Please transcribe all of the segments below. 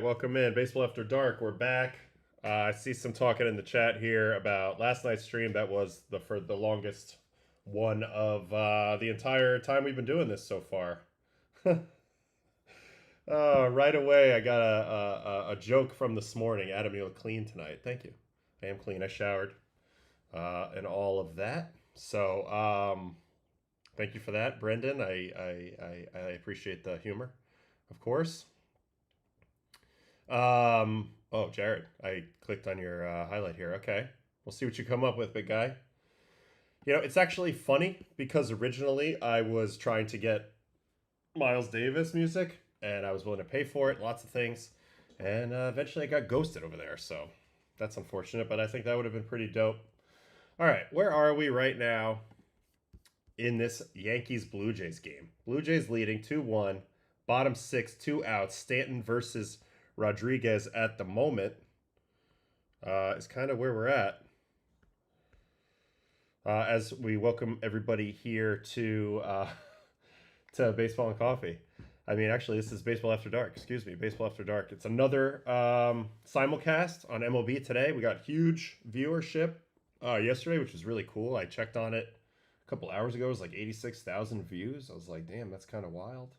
welcome in. Baseball After Dark, we're back. I see some talking in the chat here about last night's stream. That was for the longest one of the entire time we've been doing this so far. Right away, I got a joke from this morning. Adam, you look clean tonight. Thank you. I am clean. I showered and all of that. So thank you for that, Brendan. I appreciate the humor, of course. Oh, Jared, I clicked on your highlight here. Okay, we'll see what you come up with, big guy. You know, it's actually funny because originally I was trying to get Miles Davis music, and I was willing to pay for it, lots of things, and eventually I got ghosted over there, so that's unfortunate, but I think that would have been pretty dope. All right, where are we right now in this Yankees-Blue Jays game? Blue Jays leading 2-1, bottom 6, 2 outs. Stanton versus Rodriguez at the moment is kind of where we're at. As we welcome everybody here to Baseball and Coffee. I mean, actually, this is Baseball After Dark. Excuse me, Baseball After Dark. It's another simulcast on MLB today. We got huge viewership yesterday, which was really cool. I checked on it a couple hours ago. It was like 86,000 views. I was like, damn, that's kind of wild.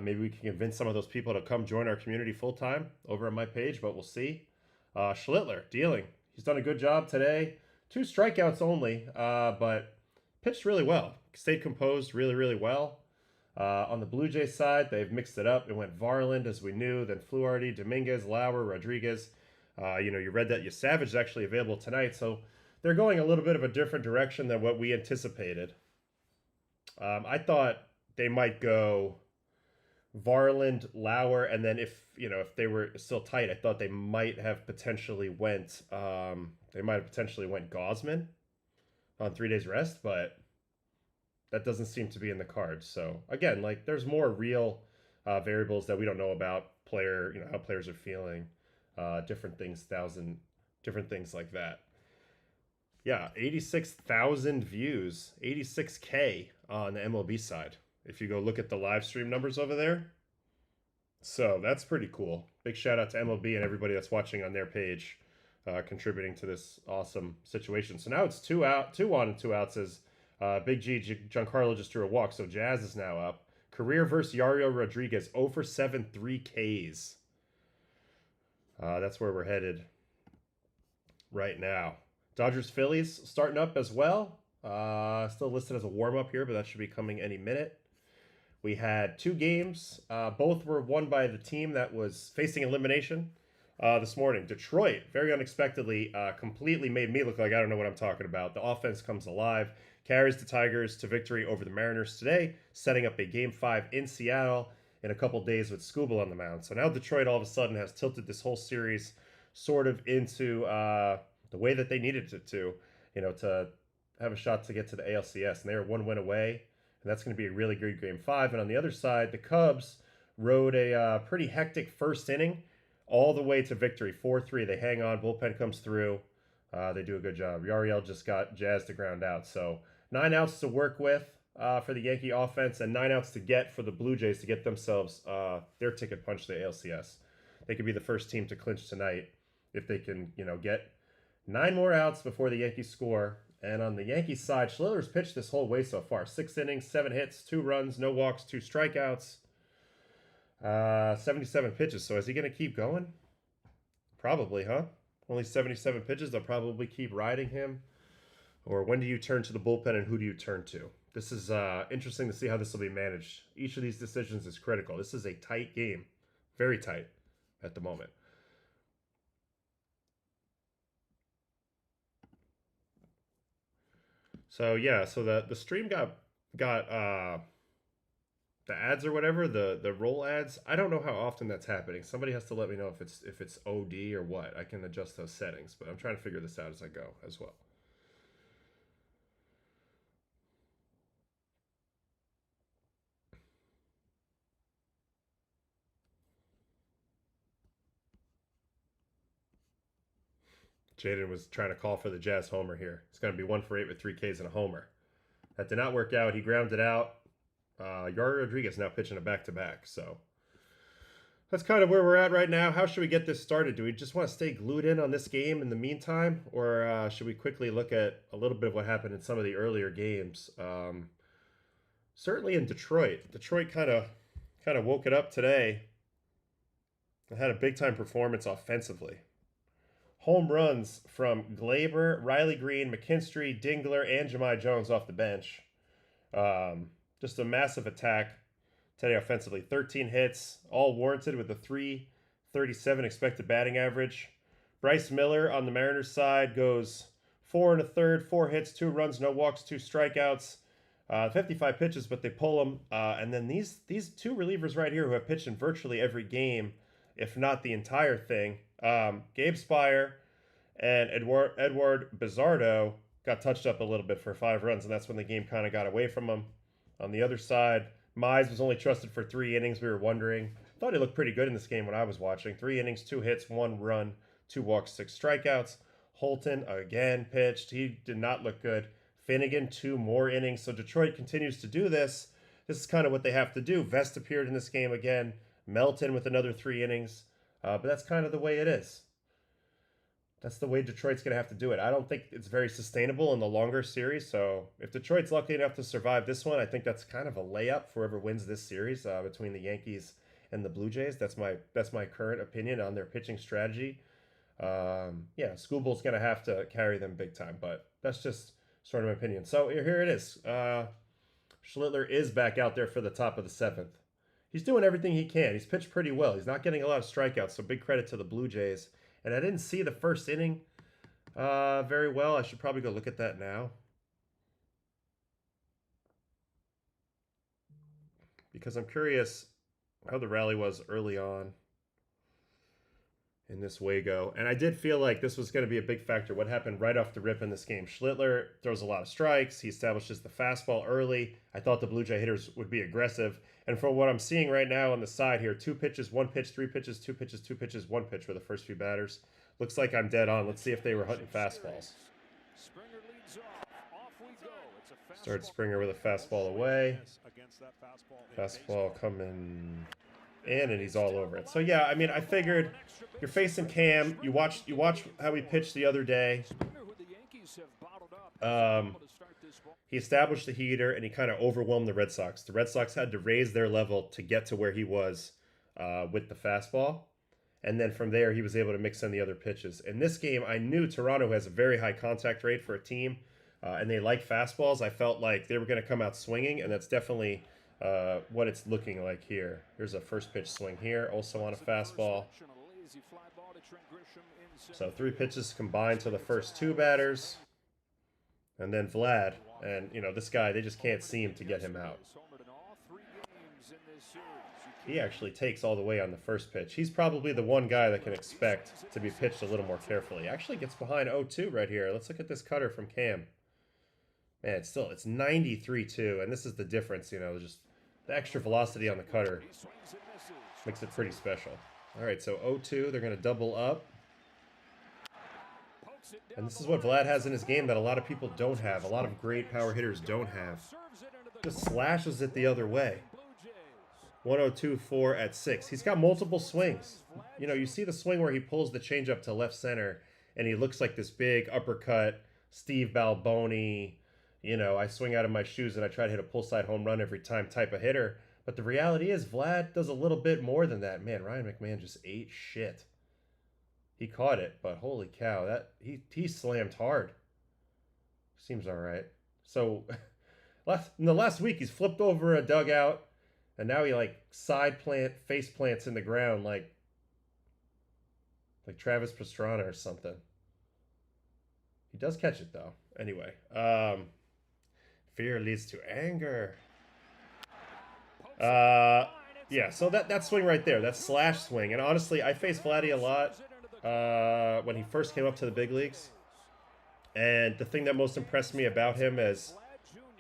Maybe we can convince some of those people to come join our community full-time over on my page, but we'll see. Schlittler, dealing. He's done a good job today. 2 strikeouts only, but pitched really well. Stayed composed really, really well. On the Blue Jays side, they've mixed it up. It went Varlind, as we knew, then Fluharty, Dominguez, Lauer, Rodriguez. You read that Savage is actually available tonight, so they're going a little bit of a different direction than what we anticipated. I thought they might go Varlind, Lauer, and then if they were still tight, I thought they might have potentially went Gausman on 3 days rest, but that doesn't seem to be in the cards. So again, like there's more real variables that we don't know about how players are feeling, different things like that. Yeah, 86,000 views, 86K on the MLB side. If you go look at the live stream numbers over there. So that's pretty cool. Big shout out to MLB and everybody that's watching on their page, contributing to this awesome situation. So now it's 2 on and 2 outs as Big G, Giancarlo just drew a walk. So Jazz is now up. Career versus Yariel Rodriguez, 0 for 7, 3 Ks. That's where we're headed right now. Dodgers Phillies starting up as well. Still listed as a warm-up here, but that should be coming any minute. We had 2 games. Both were won by the team that was facing elimination this morning. Detroit, very unexpectedly, completely made me look like I don't know what I'm talking about. The offense comes alive, carries the Tigers to victory over the Mariners today, setting up a Game 5 in Seattle in a couple days with Skubal on the mound. So now Detroit all of a sudden has tilted this whole series sort of into the way that they needed it to have a shot to get to the ALCS. And they are 1 win away. And that's going to be a really good Game 5. And on the other side, the Cubs rode a pretty hectic first inning all the way to victory, 4-3. They hang on. Bullpen comes through. They do a good job. Yariel just got Jazz to ground out. So 9 outs to work with for the Yankee offense and 9 outs to get for the Blue Jays to get themselves their ticket punch to the ALCS. They could be the first team to clinch tonight if they can, get 9 more outs before the Yankees score. And on the Yankees side, Schiller's pitched this whole way so far. 6 innings, 7 hits, 2 runs, no walks, 2 strikeouts. 77 pitches. So is he going to keep going? Probably, huh? Only 77 pitches. They'll probably keep riding him. Or when do you turn to the bullpen and who do you turn to? This is interesting to see how this will be managed. Each of these decisions is critical. This is a tight game. Very tight at the moment. So yeah, so the stream got the ads or whatever, the roll ads. I don't know how often that's happening. Somebody has to let me know if it's OD or what. I can adjust those settings, but I'm trying to figure this out as I go as well. Jaden was trying to call for the Jazz homer here. It's going to be 1 for 8 with 3 Ks and a homer. That did not work out. He grounded out. Yari Rodriguez now pitching a back-to-back. So that's kind of where we're at right now. How should we get this started? Do we just want to stay glued in on this game in the meantime, or should we quickly look at a little bit of what happened in some of the earlier games? Certainly in Detroit. Detroit kind of woke it up today and had a big time performance offensively. Home runs from Glaber, Riley Green, McKinstry, Dingler, and Jahmai Jones off the bench. Just a massive attack today offensively. 13 hits, all warranted with a 337 expected batting average. Bryce Miller on the Mariners side goes 4 1/3, 4 hits, 2 runs, no walks, 2 strikeouts. 55 pitches, but they pull them. And then these two relievers right here who have pitched in virtually every game, if not the entire thing. Gabe Spire and Edward Bizardo got touched up a little bit for 5 runs, and that's when the game kind of got away from them. On the other side, Mize was only trusted for 3 innings. We were wondering. Thought he looked pretty good in this game when I was watching. 3 innings, 2 hits, 1 run, 2 walks, 6 strikeouts. Holton again pitched. He did not look good. Finnegan, 2 more innings. So Detroit continues to do this. This is kind of what they have to do. Vest appeared in this game again. Melton with another 3 innings. But that's kind of the way it is. That's the way Detroit's going to have to do it. I don't think it's very sustainable in the longer series. So if Detroit's lucky enough to survive this one, I think that's kind of a layup for whoever wins this series between the Yankees and the Blue Jays. That's my current opinion on their pitching strategy. Yeah, Schoolball's going to have to carry them big time, but that's just sort of my opinion. So here it is. Schlittler is back out there for the top of the 7th. He's doing everything he can. He's pitched pretty well. He's not getting a lot of strikeouts, so big credit to the Blue Jays. And I didn't see the first inning very well. I should probably go look at that now, because I'm curious how the rally was early on in this Wago. And I did feel like this was going to be a big factor. What happened right off the rip in this game? Schlittler throws a lot of strikes. He establishes the fastball early. I thought the Blue Jay hitters would be aggressive. And from what I'm seeing right now on the side here, 2 pitches, 1 pitch, 3 pitches, 2 pitches, 2 pitches, 1 pitch for the first few batters. Looks like I'm dead on. Let's see if they were hunting fastballs. Started Springer with a fastball away. Fastball coming in, and he's all over it. So yeah, I mean, I figured you're facing Cam. You watch how he pitched the other day. He established the heater, and he kind of overwhelmed the Red Sox. The Red Sox had to raise their level to get to where he was with the fastball. And then from there, he was able to mix in the other pitches. In this game, I knew Toronto has a very high contact rate for a team, and they like fastballs. I felt like they were going to come out swinging, and that's definitely what it's looking like here. Here's a first pitch swing here, also on a fastball. So 3 pitches combined to the first 2 batters. And then Vlad, and this guy, they just can't seem to get him out. He actually takes all the way on the first pitch. He's probably the one guy that can expect to be pitched a little more carefully. Actually gets behind 0-2 right here. Let's look at this cutter from Cam. Man, it's 93-2, and this is the difference, just the extra velocity on the cutter makes it pretty special. All right, so 0-2, they're going to double up. And this is what Vlad has in his game that a lot of people don't have. A lot of great power hitters don't have. Just slashes it the other way. 102-4 at 6. He's got multiple swings. You see the swing where he pulls the changeup to left center, and he looks like this big uppercut, Steve Balboni, I swing out of my shoes and I try to hit a pull side home run every time type of hitter. But the reality is Vlad does a little bit more than that. Man, Ryan McMahon just ate shit. He caught it, but holy cow, that he slammed hard. Seems all right. So in the last week, he's flipped over a dugout, and now he face plants in the ground like Travis Pastrana or something. He does catch it though. Anyway, fear leads to anger. Yeah, so that swing right there, that slash swing, and honestly, I faced Vladdy a lot when he first came up to the big leagues, and the thing that most impressed me about him is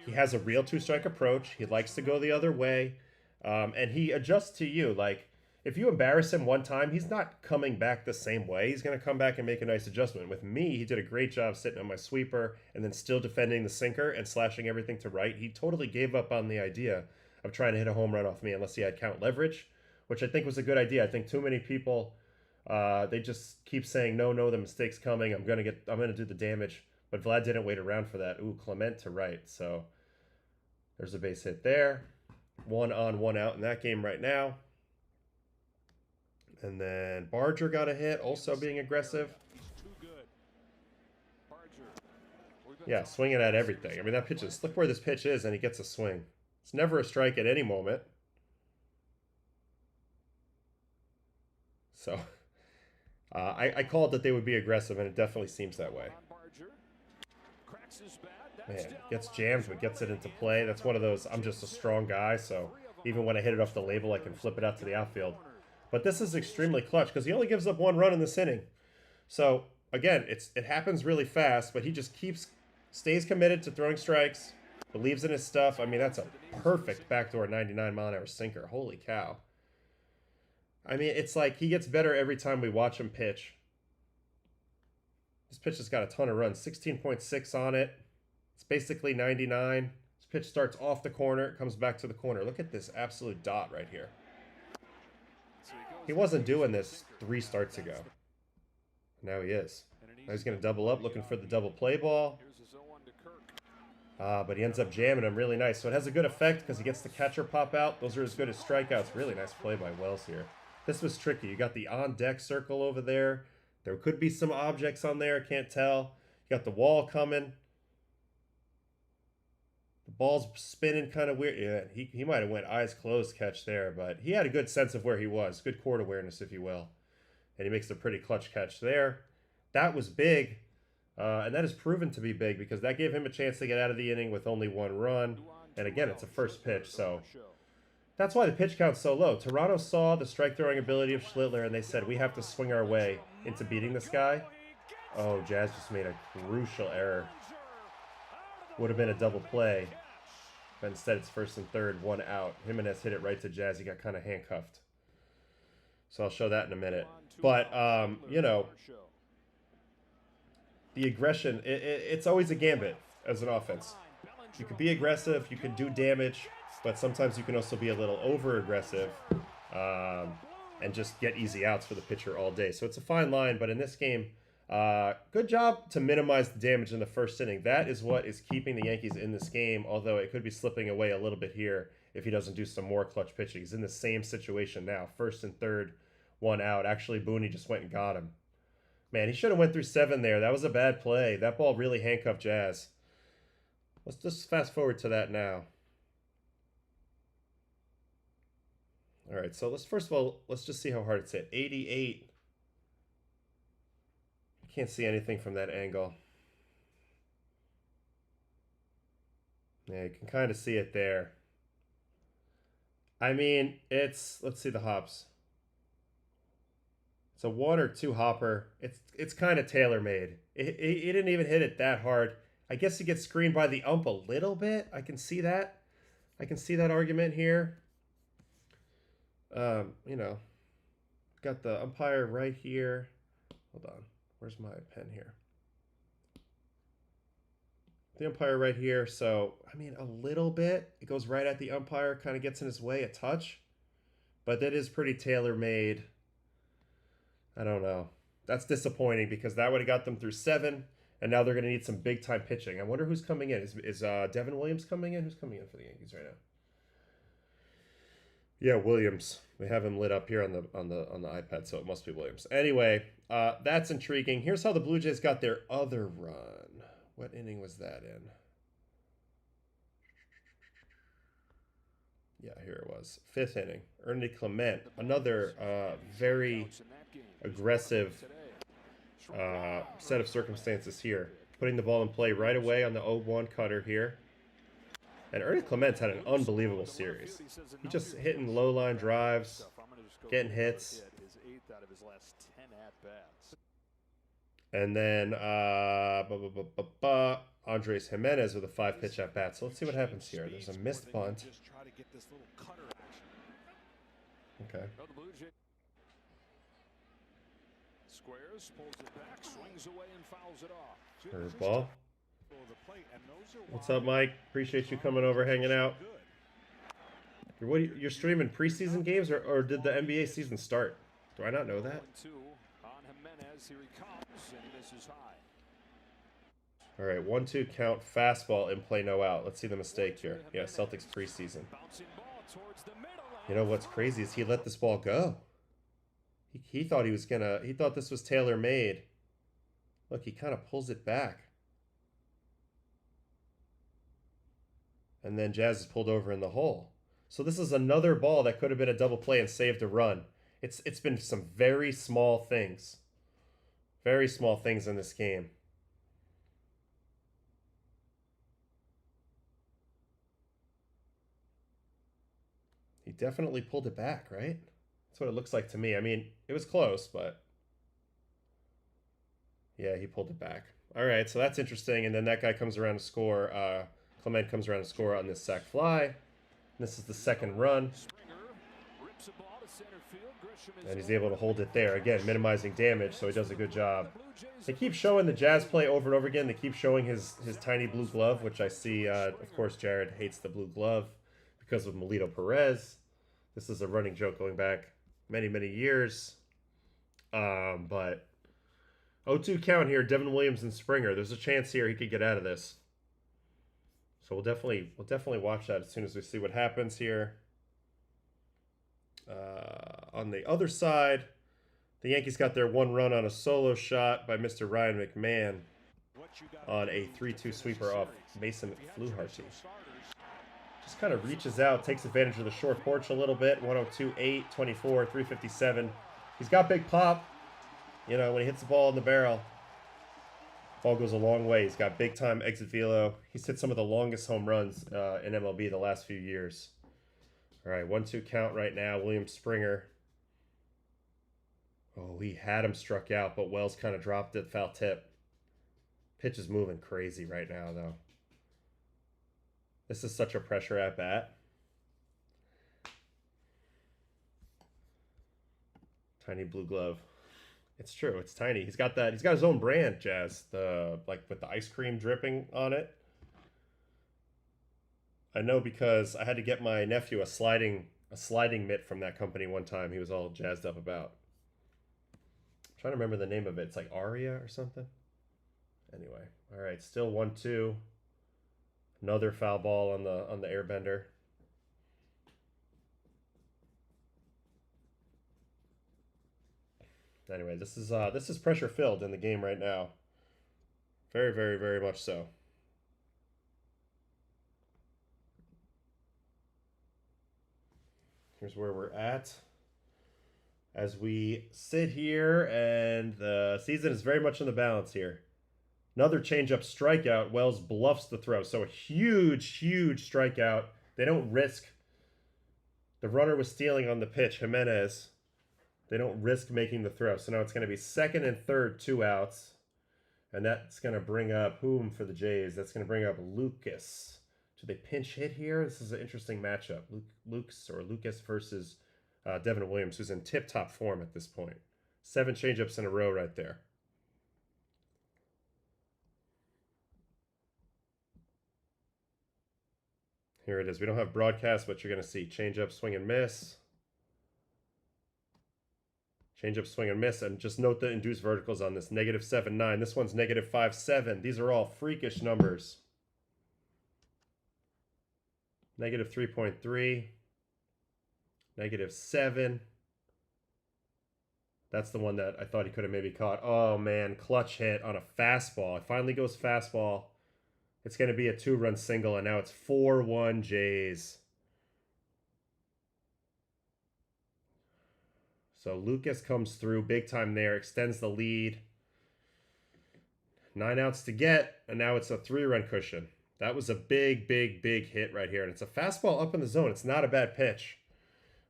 he has a real 2-strike approach. He likes to go the other way, and he adjusts to you. Like, if you embarrass him one time, he's not coming back the same way. He's going to come back and make a nice adjustment. With me, he did a great job sitting on my sweeper and then still defending the sinker and slashing everything to right. He totally gave up on the idea of trying to hit a home run off me unless he had count leverage, which I think was a good idea. I think too many people, they just keep saying, no, the mistake's coming. I'm gonna do the damage. But Vlad didn't wait around for that. Ooh, Clement to right. So there's a base hit there. 1 on, 1 out in that game right now. And then Barger got a hit, also being aggressive. Yeah, swinging at everything. I mean, that pitch is... Look where this pitch is, and he gets a swing. It's never a strike at any moment. So, I called that they would be aggressive, and it definitely seems that way. Man, gets jammed, but gets it into play. That's one of those, I'm just a strong guy, so even when I hit it off the label, I can flip it out to the outfield. But this is extremely clutch, because he only gives up 1 run in this inning. So, again, it happens really fast, but he just stays committed to throwing strikes, believes in his stuff. I mean, that's a perfect backdoor 99-mile-an-hour sinker. Holy cow. I mean, it's like he gets better every time we watch him pitch. This pitch has got a ton of runs. 16.6 on it. It's basically 99. This pitch starts off the corner. It comes back to the corner. Look at this absolute dot right here. He wasn't doing this 3 starts ago. Now he is. Now he's going to double up, looking for the double play ball. But he ends up jamming him really nice. So it has a good effect because he gets the catcher pop out. Those are as good as strikeouts. Really nice play by Wells here. This was tricky. You got the on-deck circle over there. There could be some objects on there. I can't tell. You got the wall coming. The ball's spinning kind of weird. Yeah, he might have went eyes closed catch there, but he had a good sense of where he was. Good court awareness, if you will. And he makes a pretty clutch catch there. That was big. And that is proven to be big because that gave him a chance to get out of the inning with only 1 run. And again, it's a first pitch, so that's why the pitch count's so low. Toronto saw the strike-throwing ability of Schlittler, and they said, we have to swing our way into beating this guy. Oh, Jazz just made a crucial error. Would have been a double play. But instead, it's first and third, 1 out. Jimenez hit it right to Jazz. He got kind of handcuffed. So I'll show that in a minute. But, you know, the aggression, it's always a gambit as an offense. You can be aggressive, you can do damage, but sometimes you can also be a little over-aggressive and just get easy outs for the pitcher all day. So it's a fine line, but in this game, good job to minimize the damage in the first inning. That is what is keeping the Yankees in this game, although it could be slipping away a little bit here if he doesn't do some more clutch pitching. He's in the same situation now, first and third, 1 out. Actually, Booney just went and got him. Man, he should have went through 7 there. That was a bad play. That ball really handcuffed Jazz. Let's just fast forward to that now. All right, so first of all, let's just see how hard it's hit. 88. Can't see anything from that angle. Yeah, you can kind of see it there. I mean, let's see the hops. It's a 1 or 2 hopper. It's kind of tailor-made. He didn't even hit it that hard. I guess he gets screened by the ump a little bit. I can see that. I can see that argument here. You know, got the umpire right here. Hold on. Where's my pen here? The umpire right here. So, I mean, a little bit. It goes right at the umpire. Kind of gets in his way a touch. But that is pretty tailor-made. I don't know. That's disappointing because that would have got them through 7. And now they're going to need some big-time pitching. I wonder who's coming in. Is Devin Williams coming in? Who's coming in for the Yankees right now? Yeah, Williams. We have him lit up here on the iPad, so it must be Williams. Anyway, that's intriguing. Here's how the Blue Jays got their other run. What inning was that in? Yeah, here it was. 5th inning. Ernie Clement, another very aggressive set of circumstances here. Putting the ball in play right away on the 0-1 cutter here. And Ernie Clement's had an unbelievable series. He just hitting low line drives, getting hits. And then Andres Jimenez with a 5-pitch at bat. So let's see what happens here. There's a missed bunt. Okay. Squares, pulls it back, swings away and fouls it off. Curveball. What's up, Mike? Appreciate you coming over, hanging out. You're streaming preseason games, or did the NBA season start? Do I not know that? All right, 1-2 count, fastball in play, no out. Let's see the mistake here. Yeah, Celtics preseason. You know what's crazy is he let this ball go. He thought he thought this was tailor-made. Look, he kind of pulls it back. And then Jazz is pulled over in the hole. So this is another ball that could have been a double play and saved a run. It's been some very small things. Very small things in this game. He definitely pulled it back, right? That's what it looks like to me. I mean, it was close, but yeah, he pulled it back. All right, so that's interesting. And then that guy comes around to score. Clement comes around to score on this sac fly. This is the second run. And he's able to hold it there. Again, minimizing damage, so he does a good job. They keep showing the Jazz play over and over again. They keep showing his tiny blue glove, which I see, of course, Jared hates the blue glove because of Melito Perez. This is a running joke going back many, many years. But 0-2 count here, Devin Williams and Springer. There's a chance here he could get out of this. So we'll definitely watch that as soon as we see what happens here. On the other side, the Yankees got their one run on a solo shot by Mr. Ryan McMahon on a 3-2 sweeper off Mason Fluharty. Just kind of reaches out, takes advantage of the short porch a little bit. 102-8, 24, 357. He's got big pop. You know, when he hits the ball in the barrel, ball goes a long way. He's got big time exit velo. He's hit some of the longest home runs in MLB the last few years. All right, 1-2 count right now. William Springer. Oh, he had him struck out, but Wells kind of dropped it, foul tip. Pitch is moving crazy right now, though. This is such a pressure at bat. Tiny blue glove. It's true. It's tiny. He's got that. He's got his own brand, Jazz. Like with the ice cream dripping on it. I know because I had to get my nephew a sliding mitt from that company one time. He was all jazzed up about. I'm trying to remember the name of it. It's like Aria or something. Anyway, all right. Still 1-2. Another foul ball on the airbender. Anyway, this is pressure filled in the game right now. Very, very, very much so. Here's where we're at as we sit here, and the season is very much in the balance here. Another changeup strikeout. Wells bluffs the throw. So a huge, huge strikeout. They don't risk. The runner was stealing on the pitch, Jimenez. They don't risk making the throw. So now it's going to be second and third, 2 outs. And that's going to bring up whom for the Jays? That's going to bring up Lucas. Do they pinch hit here? This is an interesting matchup. Lucas versus Devin Williams, who's in tip-top form at this point. 7 changeups in a row right there. Here it is. We don't have broadcast, but you're going to see changeup, swing and miss. Changeup, swing and miss. And just note the induced verticals on this. -7.9. This one's -5.7. These are all freakish numbers. -3.3. -7. That's the one that I thought he could have maybe caught. Oh, man. Clutch hit on a fastball. It finally goes fastball. It's going to be a 2-run single, and now it's 4-1 Jays. So Lucas comes through big time there, extends the lead. 9 outs to get, and now it's a 3-run cushion. That was a big, big, big hit right here, and it's a fastball up in the zone. It's not a bad pitch.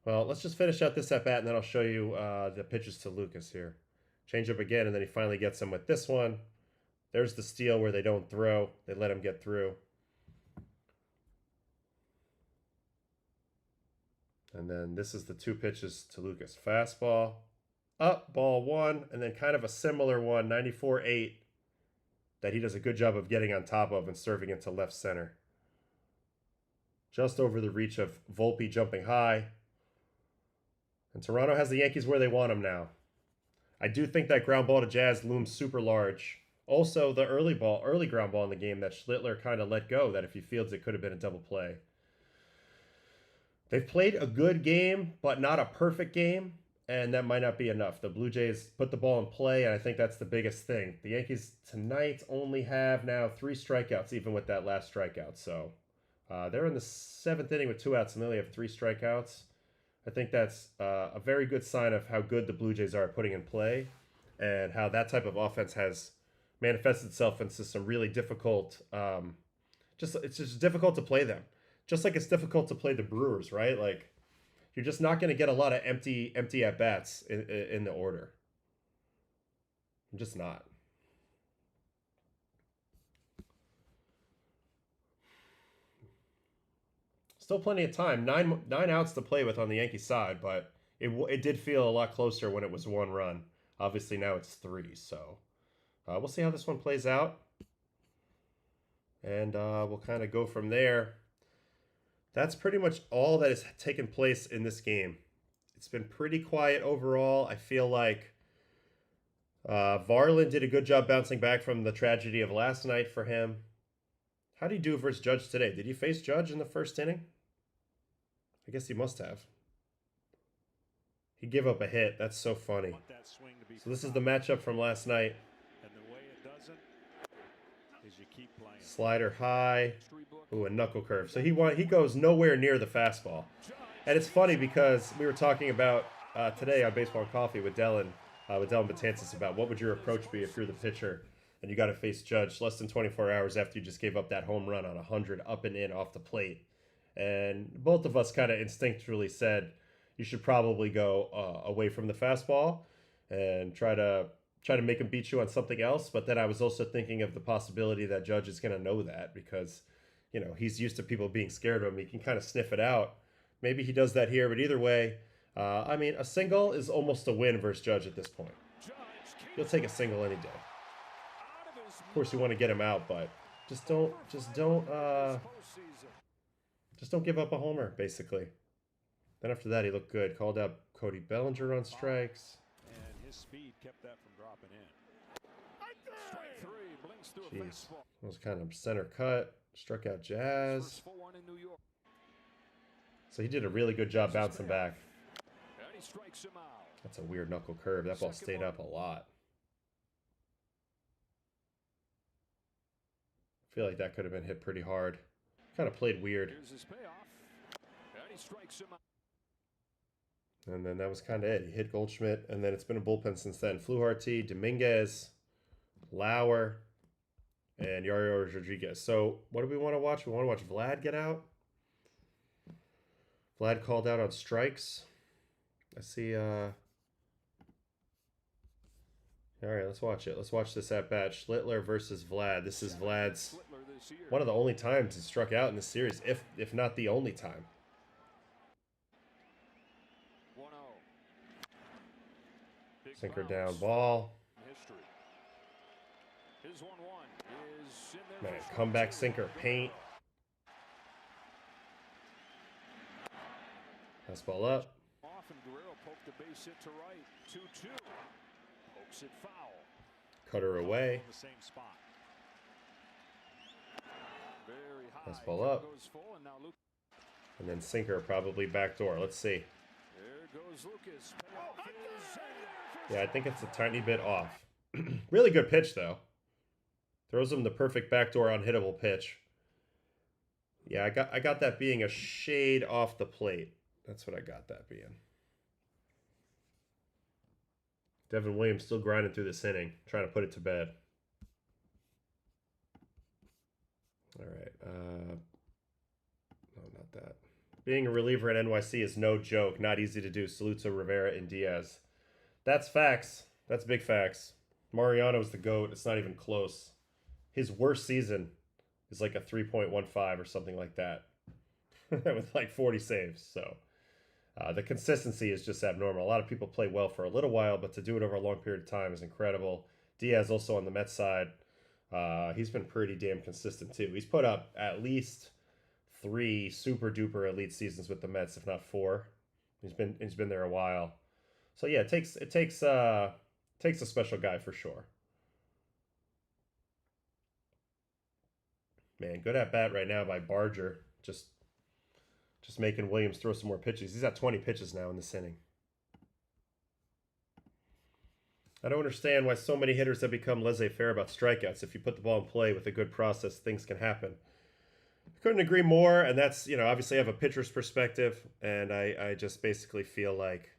Well, let's just finish out this at-bat, and then I'll show you the pitches to Lucas here. Change up again, and then he finally gets him with this one. There's the steal where they don't throw. They let him get through. And then this is the 2 pitches to Lucas. Fastball, up, ball 1, and then kind of a similar one, 94-8, that he does a good job of getting on top of and serving into left center. Just over the reach of Volpe jumping high. And Toronto has the Yankees where they want them now. I do think that ground ball to Jazz looms super large. Also, the early ground ball in the game that Schlittler kind of let go, that if he fields it could have been a double play. They've played a good game, but not a perfect game, and that might not be enough. The Blue Jays put the ball in play, and I think that's the biggest thing. The Yankees tonight only have now 3 strikeouts, even with that last strikeout. So they're in the 7th inning with 2 outs, and they only have 3 strikeouts. I think that's a very good sign of how good the Blue Jays are at putting in play, and how that type of offense has manifested itself into some really difficult. It's just difficult to play them. Just like it's difficult to play the Brewers, right? Like, you're just not going to get a lot of empty at bats in the order. I'm just not. Still plenty of time. Nine outs to play with on the Yankee side, but it did feel a lot closer when it was 1 run. Obviously now it's 3, so we'll see how this one plays out, and we'll kind of go from there. That's pretty much all that has taken place in this game. It's been pretty quiet overall. I feel like Varlind did a good job bouncing back from the tragedy of last night for him. How did he do versus Judge today? Did he face Judge in the first inning? I guess he must have. He gave up a hit. That's so funny. So this is the matchup from last night. And the way it doesn't is you keep playing. Slider high. Ooh, a knuckle curve. So he goes nowhere near the fastball. And it's funny because we were talking about today on Baseball and Coffee with Dylan Betances about what would your approach be if you're the pitcher and you got to face Judge less than 24 hours after you just gave up that home run on 100 up and in off the plate. And both of us kind of instinctually said you should probably go away from the fastball and try to make him beat you on something else. But then I was also thinking of the possibility that Judge is going to know that because, you know, he's used to people being scared of him. He can kind of sniff it out. Maybe he does that here, but either way, I mean, a single is almost a win versus Judge at this point. You'll take a single any day. Of course, you want to get him out, but just don't give up a homer, basically. Then after that, he looked good. Called out Cody Bellinger on strikes. And his speed kept that from dropping in. Strike 3, blinks through a fastball. It was kind of center cut. Struck out Jazz. So he did a really good job bouncing back. That's a weird knuckle curve. That ball stayed up a lot. I feel like that could have been hit pretty hard. Kind of played weird. And then that was kind of it. He hit Goldschmidt, and then it's been a bullpen since then. Fluharty, Dominguez, Lauer, and Yarior Rodriguez. So what do we want to watch? We want to watch Vlad get out. Vlad called out on strikes. I see. All right, let's watch it. Let's watch this at bat. Schlittler versus Vlad. This is Vlad's one of the only times he struck out in this series, if not the only time. 1-0. Sinker down ball. Man, comeback sinker paint. Fastball up. Off and Guerrero poked the base hit to right. 2-2. Pokes it foul. Cutter away. The same spot. Very high. Fastball up. Goes full, and now Luke. And then sinker probably backdoor. Let's see. There goes Lucas. Yeah, I think it's a tiny bit off. Really good pitch though. Throws him the perfect backdoor unhittable pitch. Yeah, I got that being a shade off the plate. That's what I got that being. Devin Williams still grinding through this inning, trying to put it to bed. All right. No, not that. Being a reliever at NYC is no joke. Not easy to do. Salute to Rivera and Diaz. That's facts. That's big facts. Mariano's the GOAT. It's not even close. His worst season is like a 3.15 or something like that. With like 40 saves. So the consistency is just abnormal. A lot of people play well for a little while, but to do it over a long period of time is incredible. Diaz also on the Mets side. He's been pretty damn consistent too. He's put up at least 3 super duper elite seasons with the Mets, if not 4. He's been there a while. So yeah, takes a special guy for sure. Man, good at bat right now by Barger. Just making Williams throw some more pitches. He's at 20 pitches now in this inning. I don't understand why so many hitters have become laissez-faire about strikeouts. If you put the ball in play with a good process, things can happen. Couldn't agree more, and that's, obviously I have a pitcher's perspective, and I just basically feel like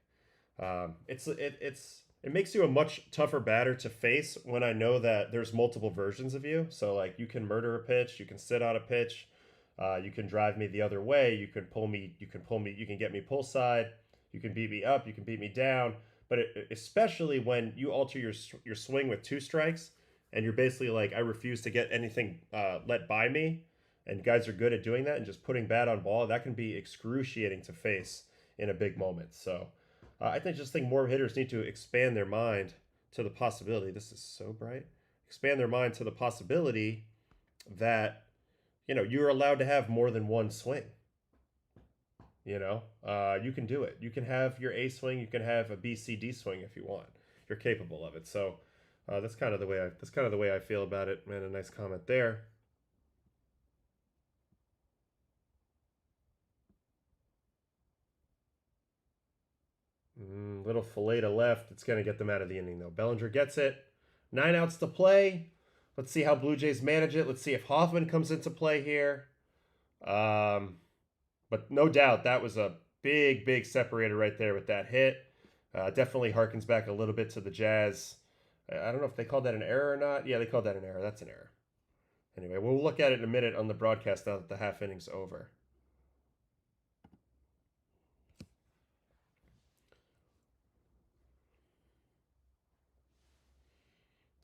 it makes you a much tougher batter to face when I know that there's multiple versions of you. So like you can murder a pitch, you can sit on a pitch, you can drive me the other way, you can get me pull side, you can beat me up, you can beat me down. But especially when you alter your swing with 2 strikes, and you're basically like, I refuse to get anything let by me, and guys are good at doing that and just putting bat on ball, that can be excruciating to face in a big moment. So I think more hitters need to expand their mind to the possibility. This is so bright. Expand their mind to the possibility that you're allowed to have more than one swing. You can do it. You can have your A swing. You can have a B, C, D swing if you want. You're capable of it. So that's kind of the way I feel about it. Man, a nice comment there. Little fillet to left. It's going to get them out of the inning, though. Bellinger gets it. 9 outs to play. Let's see how Blue Jays manage it. Let's see if Hoffman comes into play here. But no doubt that was a big separator right there with that hit. Definitely harkens back a little bit to the Jazz. I don't know if they called that an error or not. Yeah, they called that an error. That's an error. Anyway, we'll look at it in a minute on the broadcast now that the half inning's over.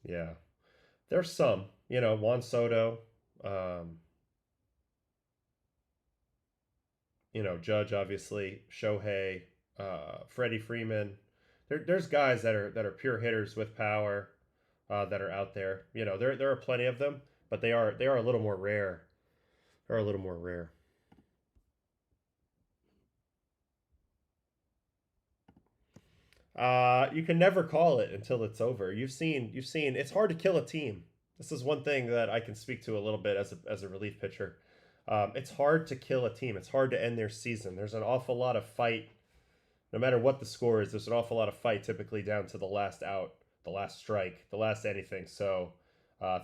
Yeah. There's some, Juan Soto, Judge, obviously, Shohei, Freddie Freeman. There's guys that are pure hitters with power that are out there. There are plenty of them, but they are a little more rare. They're a little more rare. You can never call it until it's over. You've seen. It's hard to kill a team. This is one thing that I can speak to a little bit as a relief pitcher. It's hard to kill a team. It's hard to end their season. There's an awful lot of fight. No matter what the score is, there's an awful lot of fight typically down to the last out, the last strike, the last anything. So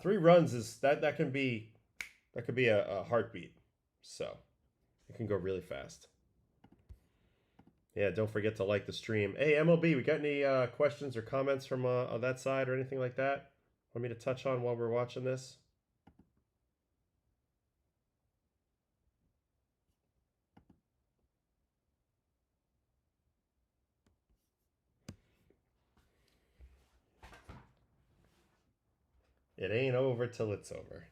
3 runs is that could be a heartbeat. So it can go really fast. Yeah, don't forget to like the stream. Hey, MLB, we got any questions or comments from on that side or anything like that? Want me to touch on while we're watching this? It ain't over till it's over.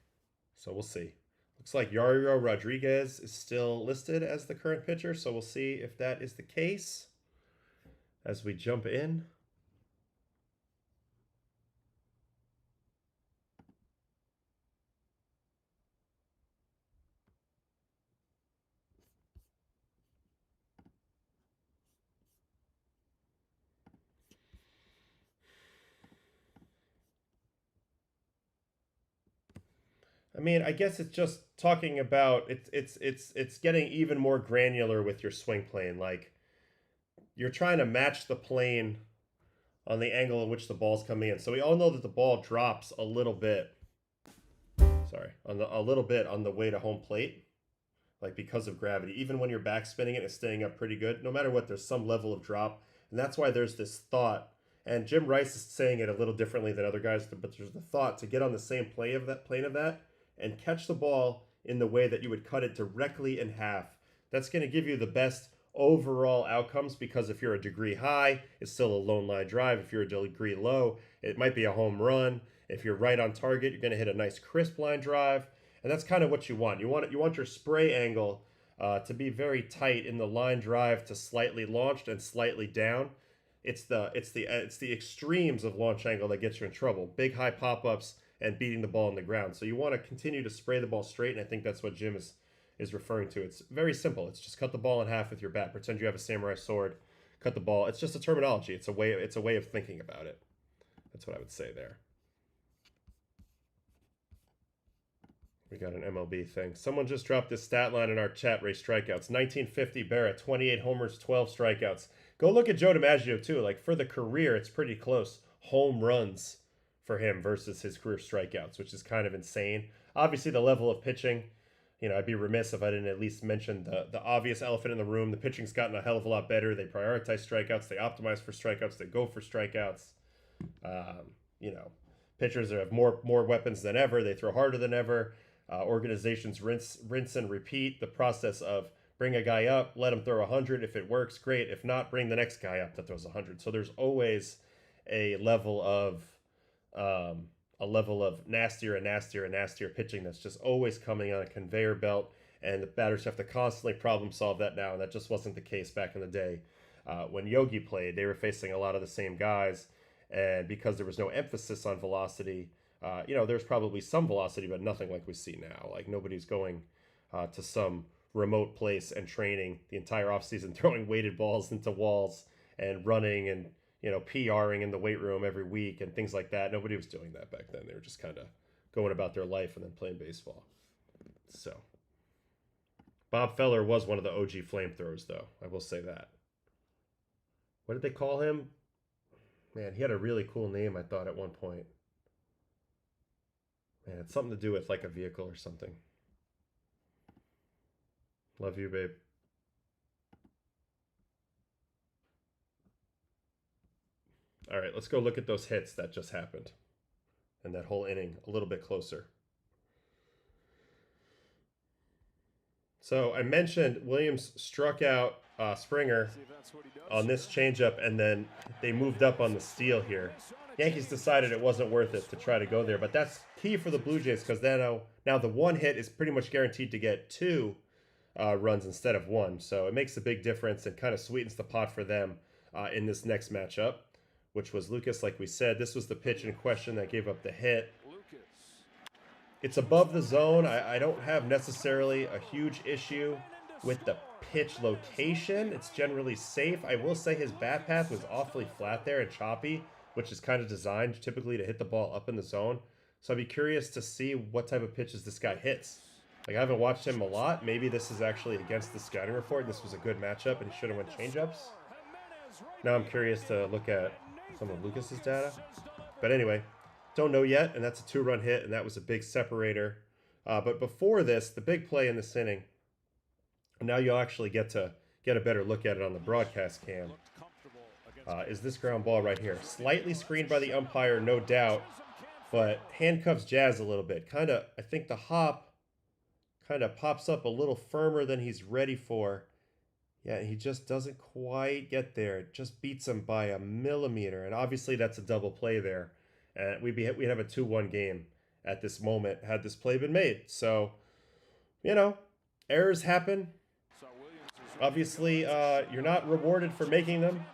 So we'll see. Looks like Yario Rodriguez is still listed as the current pitcher, so we'll see if that is the case as we jump in. I mean, I guess it's just talking about it's getting even more granular with your swing plane. Like you're trying to match the plane on the angle in which the ball's coming in. So we all know that the ball drops a little bit. Sorry, a little bit on the way to home plate, like because of gravity. Even when you're backspinning it, it's staying up pretty good. No matter what, there's some level of drop, and that's why there's this thought. And Jim Rice is saying it a little differently than other guys, but there's the thought to get on the same plane of that and catch the ball in the way that you would cut it directly in half. That's going to give you the best overall outcomes, because if you're a degree high, it's still a lone line drive. If you're a degree low, it might be a home run. If you're right on target, you're going to hit a nice crisp line drive, and that's kind of what you want. You want your spray angle to be very tight in the line drive to slightly launched and slightly down. It's the extremes of launch angle that gets you in trouble. Big high pop-ups and beating the ball on the ground. So you want to continue to spray the ball straight, and I think that's what Jim is referring to. It's very simple. It's just cut the ball in half with your bat. Pretend you have a samurai sword. Cut the ball. It's just a terminology. It's a way of thinking about it. That's what I would say there. We got an MLB thing. Someone just dropped this stat line in our chat, Ray strikeouts. 1950 Barrett, 28 homers, 12 strikeouts. Go look at Joe DiMaggio too. Like for the career, it's pretty close. Home runs for him versus his career strikeouts, which is kind of insane. Obviously, the level of pitching, you know, I'd be remiss if I didn't at least mention the obvious elephant in the room. The pitching's gotten a hell of a lot better. They prioritize strikeouts. They optimize for strikeouts. They go for strikeouts. You know, pitchers have more weapons than ever. They throw harder than ever. Organizations rinse and repeat the process of bring a guy up, let him throw 100. If it works, great. If not, bring the next guy up that throws 100. So there's always a level of nastier and nastier and nastier pitching that's just always coming on a conveyor belt, and the batters have to constantly problem solve that now. And that just wasn't the case back in the day when Yogi played. They were facing a lot of the same guys, and because there was no emphasis on velocity. You know, there's probably some velocity, but nothing like we see now. Like nobody's going to some remote place and training the entire offseason, throwing weighted balls into walls and running and, you know, PRing in the weight room every week and things like that. Nobody was doing that back then. They were just kind of going about their life and then playing baseball. So Bob Feller was one of the OG flamethrowers, though. I will say that. What did they call him? Man, he had a really cool name, I thought, at one point. Man, it's something to do with like a vehicle or something. Love you, babe. All right, let's go look at those hits that just happened. And that whole inning a little bit closer. So I mentioned Williams struck out Springer on this changeup, and then they moved up on the steal here. Yankees decided it wasn't worth it to try to go there, but that's key for the Blue Jays because now the one hit is pretty much guaranteed to get 2 runs instead of 1. So it makes a big difference and kind of sweetens the pot for them in this next matchup, which was Lucas, like we said. This was the pitch in question that gave up the hit. It's above the zone. I don't have necessarily a huge issue with the pitch location. It's generally safe. I will say his bat path was awfully flat there and choppy, which is kind of designed typically to hit the ball up in the zone. So I'd be curious to see what type of pitches this guy hits. Like, I haven't watched him a lot. Maybe this is actually against the scouting report. This was a good matchup and he should have went changeups. Now I'm curious to look at some of Lucas's data. But anyway, don't know yet, and that's a 2-run hit, and that was a big separator. But before this, the big play in this inning, and now you'll actually get to get a better look at it on the broadcast cam, is this ground ball right here. Slightly screened by the umpire, no doubt, but handcuffs Jazz a little bit. I think the hop kind of pops up a little firmer than he's ready for. Yeah, he just doesn't quite get there. It just beats him by a millimeter, and obviously that's a double play there. And we'd have a 2-1 game at this moment had this play been made. So, you know, errors happen. Obviously, you're not rewarded for making them.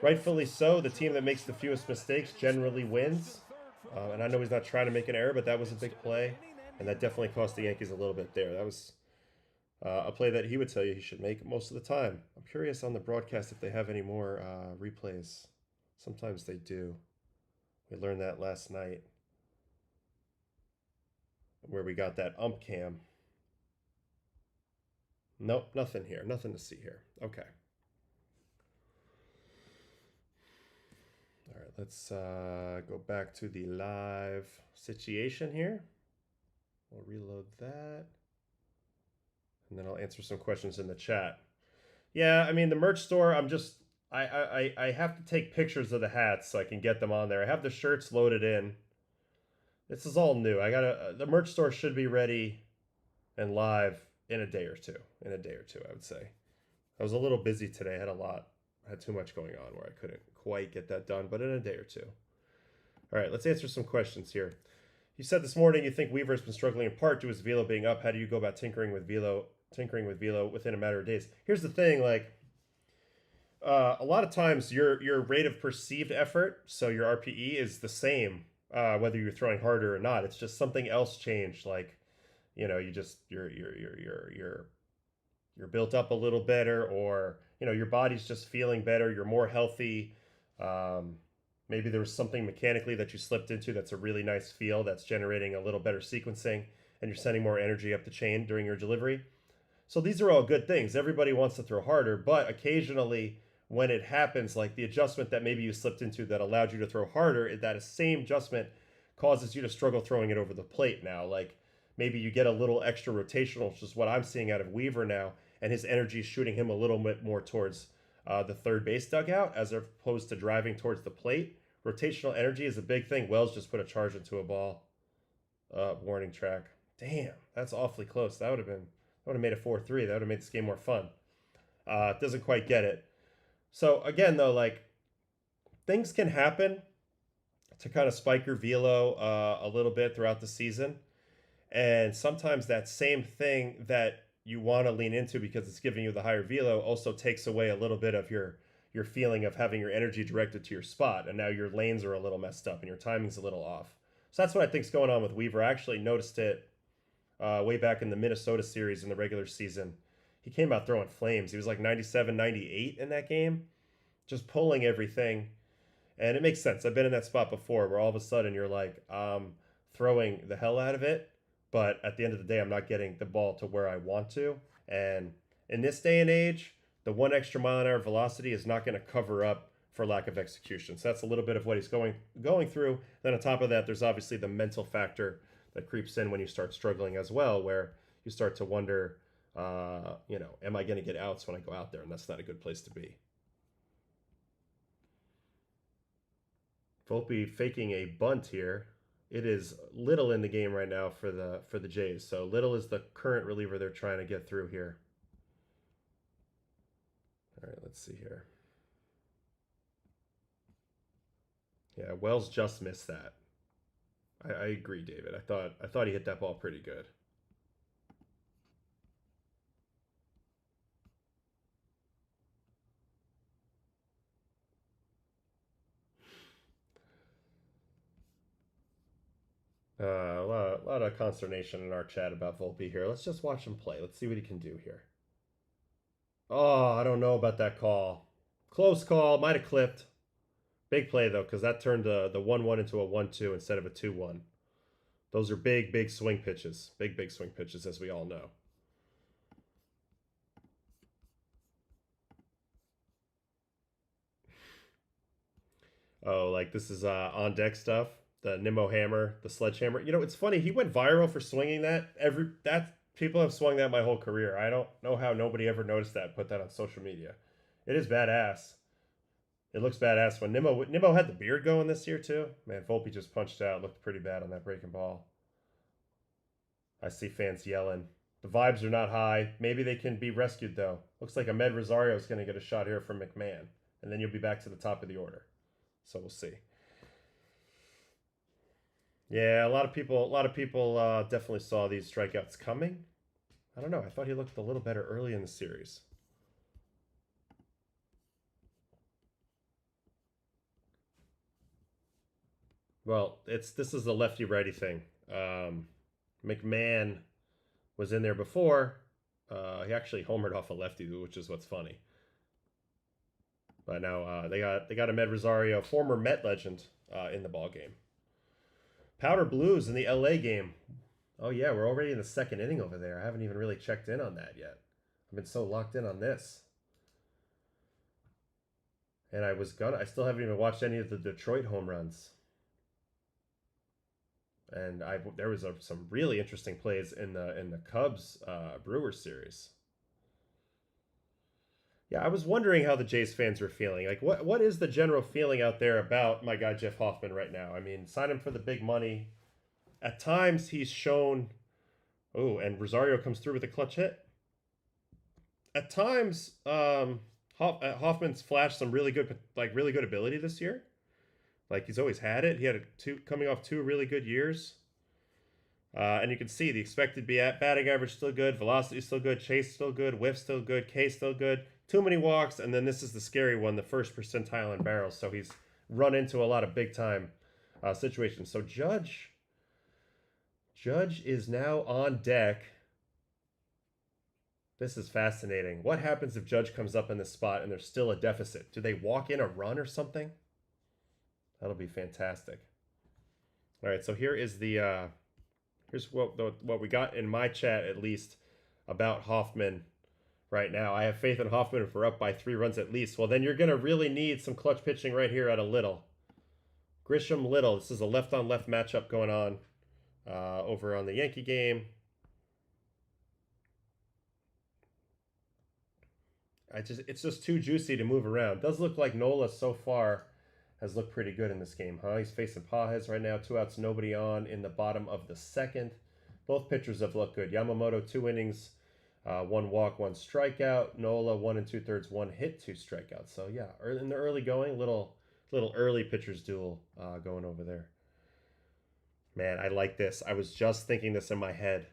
Rightfully so. The team that makes the fewest mistakes generally wins. And I know he's not trying to make an error, but that was a big play. And that definitely cost the Yankees a little bit there. That was a play that he would tell you he should make most of the time. I'm curious on the broadcast if they have any more replays. Sometimes they do. We learned that last night where we got that ump cam. Nope, nothing here. Nothing to see here. Okay. All right, let's go back to the live situation here. We'll reload that. And then I'll answer some questions in the chat. Yeah, I mean, the merch store, I have to take pictures of the hats so I can get them on there. I have the shirts loaded in. This is all new. The merch store should be ready and live in a day or two. I would say. I was a little busy today. I had too much going on where I couldn't quite get that done, but in a day or two. All right, let's answer some questions here. You said this morning you think Weaver's been struggling in part due to his velo being up. How do you go about tinkering with velo within a matter of days? Here's the thing, like, a lot of times your rate of perceived effort, so your RPE, is the same whether you're throwing harder or not. It's just something else changed. Like, you know, you're built up a little better, or you know, your body's just feeling better, you're more healthy. Um, Maybe there was something mechanically that you slipped into that's a really nice feel that's generating a little better sequencing, and you're sending more energy up the chain during your delivery. So these are all good things. Everybody wants to throw harder, but occasionally when it happens, like the adjustment that maybe you slipped into that allowed you to throw harder, that same adjustment causes you to struggle throwing it over the plate now. Like maybe you get a little extra rotational, which is what I'm seeing out of Weaver now, and his energy is shooting him a little bit more towards the third base dugout as opposed to driving towards the plate. Rotational energy is a big thing. Wells just put a charge into a ball. Warning track. Damn, that's awfully close. That would have made it 4-3. That would have made this game more fun. Doesn't quite get it. So again, though, like things can happen to kind of spike your velo a little bit throughout the season, and sometimes that same thing that you want to lean into because it's giving you the higher velo also takes away a little bit of your feeling of having your energy directed to your spot, and now your lanes are a little messed up and your timing's a little off. So that's what I think's going on with Weaver. I actually noticed it way back in the Minnesota series in the regular season. He came out throwing flames. He was like 97, 98 in that game, just pulling everything. And it makes sense. I've been in that spot before where all of a sudden you're like, throwing the hell out of it, but at the end of the day, I'm not getting the ball to where I want to. And in this day and age, the 1 extra mile an hour velocity is not going to cover up for lack of execution. So that's a little bit of what he's going through. Then on top of that, there's obviously the mental factor that creeps in when you start struggling as well, where you start to wonder, am I going to get outs when I go out there? And that's not a good place to be. Volpe faking a bunt here. It is Little in the game right now for the Jays. So Little is the current reliever they're trying to get through here. All right, let's see here. Yeah, Wells just missed that. I agree, David. I thought he hit that ball pretty good. A lot of consternation in our chat about Volpe here. Let's just watch him play. Let's see what he can do here. Oh, I don't know about that call. Close call. Might have clipped. Big play, though, because that turned the 1-1 into a 1-2 instead of a 2-1. Those are big swing pitches. Big swing pitches, as we all know. Oh, like this is on deck stuff. The Nimmo hammer, the sledgehammer. You know, it's funny. He went viral for swinging that. People have swung that my whole career. I don't know how nobody ever noticed that. Put that on social media. It is badass. It looks badass when Nimmo had the beard going this year too. Man, Volpe just punched out. Looked pretty bad on that breaking ball. I see fans yelling. The vibes are not high. Maybe they can be rescued though. Looks like Ahmed Rosario is going to get a shot here from McMahon, and then you'll be back to the top of the order. So we'll see. Yeah, a lot of people definitely saw these strikeouts coming. I don't know. I thought he looked a little better early in the series. Well, this is the lefty-righty thing. McMahon was in there before. He actually homered off a lefty, which is what's funny. But now they got Ahmed Rosario, former Met legend, in the ball game. Powder Blues in the LA game. Oh yeah, we're already in the second inning over there. I haven't even really checked in on that yet. I've been so locked in on this. And I still haven't even watched any of the Detroit home runs. And there was some really interesting plays in the Cubs Brewers series. Yeah, I was wondering how the Jays fans were feeling. Like, what is the general feeling out there about my guy Jeff Hoffman right now? I mean, sign him for the big money. At times, he's shown. Oh, and Rosario comes through with a clutch hit. At times, Hoffman's flashed some really good ability this year. Like he's always had it. He had coming off 2 really good years. And you can see the expected batting average still good, velocity still good, chase still good, whiff still good, K still good. Too many walks, and then this is the scary one, the first percentile in barrels. So he's run into a lot of big time situations. So Judge Judge is now on deck. This is fascinating. What happens if Judge comes up in this spot and there's still a deficit? Do they walk in a run or something? That'll be fantastic. All right, so here is the here's what we got in my chat, at least, about Hoffman right now. I have faith in Hoffman if we're up by 3 runs at least. Well, then you're going to really need some clutch pitching right here at a Little. Grisham Little. This is a left-on-left matchup going on over on the Yankee game. It's just too juicy to move around. It does look like Nola so far has looked pretty good in this game, huh? He's facing Pajes right now. 2 outs, nobody on in the bottom of the 2nd. Both pitchers have looked good. Yamamoto, 2 innings, 1 walk, 1 strikeout. Nola, 1 2/3, 1 hit, 2 strikeouts. So yeah, in the early going, little early pitchers duel going over there. Man, I like this. I was just thinking this in my head.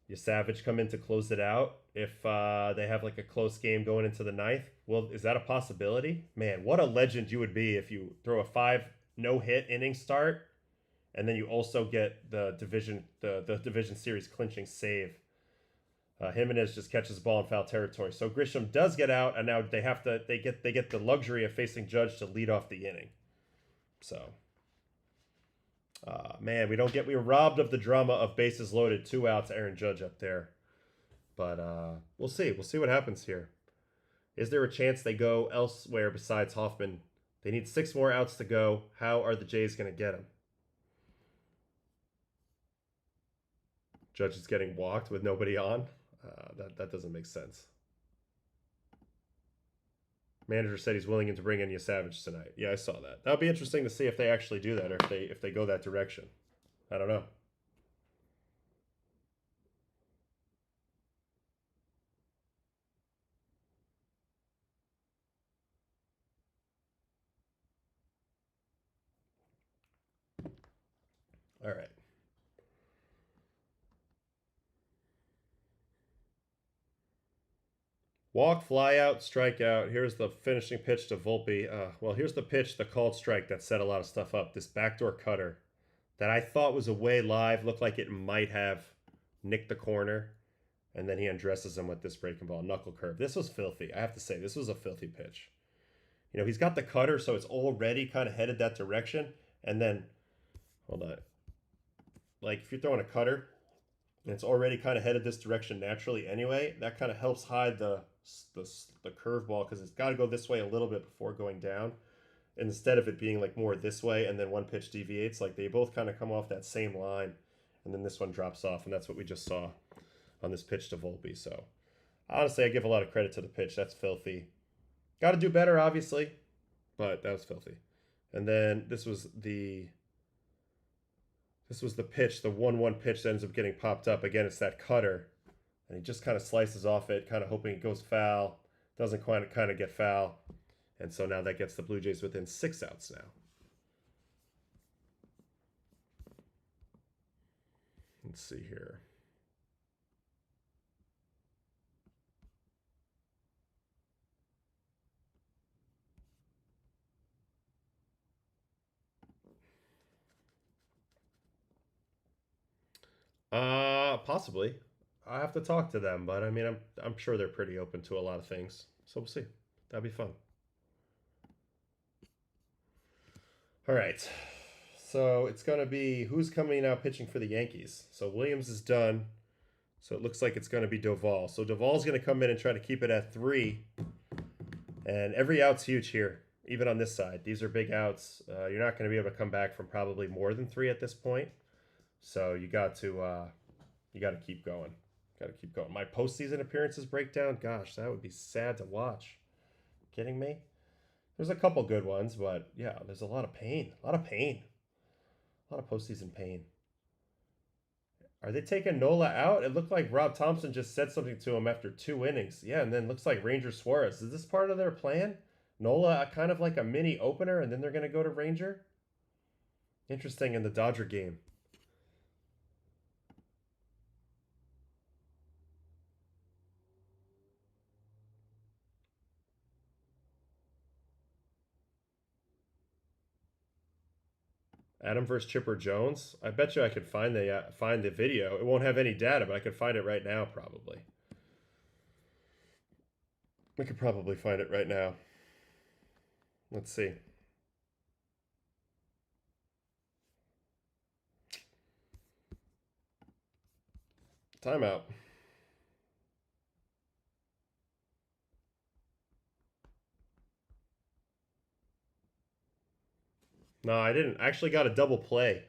You Savage come in to close it out if they have like a close game going into the 9th. Well, is that a possibility? Man, what a legend you would be if you throw a 5 no-hit inning start and then you also get the division series clinching save. Jimenez just catches the ball in foul territory. So Grisham does get out, and now they get the luxury of facing Judge to lead off the inning. So man, we were robbed of the drama of bases loaded, 2 outs, Aaron Judge up there. But we'll see. We'll see what happens here. Is there a chance they go elsewhere besides Hoffman? They need 6 more outs to go. How are the Jays going to get him? Judge is getting walked with nobody on. That doesn't make sense. Manager said he's willing to bring in Savage tonight. Yeah, I saw that. That'll be interesting to see if they actually do that or if they go that direction. I don't know. All right. Walk, fly out, strike out. Here's the finishing pitch to Volpe. Well, here's the pitch, the called strike that set a lot of stuff up. This backdoor cutter that I thought was away live. Looked like it might have nicked the corner. And then he undresses him with this breaking ball. Knuckle curve. This was filthy. I have to say, this was a filthy pitch. You know, he's got the cutter, so it's already kind of headed that direction. And then, hold on. Like, if you're throwing a cutter, and it's already kind of headed this direction naturally anyway, that kind of helps hide the curveball because it's got to go this way a little bit before going down. And instead of it being like more this way and then one pitch deviates, like they both kind of come off that same line. And then this one drops off, and that's what we just saw on this pitch to Volpe. So honestly, I give a lot of credit to the pitch. That's filthy. Got to do better, obviously, but that was filthy. And then this was the pitch, the 1-1 pitch that ends up getting popped up. Again, it's that cutter. And he just kind of slices off it, kind of hoping it goes foul. Doesn't quite kind of get foul. And so now that gets the Blue Jays within 6 outs now. Let's see here. Possibly. I have to talk to them, but I mean, I'm sure they're pretty open to a lot of things. So we'll see. That'd be fun. All right. So it's going to be who's coming out pitching for the Yankees. So Williams is done. So it looks like it's going to be Doval. So Doval's going to come in and try to keep it at 3. And every out's huge here, even on this side. These are big outs. You're not going to be able to come back from probably more than 3 at this point. So you got to keep going. Got to keep going. My postseason appearances breakdown. Gosh, that would be sad to watch. Kidding me? There's a couple good ones, but yeah, there's a lot of pain. A lot of postseason pain. Are they taking Nola out? It looked like Rob Thompson just said something to him after 2 innings. Yeah, and then looks like Ranger Suarez. Is this part of their plan? Nola kind of like a mini opener, and then they're going to go to Ranger? Interesting in the Dodger game. Adam versus Chipper Jones. I bet you I could find the video. It won't have any data, but I could find it right now probably. We could probably find it right now. Let's see. Timeout. No, I didn't. I actually got a double play,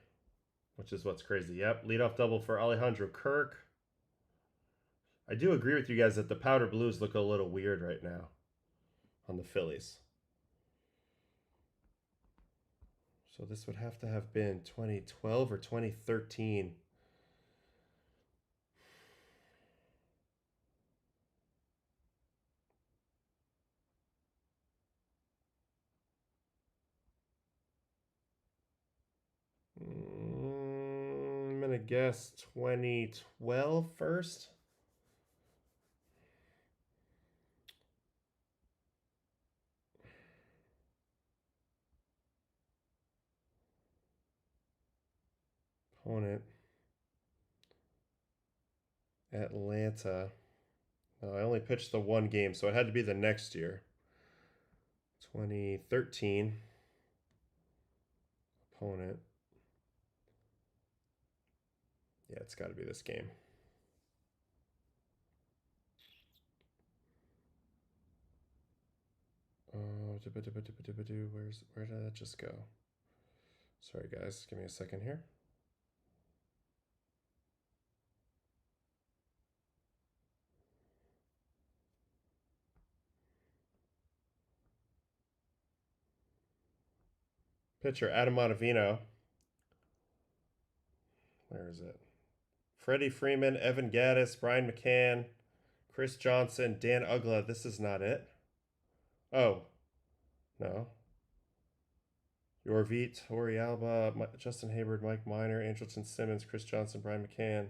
which is what's crazy. Yep, leadoff double for Alejandro Kirk. I do agree with you guys that the powder blues look a little weird right now on the Phillies. So this would have to have been 2012 or 2013. I'm going to guess 2012 first. Opponent. Atlanta. No, I only pitched the one game, so it had to be the next year. 2013. Opponent. Yeah, it's got to be this game. Oh, where did that just go? Sorry, guys. Give me a second here. Pitcher, Adam Ottavino. Where is it? Freddie Freeman, Evan Gaddis, Brian McCann, Chris Johnson, Dan Ugla. This is not it. Oh, no. Yorvit, Tori Alba, Justin Hayward, Mike Minor, Angelton Simmons, Chris Johnson, Brian McCann.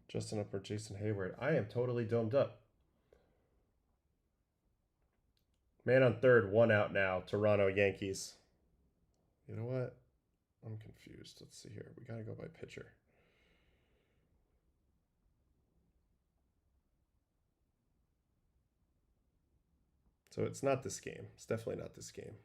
Justin Upper, Jason Hayward. I am totally domed up. Man on third, 1 out now. Toronto Yankees. You know what? I'm confused. Let's see here. We got to go by pitcher. So it's not this game. It's definitely not this game.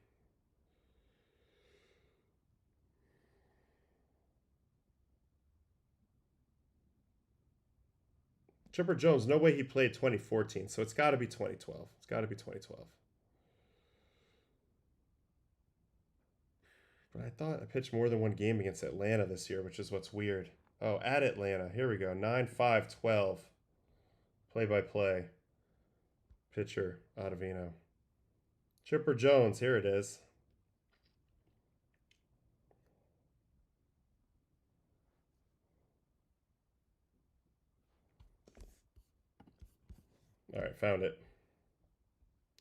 Chipper Jones, no way he played 2014, so it's got to be 2012. It's got to be 2012. But I thought I pitched more than one game against Atlanta this year, which is what's weird. Oh, at Atlanta. Here we go. 9-5-12. Play-by-play. Pitcher, Ottavino. Chipper Jones, here it is. All right, found it.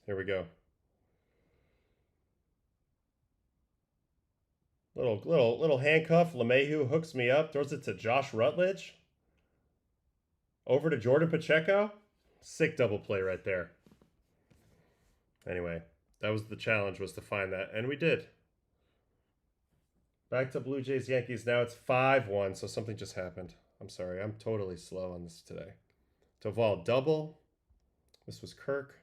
Here we go. Little handcuff. LeMahieu hooks me up, throws it to Josh Rutledge. Over to Jordan Pacheco. Sick double play right there. Anyway, that was the challenge, was to find that, and we did. Back to Blue Jays Yankees. Now it's 5-1, so something just happened. I'm sorry. I'm totally slow on this today. Duvall double. This was Kirk.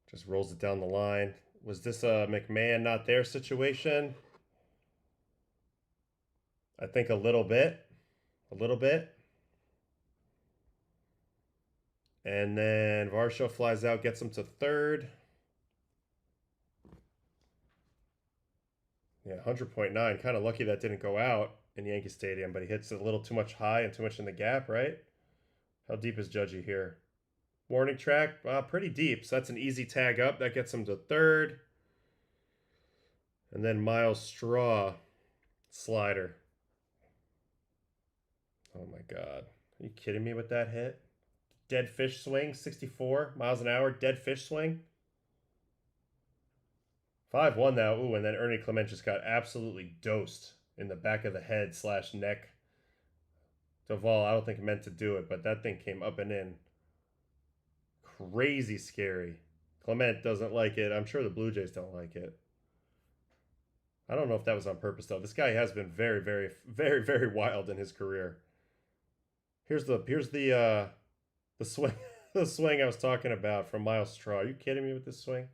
Just rolls it down the line. Was this a McMahon not there situation? I think a little bit. A little bit. And then Varsho flies out, gets him to third. Yeah, 100.9. Kind of lucky that didn't go out in Yankee Stadium, but he hits it a little too much high and too much in the gap, right? How deep is Judgy here? Warning track, pretty deep. So that's an easy tag up. That gets him to third. And then Miles Straw slider. Oh my God. Are you kidding me with that hit? Dead fish swing, 64 miles an hour, dead fish swing. 5-1 now. Ooh, and then Ernie Clement just got absolutely dosed in the back of the head / neck. Duvall, I don't think meant to do it, but that thing came up and in. crazy scary. Clement doesn't like it. I'm sure the Blue Jays don't like it. I don't know if that was on purpose, though. This guy has been very, very, very, very wild in his career. Here's the swing the swing I was talking about from Miles Straw. Are you kidding me with this swing?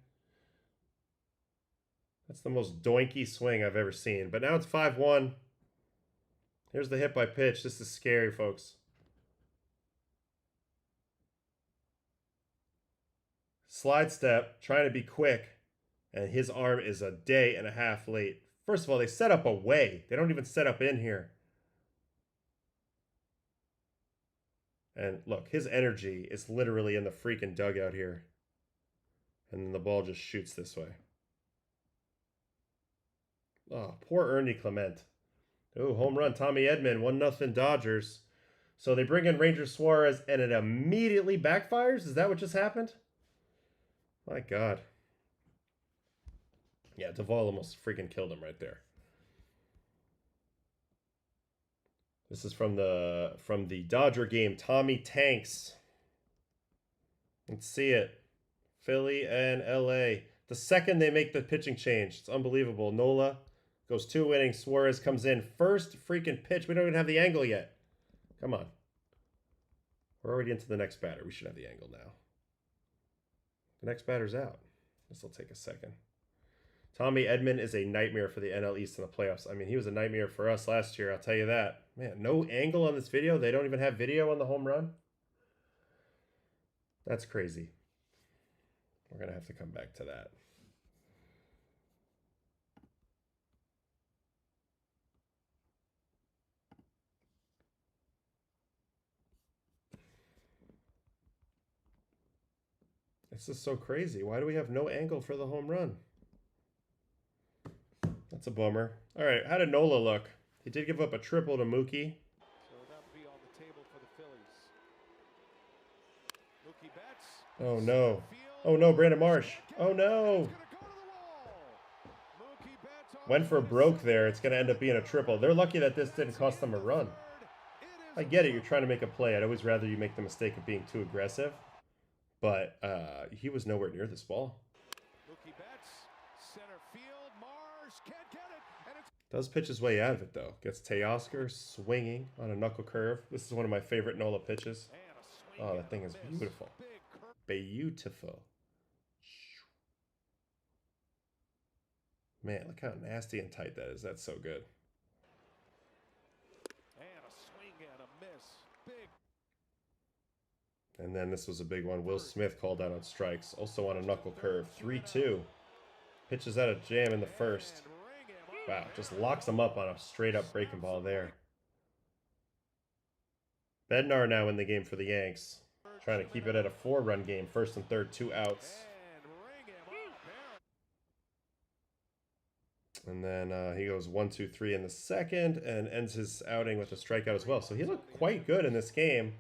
That's the most doinky swing I've ever seen. But now it's 5-1. Here's the hit by pitch. This is scary, folks. Slide step, trying to be quick, and his arm is a day and a half late. First of all, they set up away. They don't even set up in here. And look, his energy is literally in the freaking dugout here. And then the ball just shoots this way. Oh, poor Ernie Clement. Oh, home run, Tommy Edman, 1-0 Dodgers. So they bring in Ranger Suarez, and it immediately backfires? Is that what just happened? My God. Yeah, Duvall almost freaking killed him right there. This is from the Dodger game. Tommy Tanks. Let's see it. Philly and LA. The second they make the pitching change. It's unbelievable. Nola goes 2 innings. Suarez comes in. First freaking pitch. We don't even have the angle yet. Come on. We're already into the next batter. We should have the angle now. The next batter's out. This will take a second. Tommy Edman is a nightmare for the NL East in the playoffs. I mean, he was a nightmare for us last year, I'll tell you that. Man, no angle on this video. They don't even have video on the home run. That's crazy. We're going to have to come back to that. This is so crazy. Why do we have no angle for the home run? That's a bummer. All right, how did Nola look? He did give up a triple to Mookie. So that would be on the table for the Phillies. Mookie bats. Oh no. Oh no, Brandon Marsh. Oh no. Went for a broke there. It's going to end up being a triple. They're lucky that this didn't cost them a run. I get it. You're trying to make a play. I'd always rather you make the mistake of being too aggressive. But he was nowhere near this ball. Does pitch his way out of it, though. Gets Teoscar swinging on a knuckle curve. This is one of my favorite Nola pitches. Oh, that thing is beautiful. Beautiful. Man, look how nasty and tight that is. That's so good. And then this was a big one. Will Smith called out on strikes. Also on a knuckle curve. 3-2. Pitches out a jam in the first. Wow, just locks him up on a straight-up breaking ball there. Bednar now in the game for the Yanks. Trying to keep it at a 4-run game. First and third, 2 outs. And then he goes 1-2-3 in the second and ends his outing with a strikeout as well. So he looked quite good in this game.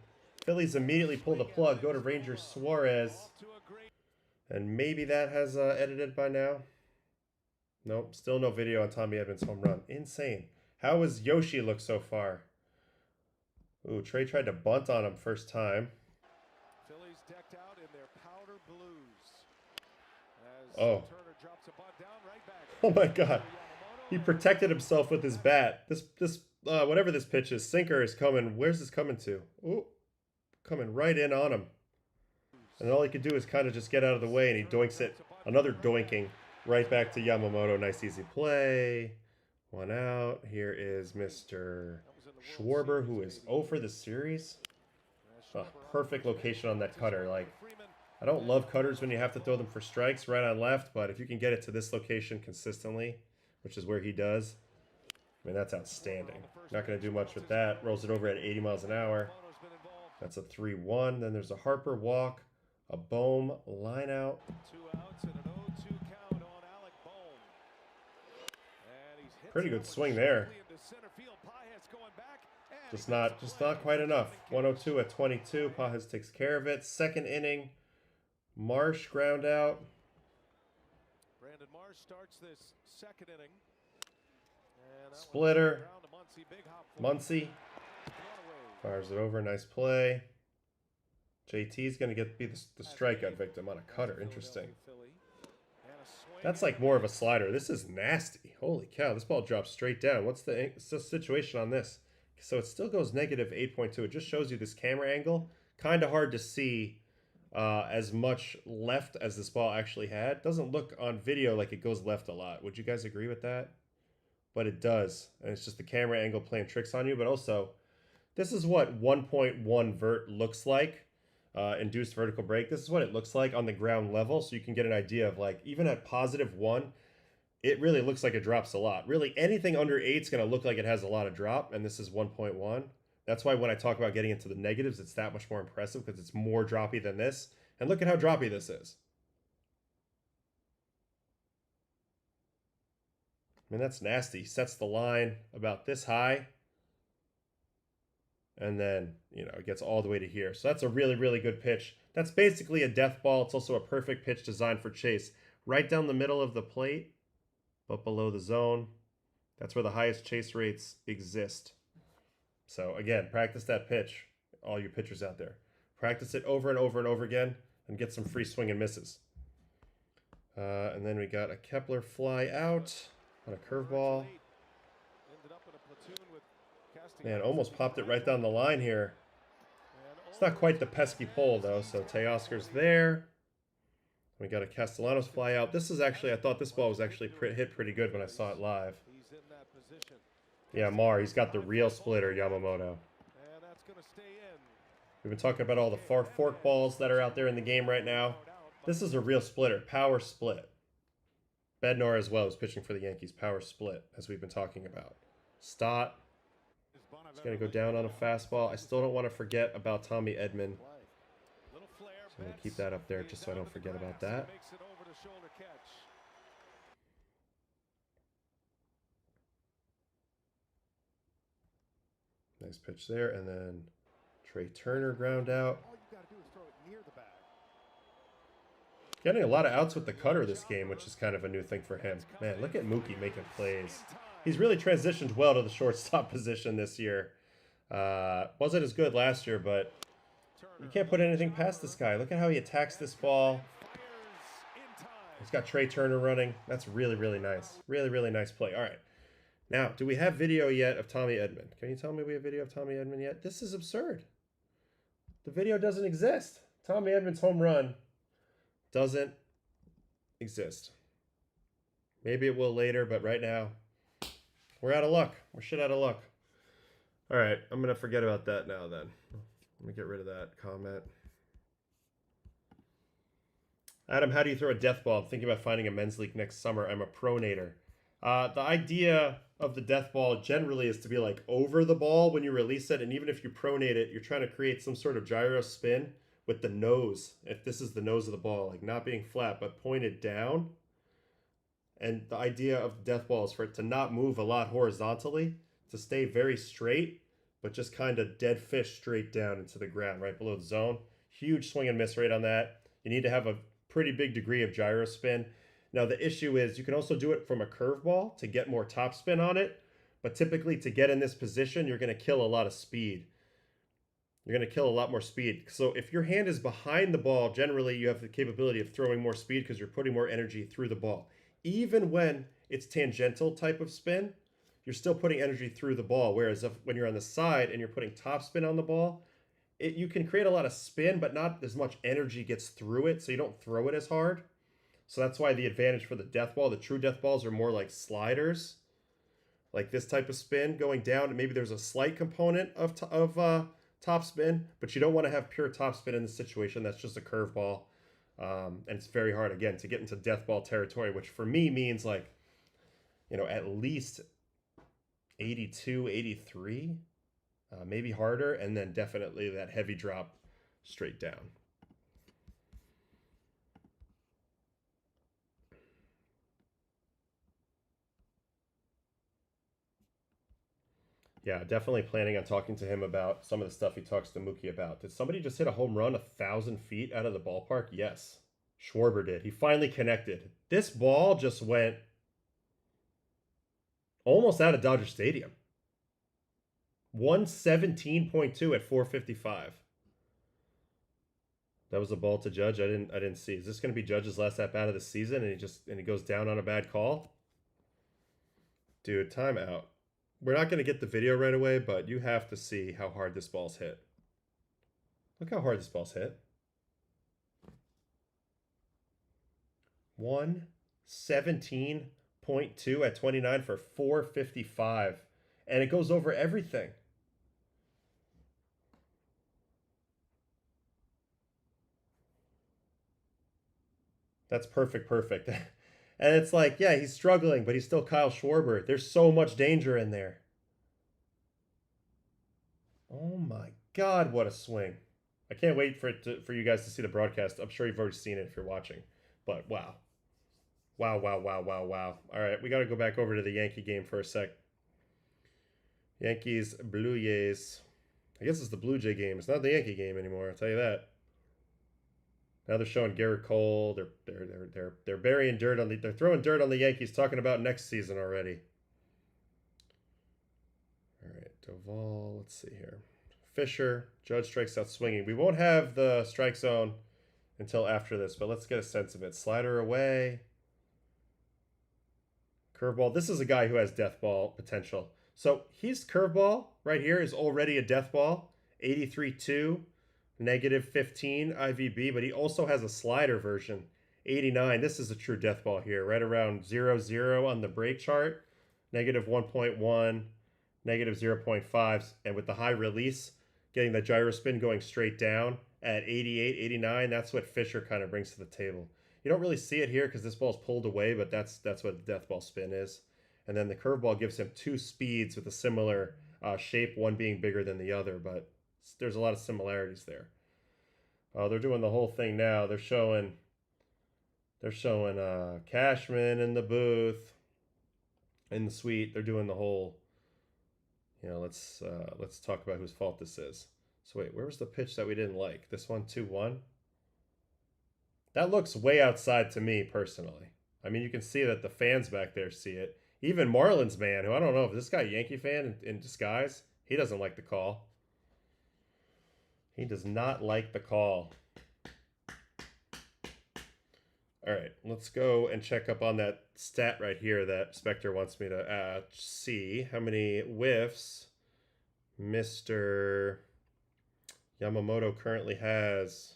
Phillies immediately pull the plug, go to Ranger Suarez. And maybe that has edited by now. Nope, still no video on Tommy Edman's home run. Insane. How has Yoshi look so far? Ooh, Trey tried to bunt on him first time. Phillies decked out in their powder blues. Oh. Turner drops a bunt down right back. Oh my God. He protected himself with his bat. This whatever this pitch is, sinker is coming. Where's this coming to? Ooh, coming right in on him. And all he could do is kind of just get out of the way, and he doinks it. Another doinking right back to Yamamoto. Nice easy play. 1 out. Here is Mr. Schwarber, who is 0 for the series. Perfect location on that cutter. Like, I don't love cutters when you have to throw them for strikes right on left, but if you can get it to this location consistently, which is where he does, I mean, that's outstanding. Not going to do much with that. Rolls it over at 80 miles an hour. That's a 3-1. Then there's a Harper walk, a Bohm line out. 2 outs and an 0-2 count on Alec Bohm. Pretty good swing there. Just not quite enough. 102 at 22. Pajes takes care of it. Second inning. Marsh ground out. Brandon Marsh starts this second inning. Splitter. Muncy fires it over. Nice play. JT's going to be the strikeout victim on a cutter. Interesting. That's like more of a slider. This is nasty. Holy cow, this ball drops straight down. What's the situation on this? So it still goes negative 8.2. It just shows you this camera angle. Kind of hard to see as much left as this ball actually had. Doesn't look on video like it goes left a lot. Would you guys agree with that? But it does. And it's just the camera angle playing tricks on you. But also, this is what 1.1 vert looks like. Induced vertical break. This is what it looks like on the ground level. So you can get an idea of like, even at +1, it really looks like it drops a lot. Really, anything under 8 is going to look like it has a lot of drop. And this is 1.1. That's why when I talk about getting into the negatives, it's that much more impressive because it's more droppy than this. And look at how droppy this is. I mean, that's nasty. Sets the line about this high. And then, it gets all the way to here. So that's a really, really good pitch. That's basically a death ball. It's also a perfect pitch designed for chase. Right down the middle of the plate, but below the zone. That's where the highest chase rates exist. So again, practice that pitch, all you pitchers out there. Practice it over and over and over again and get some free swing and misses. And then we got a Kepler fly out on a curveball. Man, almost popped it right down the line here. It's not quite the pesky pole, though, so Teoscar's there. We got a Castellanos fly out. This is actually, I thought this ball was actually hit pretty good when I saw it live. Yeah, he's got the real splitter, Yamamoto. We've been talking about all the fork balls that are out there in the game right now. This is a real splitter, power split. Bednar as well is pitching for the Yankees, power split, as we've been talking about. Stott. He's going to go down on a fastball. I still don't want to forget about Tommy Edman. So I'm going to keep that up there just so I don't forget about that. Nice pitch there. And then Trey Turner ground out. Getting a lot of outs with the cutter this game, which is kind of a new thing for him. Man, look at Mookie making plays. He's really transitioned well to the shortstop position this year. Wasn't as good last year, but you can't put anything past this guy. Look at how he attacks this ball. He's got Trey Turner running. That's really, really nice. Really, really nice play. All right. Now, do we have video yet of Tommy Edman? Can you tell me we have video of Tommy Edman yet? This is absurd. The video doesn't exist. Tommy Edman's home run doesn't exist. Maybe it will later, but right now, we're out of luck. We're shit out of luck. All right, I'm going to forget about that now then. Let me get rid of that comment. Adam, how do you throw a death ball? I'm thinking about finding a men's league next summer. I'm a pronator. The idea of the death ball generally is to be like over the ball when you release it. And even if you pronate it, you're trying to create some sort of gyro spin with the nose. If this is the nose of the ball, like not being flat, but pointed down. And the idea of the death ball is for it to not move a lot horizontally, to stay very straight, but just kind of dead fish straight down into the ground, right below the zone. Huge swing and miss rate on that. You need to have a pretty big degree of gyro spin. Now, the issue is you can also do it from a curveball to get more top spin on it, but typically to get in this position, you're going to kill a lot of speed. You're going to kill a lot more speed. So if your hand is behind the ball, generally you have the capability of throwing more speed because you're putting more energy through the ball. Even when it's tangential type of spin, you're still putting energy through the ball. Whereas when you're on the side and you're putting top spin on the ball, you can create a lot of spin, but not as much energy gets through it, so you don't throw it as hard. So that's why the advantage for the death ball, the true death balls are more like sliders, like this type of spin going down. And maybe there's a slight component of top spin, but you don't want to have pure top spin in this situation. That's just a curveball. And it's very hard, again, to get into death ball territory, which for me means like, at least 82, 83, maybe harder, and then definitely that heavy drop straight down. Yeah, definitely planning on talking to him about some of the stuff he talks to Mookie about. Did somebody just hit a home run 1,000 feet out of the ballpark? Yes. Schwarber did. He finally connected. This ball just went almost out of Dodger Stadium. 117.2 at 455. That was a ball to Judge. I didn't see. Is this going to be Judge's last at bat of the season, and he goes down on a bad call? Dude, timeout. We're not going to get the video right away, but you have to see how hard this ball's hit. Look how hard this ball's hit. 117.2 at 29 for 455. And it goes over everything. That's perfect. And it's like, yeah, he's struggling, but he's still Kyle Schwarber. There's so much danger in there. Oh my God, what a swing. I can't wait for you guys to see the broadcast. I'm sure you've already seen it if you're watching. But wow. Wow. All right, we got to go back over to the Yankee game for a sec. Yankees-Blue Jays. I guess it's the Blue Jay game. It's not the Yankee game anymore, I'll tell you that. Now they're showing Garrett Cole. They're burying dirt on they're throwing dirt on the Yankees, talking about next season already. All right, Doval. Let's see here. Fisher. Judge strikes out swinging. We won't have the strike zone until after this, but let's get a sense of it. Slider away. Curveball. This is a guy who has death ball potential. So his curveball right here is already a death ball. 83.2. -15 IVB, but he also has a slider version, 89. This is a true death ball here, right around 0-0 on the break chart, -1.1, -0.5, and with the high release, getting the gyro spin going straight down at 88, 89. That's what Fisher kind of brings to the table. You don't really see it here because this ball's pulled away, but that's what the death ball spin is. And then the curveball gives him two speeds with a similar shape, one being bigger than the other, but there's a lot of similarities there. They're doing the whole thing now. They're showing Cashman in the booth, in the suite. They're doing the whole, let's talk about whose fault this is. So wait, where was the pitch that we didn't like? This one, 2-1. That looks way outside to me personally. I mean, you can see that the fans back there see it. Even Marlins man, who I don't know if this guy a Yankee fan in disguise, he doesn't like the call. He does not like the call. All right, let's go and check up on that stat right here that Spectre wants me to see. How many whiffs Mr. Yamamoto currently has.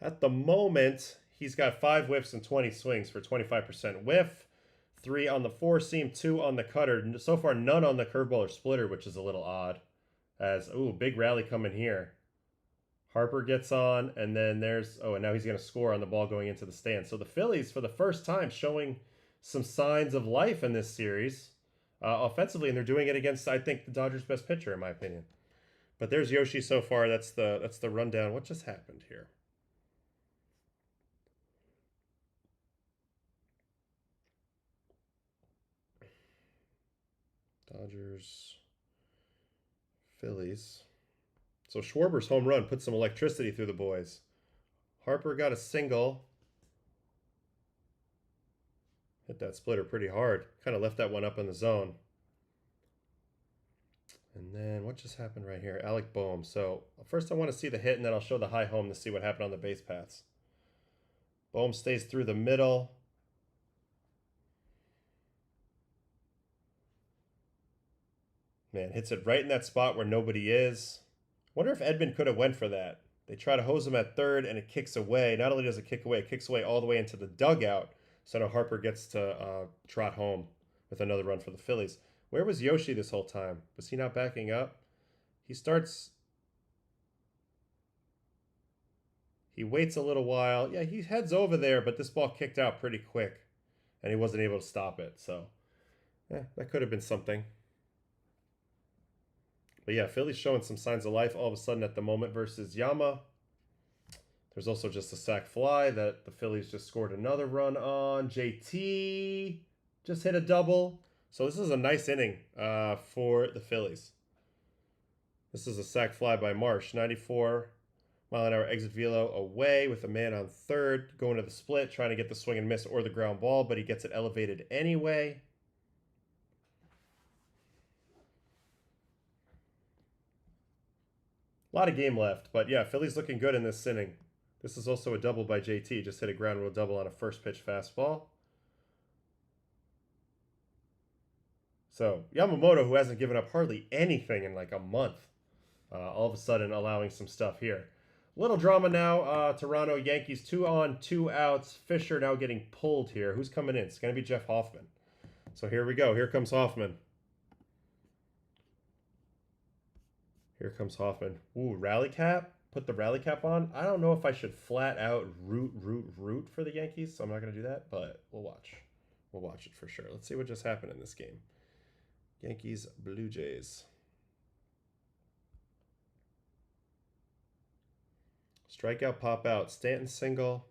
At the moment, he's got 5 whiffs and 20 swings for 25% whiff. 3 on the 4-seam, 2 on the cutter. So far, none on the curveball or splitter, which is a little odd. Big rally coming here. Harper gets on, and then and now he's going to score on the ball going into the stand. So the Phillies, for the first time, showing some signs of life in this series offensively, and they're doing it against, I think, the Dodgers' best pitcher, in my opinion. But there's Yoshi so far. That's the rundown. What just happened here? Dodgers, Phillies. So Schwarber's home run put some electricity through the boys. Harper got a single. Hit that splitter pretty hard. Kind of left that one up in the zone. And then what just happened right here? Alec Boehm. So first I want to see the hit, and then I'll show the high home to see what happened on the base paths. Boehm stays through the middle. Man, hits it right in that spot where nobody is. Wonder if Edman could have went for that. They try to hose him at third, and it kicks away. Not only does it kick away, it kicks away all the way into the dugout. So now Harper gets to trot home with another run for the Phillies. Where was Yoshi this whole time? Was he not backing up? He waits a little while. Yeah, he heads over there, but this ball kicked out pretty quick, and he wasn't able to stop it. So, that could have been something. But yeah, Philly's showing some signs of life all of a sudden at the moment versus Yama. There's also just a sac fly that the Phillies just scored another run on. JT just hit a double. So this is a nice inning for the Phillies. This is a sac fly by Marsh. 94-mile-an-hour exit velo away with a man on third. Going to the split, trying to get the swing and miss or the ground ball, but he gets it elevated anyway. A lot of game left, but yeah, Philly's looking good in this inning. This is also a double by JT. Just hit a ground rule double on a first pitch fastball. So Yamamoto, who hasn't given up hardly anything in like a month, all of a sudden allowing some stuff here. Little drama now. Toronto Yankees 2 on, 2 outs. Fisher now getting pulled here. Who's coming in? It's going to be Jeff Hoffman. So here we go. Here comes Hoffman. Here comes Hoffman. Ooh, rally cap. Put the rally cap on. I don't know if I should flat out root for the Yankees, so I'm not going to do that, but we'll watch. We'll watch it for sure. Let's see what just happened in this game. Yankees-Blue Jays. Strikeout, pop out. Stanton single.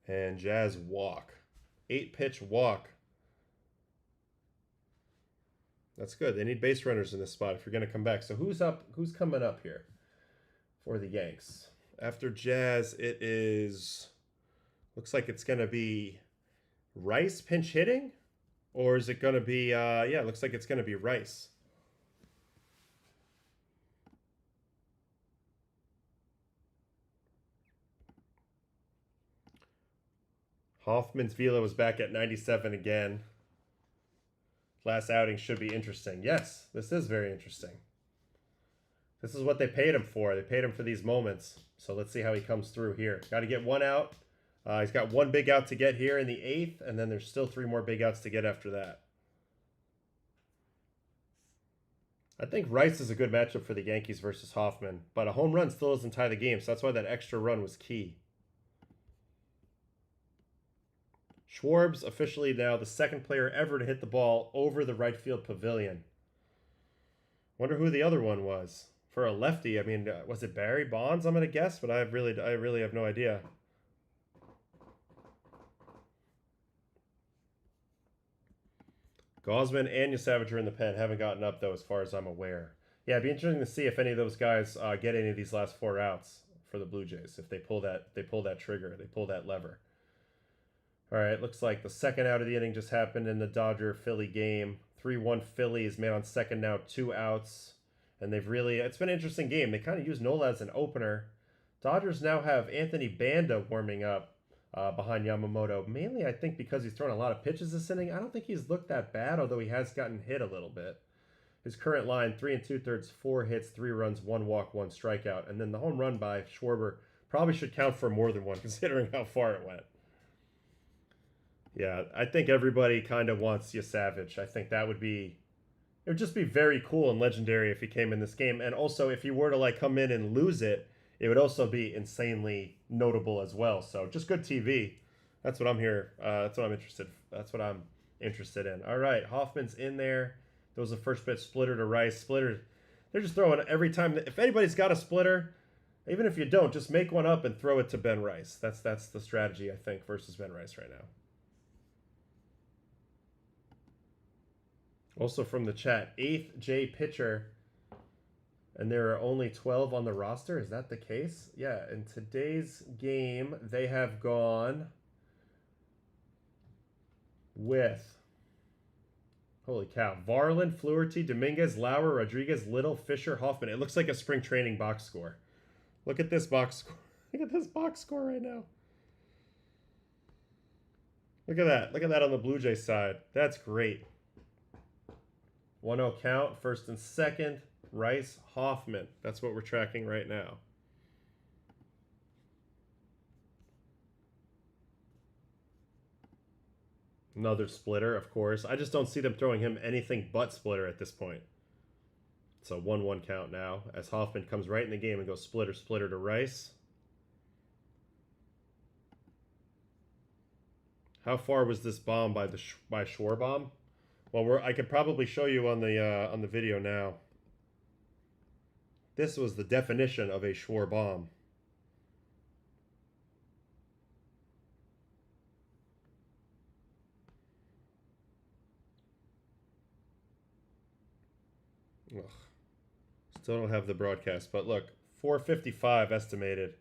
And Jazz walk. 8-pitch walk. That's good. They need base runners in this spot if you're going to come back. So who's up? Who's coming up here for the Yanks? After Jazz, it is... Looks like it's going to be Rice pinch hitting? Or is it going to be... yeah, it looks like it's going to be Rice. Hoffman's velo is back at 97 again. Last outing should be interesting. Yes, this is very interesting. This is what they paid him for. They paid him for these moments. So let's see how he comes through here. Got to get one out. He's got one big out to get here in the 8th, and then there's still 3 more big outs to get after that. I think Rice is a good matchup for the Yankees versus Hoffman, but a home run still doesn't tie the game, so that's why that extra run was key. Schwarb's officially now the second player ever to hit the ball over the right field pavilion. Wonder who the other one was. For a lefty, I mean, was it Barry Bonds? I'm going to guess, but I really have no idea. Gosman and Yosavage are in the pen. Haven't gotten up, though, as far as I'm aware. Yeah, it'd be interesting to see if any of those guys get any of these last 4 outs for the Blue Jays. If they pull that trigger, they pull that lever. All right, looks like the second out of the inning just happened in the Dodger-Philly game. 3-1 Phillies, man on second now, 2 outs. And they've really, it's been an interesting game. They kind of used Nola as an opener. Dodgers now have Anthony Banda warming up behind Yamamoto. Mainly, I think, because he's thrown a lot of pitches this inning. I don't think he's looked that bad, although he has gotten hit a little bit. His current line, 3 2/3, 4 hits, 3 runs, 1 walk, 1 strikeout. And then the home run by Schwarber probably should count for more than one, considering how far it went. Yeah, I think everybody kind of wants Yosavage. I think that would be... It would just be very cool and legendary if he came in this game. And also, if he were to like come in and lose it, it would also be insanely notable as well. So just good TV. That's what I'm here. That's what I'm interested. That's what I'm interested in. All right, Hoffman's in there. There was a first pitch splitter to Rice. Splitter. They're just throwing every time. If anybody's got a splitter, even if you don't, just make one up and throw it to Ben Rice. That's the strategy, I think, versus Ben Rice right now. Also from the chat, 8th J pitcher, and there are only 12 on the roster. Is that the case? Yeah, in today's game, they have gone with, holy cow, Varlind, Fluherty, Dominguez, Lauer, Rodriguez, Little, Fisher, Hoffman. It looks like a spring training box score. Look at this box score. Look at this box score right now. Look at that. Look at that on the Blue Jays side. That's great. 1-0 count, first and second, Rice, Hoffman. That's what we're tracking right now. Another splitter, of course. I just don't see them throwing him anything but splitter at this point. So 1-1 count now as Hoffman comes right in the game and goes splitter, splitter to Rice. How far was this bomb by Schwarbaum? Well, I could probably show you on the video now. This was the definition of a Schwar bomb. Ugh. Still don't have the broadcast, but look, 455 estimated.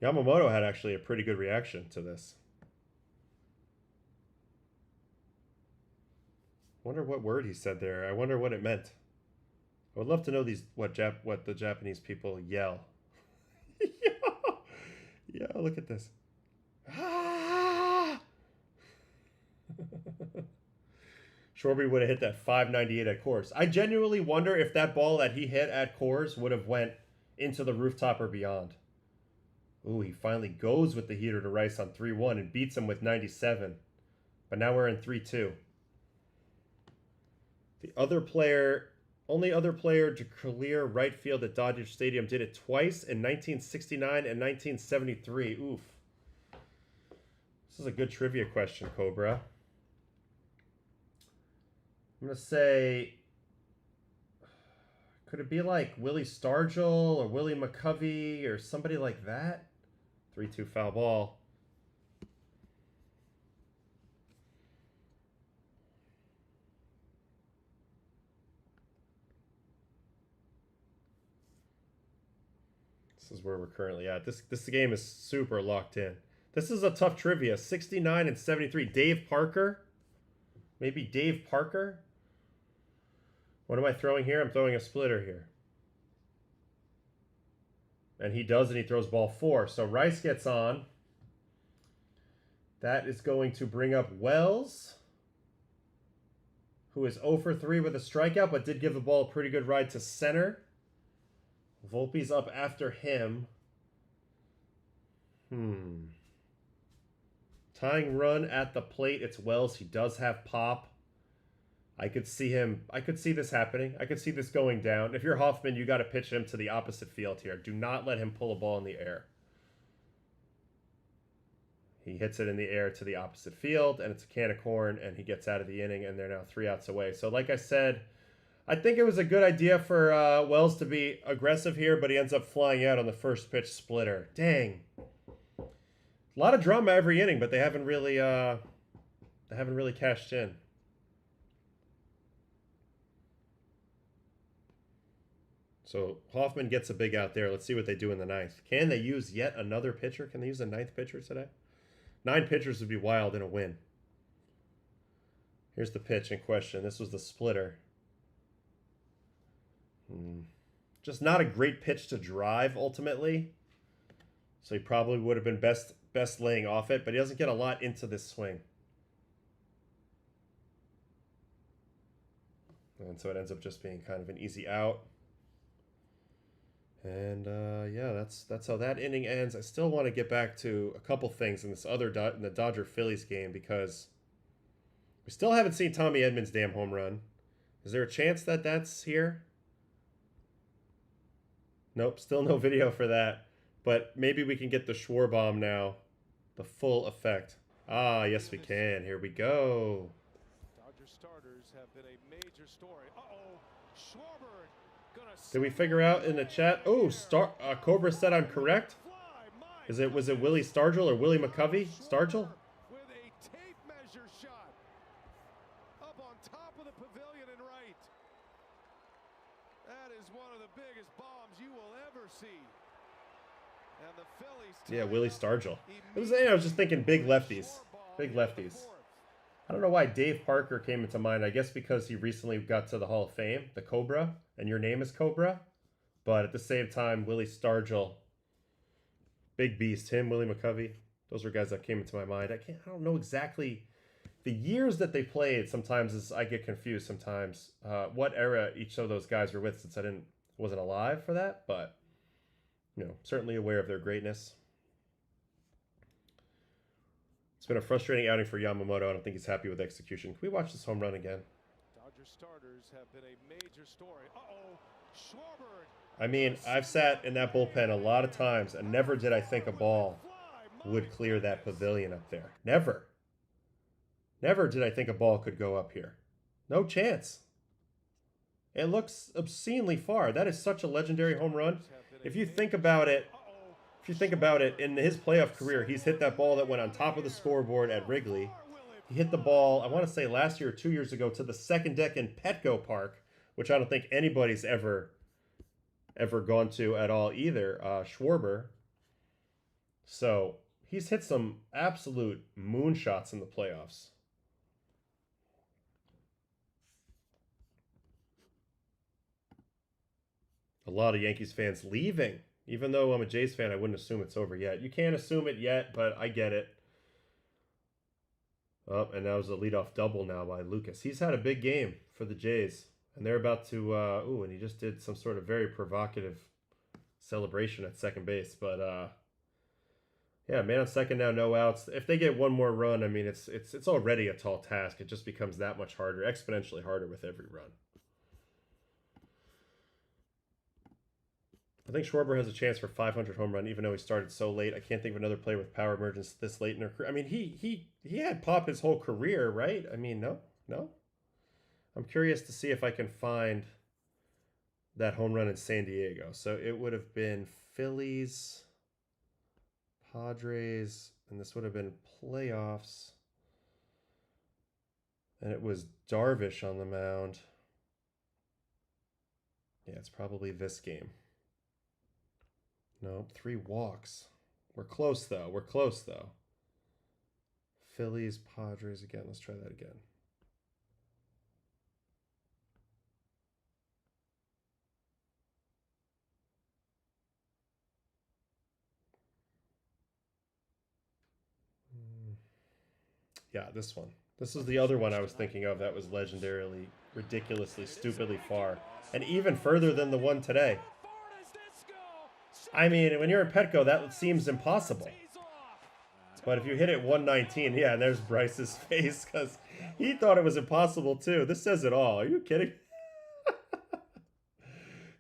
Yamamoto had actually a pretty good reaction to this. Wonder what word he said there. I wonder what it meant. I would love to know what the Japanese people yell. Yeah, look at this. Ah! Schwarber would have hit that 598 at Coors. I genuinely wonder if that ball that he hit at Coors would have went into the rooftop or beyond. Ooh, he finally goes with the heater to Rice on 3-1 and beats him with 97. But now we're in 3-2. The other player, only other player to clear right field at Dodger Stadium did it twice in 1969 and 1973. Oof. This is a good trivia question, Cobra. I'm going to say, could it be like Willie Stargell or Willie McCovey or somebody like that? 3-2 foul ball. This is where we're currently at. This game is super locked in. This is a tough trivia. 69 and 73. Dave Parker. Maybe Dave Parker. What am I throwing here? I'm throwing a splitter here. And he does, and he throws ball 4. So Rice gets on. That is going to bring up Wells, who is 0 for 3 with a strikeout, but did give the ball a pretty good ride to center. Volpe's up after him. Tying run at the plate. It's Wells. He does have pop. I could see this happening. I could see this going down. If you're Hoffman, you got to pitch him to the opposite field here. Do not let him pull a ball in the air. He hits it in the air to the opposite field, and it's a can of corn, and he gets out of the inning, and they're now 3 outs away. So like I said, I think it was a good idea for Wells to be aggressive here, but he ends up flying out on the first pitch splitter. Dang. A lot of drama every inning, but they haven't really cashed in. So Hoffman gets a big out there. Let's see what they do in the 9th. Can they use yet another pitcher? Can they use a 9th pitcher today? 9 pitchers would be wild in a win. Here's the pitch in question. This was the splitter. Just not a great pitch to drive ultimately. So he probably would have been best laying off it, but he doesn't get a lot into this swing. And so it ends up just being kind of an easy out. And yeah, that's how that inning ends. I still want to get back to a couple things in this in the Dodger-Phillies game, because we still haven't seen Tommy Edman's damn home run. Is there a chance that that's here? Nope, still no video for that. But maybe we can get the Schwarbomb now, the full effect. Ah, yes we can. Here we go. Dodger starters have been a major story. Schwarber. Did we figure out in the chat? Oh, Cobra said I'm correct. Was it Willie Stargell or Willie McCovey? Stargell? With a tape measure shot up on top of the pavilion and right. That is one of the biggest bombs you will ever see. And the Phillies. Yeah, Willie Stargell. I was just thinking big lefties. Big lefties. I don't know why Dave Parker came into mind. I guess because he recently got to the Hall of Fame, the Cobra, and your name is Cobra. But at the same time, Willie Stargell, big beast. Him, Willie McCovey, those are guys that came into my mind. I don't know exactly the years that they played. Sometimes I get confused. Sometimes what era each of those guys were with, since I wasn't alive for that. But certainly aware of their greatness. It's been a frustrating outing for Yamamoto. I don't think he's happy with execution. Can we watch this home run again? Dodger starters have been a major story. Schwarber. I mean, I've sat in that bullpen a lot of times, and never did I think a ball would clear that pavilion up there. Never. Never did I think a ball could go up here. No chance. It looks obscenely far. That is such a legendary home run. If you think about it, in his playoff career, he's hit that ball that went on top of the scoreboard at Wrigley. He hit the ball, I want to say last year or 2 years ago, to the second deck in Petco Park, which I don't think anybody's ever gone to at all either, Schwarber. So he's hit some absolute moonshots in the playoffs. A lot of Yankees fans leaving. Even though I'm a Jays fan, I wouldn't assume it's over yet. You can't assume it yet, but I get it. Oh, and that was a leadoff double now by Lucas. He's had a big game for the Jays. And they're about to, and he just did some sort of very provocative celebration at second base. But, yeah, man on second now, no outs. If they get one more run, I mean, it's already a tall task. It just becomes that much harder, exponentially harder with every run. I think Schwarber has a chance for 500 home run, even though he started so late. I can't think of another player with power emergence this late in their career. I mean, he had pop his whole career, right? I mean, no. I'm curious to see if I can find that home run in San Diego. So it would have been Phillies, Padres, and this would have been playoffs. And it was Darvish on the mound. Yeah, it's probably this game. Nope, 3 walks. We're close, though. Phillies, Padres again. Let's try that again. Yeah, this one. This is the other one I was thinking of that was legendarily, ridiculously, stupidly far. And even further than the one today. I mean, when you're in Petco, that seems impossible. But if you hit it 119, yeah, and there's Bryce's face because he thought it was impossible too. This says it all. Are you kidding?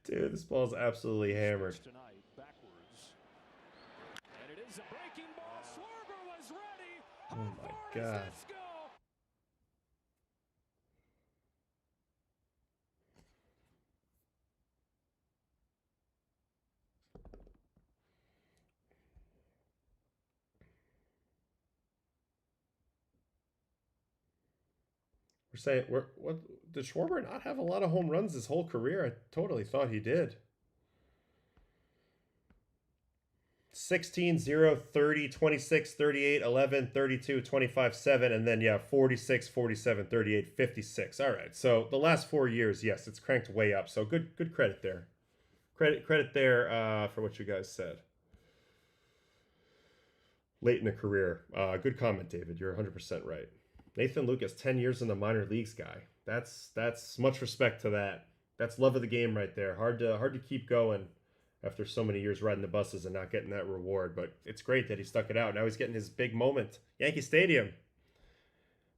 Dude, this ball's absolutely hammered. Oh my God. We're saying, what did Schwarber not have a lot of home runs his whole career? I totally thought he did. 16, 0, 30, 26, 38, 11, 32, 25, 7, and then, yeah, 46, 47, 38, 56. All right, so the last 4 years, yes, it's cranked way up. So good credit there. Credit there for what you guys said. Late in the career. Good comment, David. You're 100% right. Nathan Lucas, 10 years in the minor leagues guy. That's much respect to that. That's love of the game right there. Hard to keep going after so many years riding the buses and not getting that reward. But it's great that he stuck it out. Now he's getting his big moment. Yankee Stadium.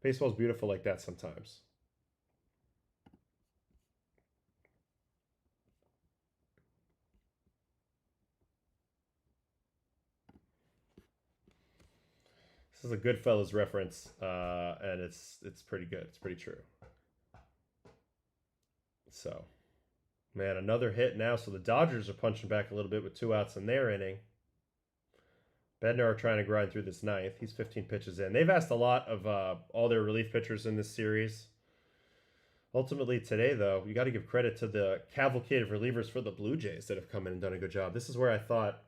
Baseball's beautiful like that sometimes. This is a Goodfellas reference, and it's pretty good. It's pretty true. So, man, another hit now. So the Dodgers are punching back a little bit with 2 outs in their inning. Bednar are trying to grind through this 9th. He's 15 pitches in. They've asked a lot of all their relief pitchers in this series. Ultimately today, though, you got to give credit to the cavalcade of relievers for the Blue Jays that have come in and done a good job. This is where I thought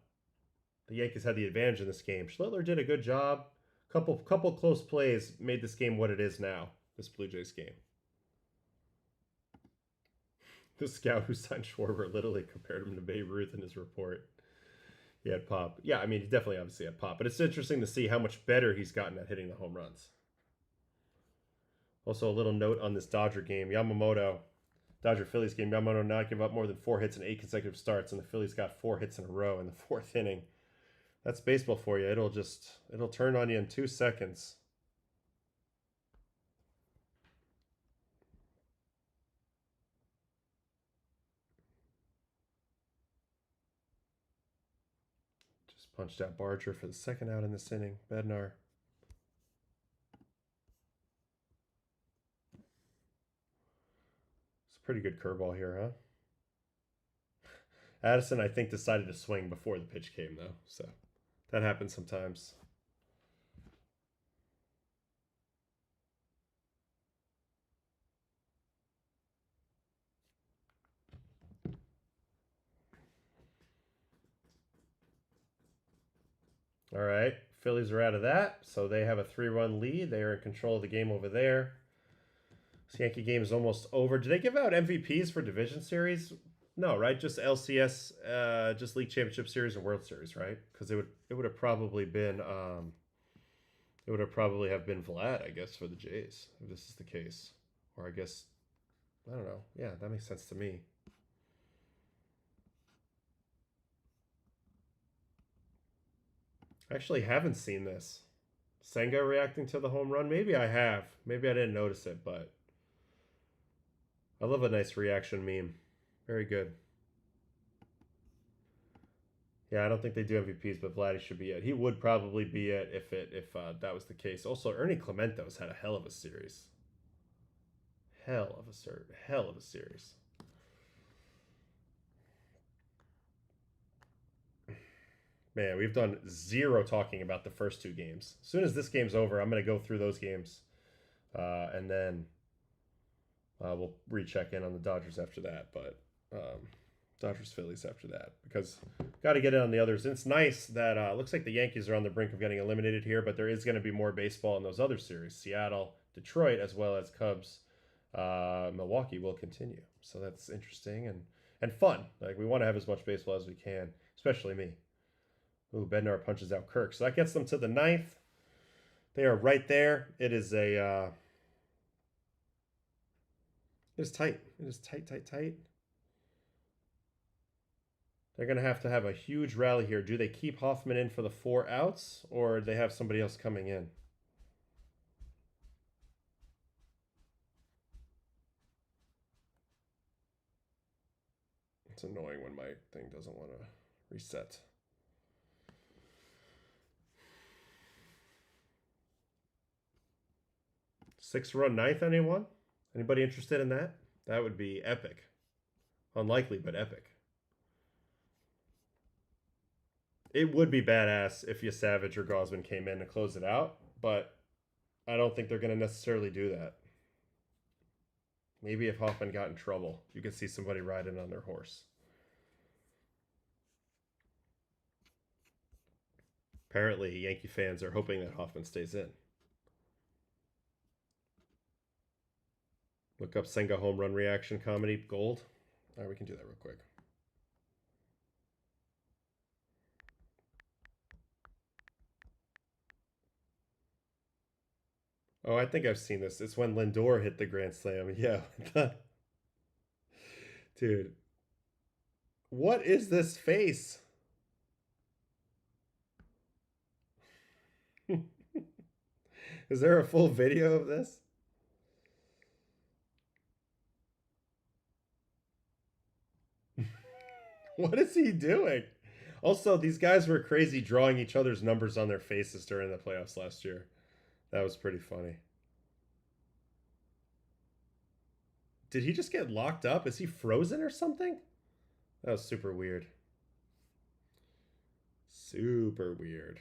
the Yankees had the advantage in this game. Schlittler did a good job. Couple close plays made this game what it is now, this Blue Jays game. The scout who signed Schwarber literally compared him to Babe Ruth in his report. He had pop. Yeah, I mean, he definitely obviously had pop. But it's interesting to see how much better he's gotten at hitting the home runs. Also, a little note on this Dodger game. Dodger-Phillies game. Yamamoto not give up more than 4 hits in 8 consecutive starts. And the Phillies got 4 hits in a row in the 4th inning. That's baseball for you. It'll turn on you in 2 seconds. Just punched out Barger for the 2nd out in this inning. Bednar. It's a pretty good curveball here, huh? Addison, I think, decided to swing before the pitch came, though. So that happens sometimes. All right, Phillies are out of that, so they have a 3-run lead. They are in control of the game over there. This Yankee game is almost over. Do they give out MVPs for division series? No, right? Just LCS, just League Championship Series and World Series, right? Because it would have probably been it would have probably have been Vlad, I guess, for the Jays if this is the case, or I guess I don't know. Yeah, that makes sense to me. I actually haven't seen this. Senga reacting to the home run. Maybe I have. Maybe I didn't notice it, but I love a nice reaction meme. Very good. Yeah, I don't think they do MVPs, but Vladdy should be it. He would probably be it if that was the case. Also, Ernie Clemento's had a hell of a series. Hell of a series. Man, we've done zero talking about the first two games. As soon as this game's over, I'm going to go through those games, and then we'll recheck in on the Dodgers after that. But Dodgers Phillies after that, because got to get in on the others. And it's nice that looks like the Yankees are on the brink of getting eliminated here, but there is going to be more baseball in those other series. Seattle, Detroit, as well as Cubs, Milwaukee will continue. So that's interesting and fun. Like, we want to have as much baseball as we can, especially me. Ooh, Bednar punches out Kirk. So that gets them to the 9th. They are right there. It is a it is tight. It is tight, tight, tight. They're going to have a huge rally here. Do they keep Hoffman in for the 4 outs, or do they have somebody else coming in? It's annoying when my thing doesn't want to reset. 6-run 9th, anyone? Anybody interested in that? That would be epic. Unlikely, but epic. It would be badass if Savage or Gosman came in to close it out, but I don't think they're going to necessarily do that. Maybe if Hoffman got in trouble, you could see somebody riding on their horse. Apparently, Yankee fans are hoping that Hoffman stays in. Look up Senga home run reaction comedy gold. All right, we can do that real quick. Oh, I think I've seen this. It's when Lindor hit the grand slam. Yeah. Dude. What is this face? Is there a full video of this? What is he doing? Also, these guys were crazy drawing each other's numbers on their faces during the playoffs last year. That was pretty funny. Did he just get locked up? Is he frozen or something? That was super weird. Super weird.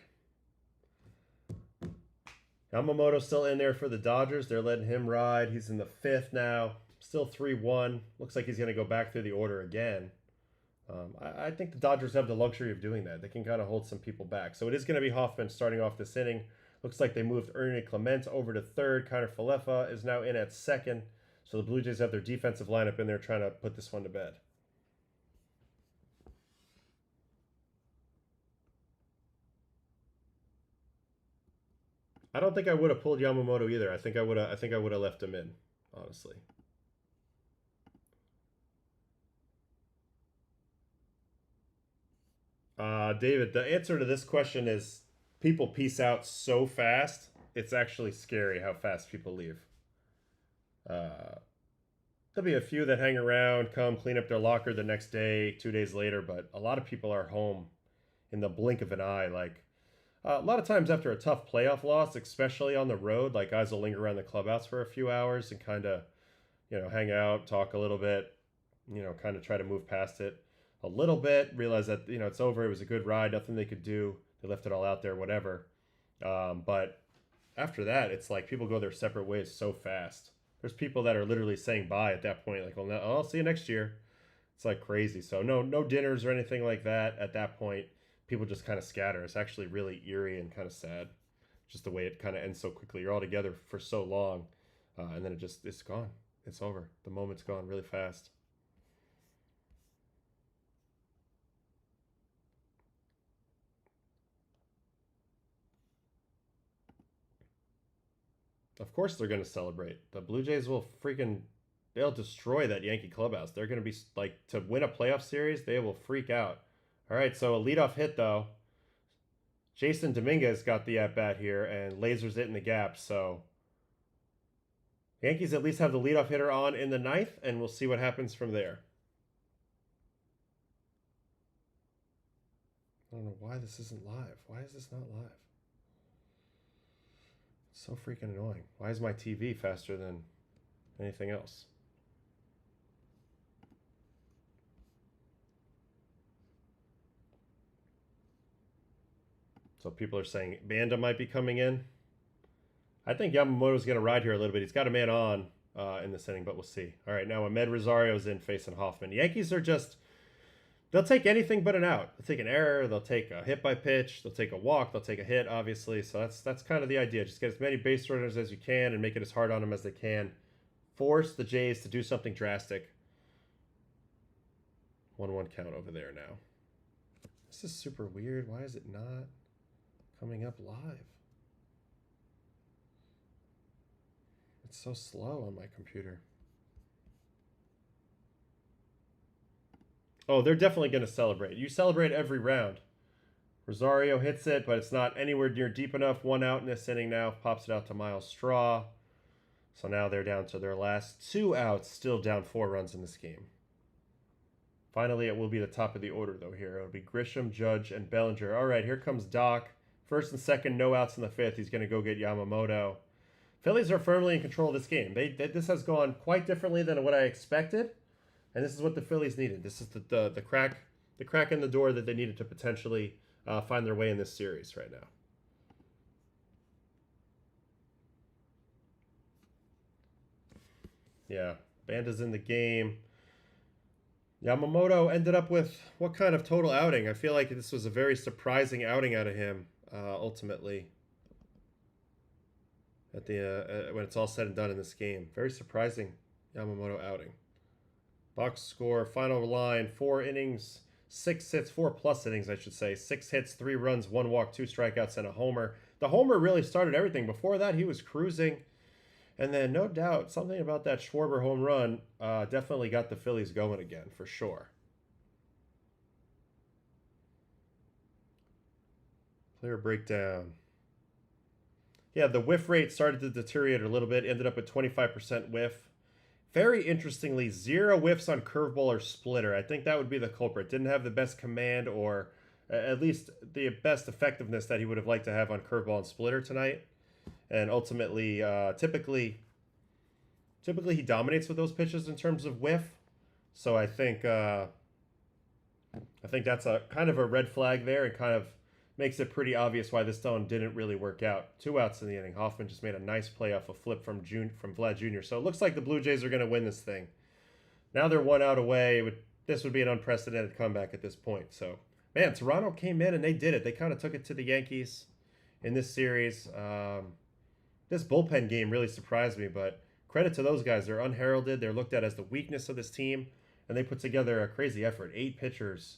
Yamamoto's still in there for the Dodgers. They're letting him ride. He's in the 5th now. Still 3-1. Looks like he's going to go back through the order again. I think the Dodgers have the luxury of doing that. They can kind of hold some people back. So it is going to be Hoffman starting off this inning. Looks like they moved Ernie Clement over to 3rd. Connor Falefa is now in at 2nd. So the Blue Jays have their defensive lineup in there trying to put this one to bed. I don't think I would have pulled Yamamoto either. I think I would have left him in, honestly. David, the answer to this question is people peace out so fast. It's actually scary how fast people leave. There'll be a few that hang around, come clean up their locker the next day, 2 days later, but a lot of people are home in the blink of an eye. Like, a lot of times after a tough playoff loss, especially on the road, like, guys will linger around the clubhouse for a few hours and kind of, hang out, talk a little bit, kind of try to move past it a little bit, realize that, it's over. It was a good ride, nothing they could do. They left it all out there, whatever. But after that, it's like people go their separate ways so fast. There's people that are literally saying bye at that point, like, well, I'll see you next year. It's like crazy. So no dinners or anything like that at that point. People just kind of scatter. It's actually really eerie and kind of sad, just the way it kind of ends so quickly. You're all together for so long, and then it's gone. It's over. The moment's gone really fast. Of course they're going to celebrate. The Blue Jays will they'll destroy that Yankee clubhouse. They're going to be like, to win a playoff series, they will freak out. All right, so a leadoff hit though. Jason Dominguez got the at-bat here and lasers it in the gap, so Yankees at least have the leadoff hitter on in the ninth, and we'll see what happens from there. I don't know why this isn't live. Why is this not live? It's so freaking annoying. Why is my TV faster than anything else? So people are saying Banda might be coming in. I think Yamamoto's going to ride here a little bit. He's got a man on in this inning, but we'll see. All right, now Ahmed Rosario's in facing Hoffman. Yankees are just, they'll take anything but an out. They'll take an error. They'll take a hit by pitch. They'll take a walk. They'll take a hit, obviously. So that's kind of the idea. Just get as many base runners as you can and make it as hard on them as they can. Force the Jays to do something drastic. 1-1 count over there now. This is super weird. Why is it not coming up live? It's so slow on my computer. Oh, they're definitely going to celebrate. You celebrate every round. Rosario hits it, but it's not anywhere near deep enough. 1 out in this inning now. Pops it out to Miles Straw. So now they're down to their last 2 outs. Still down 4 runs in this game. Finally, it will be the top of the order, though, here. It'll be Grisham, Judge, and Bellinger. All right, here comes Doc. First and second, no outs in the 5th. He's going to go get Yamamoto. Phillies are firmly in control of this game. This has gone quite differently than what I expected, and this is what the Phillies needed. This is the crack in the door that they needed to potentially find their way in this series right now. Yeah, Banda's in the game. Yamamoto ended up with what kind of total outing? I feel like this was a very surprising outing out of him, ultimately. At the when it's all said and done in this game. Very surprising Yamamoto outing. Box score, final line, 4 innings, 6 hits, 4+ innings, I should say. 6 hits, 3 runs, 1 walk, 2 strikeouts, and a homer. The homer really started everything. Before that, he was cruising. And then, no doubt, something about that Schwarber home run definitely got the Phillies going again, for sure. Player breakdown. Yeah, the whiff rate started to deteriorate a little bit. Ended up at 25% whiff. Very interestingly, 0 whiffs on curveball or splitter. I think that would be the culprit. Didn't have the best command or at least the best effectiveness that he would have liked to have on curveball and splitter tonight. And ultimately, typically he dominates with those pitches in terms of whiff. So I think that's a kind of a red flag there, and kind of makes it pretty obvious why this one didn't really work out. 2 outs in the inning. Hoffman just made a nice play off a flip from Vlad Jr. So it looks like the Blue Jays are going to win this thing. Now they're 1 out away. This would be an unprecedented comeback at this point. So, man, Toronto came in and they did it. They kind of took it to the Yankees in this series. This bullpen game really surprised me, but credit to those guys. They're unheralded. They're looked at as the weakness of this team, and they put together a crazy effort. 8 pitchers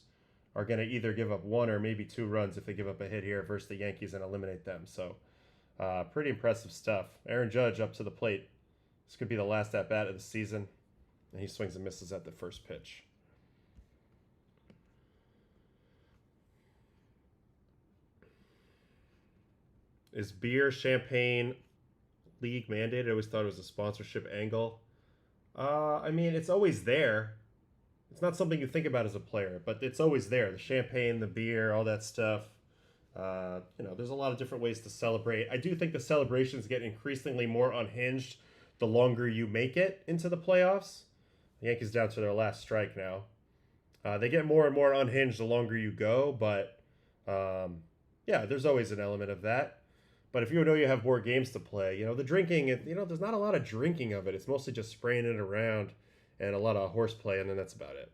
are going to either give up 1 or maybe 2 runs if they give up a hit here versus the Yankees and eliminate them. So pretty impressive stuff. Aaron Judge up to the plate. This could be the last at-bat of the season, and he swings and misses at the first pitch. Is beer, champagne league mandated? I always thought it was a sponsorship angle. I mean, it's always there. It's not something you think about as a player, but it's always there. The champagne, the beer, all that stuff. There's a lot of different ways to celebrate. I do think the celebrations get increasingly more unhinged the longer you make it into the playoffs. The Yankees down to their last strike now. They get more and more unhinged the longer you go, but there's always an element of that. But if you know you have more games to play, the drinking, there's not a lot of drinking of it. It's mostly just spraying it around and a lot of horseplay, and then that's about it.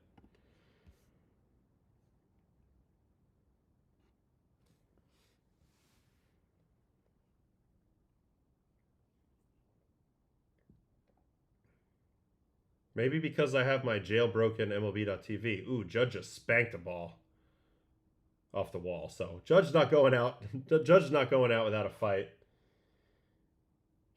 Maybe because I have my jailbroken MLB.TV. Ooh, Judge just spanked a ball off the wall. So Judge's not going out. Judge's not going out without a fight.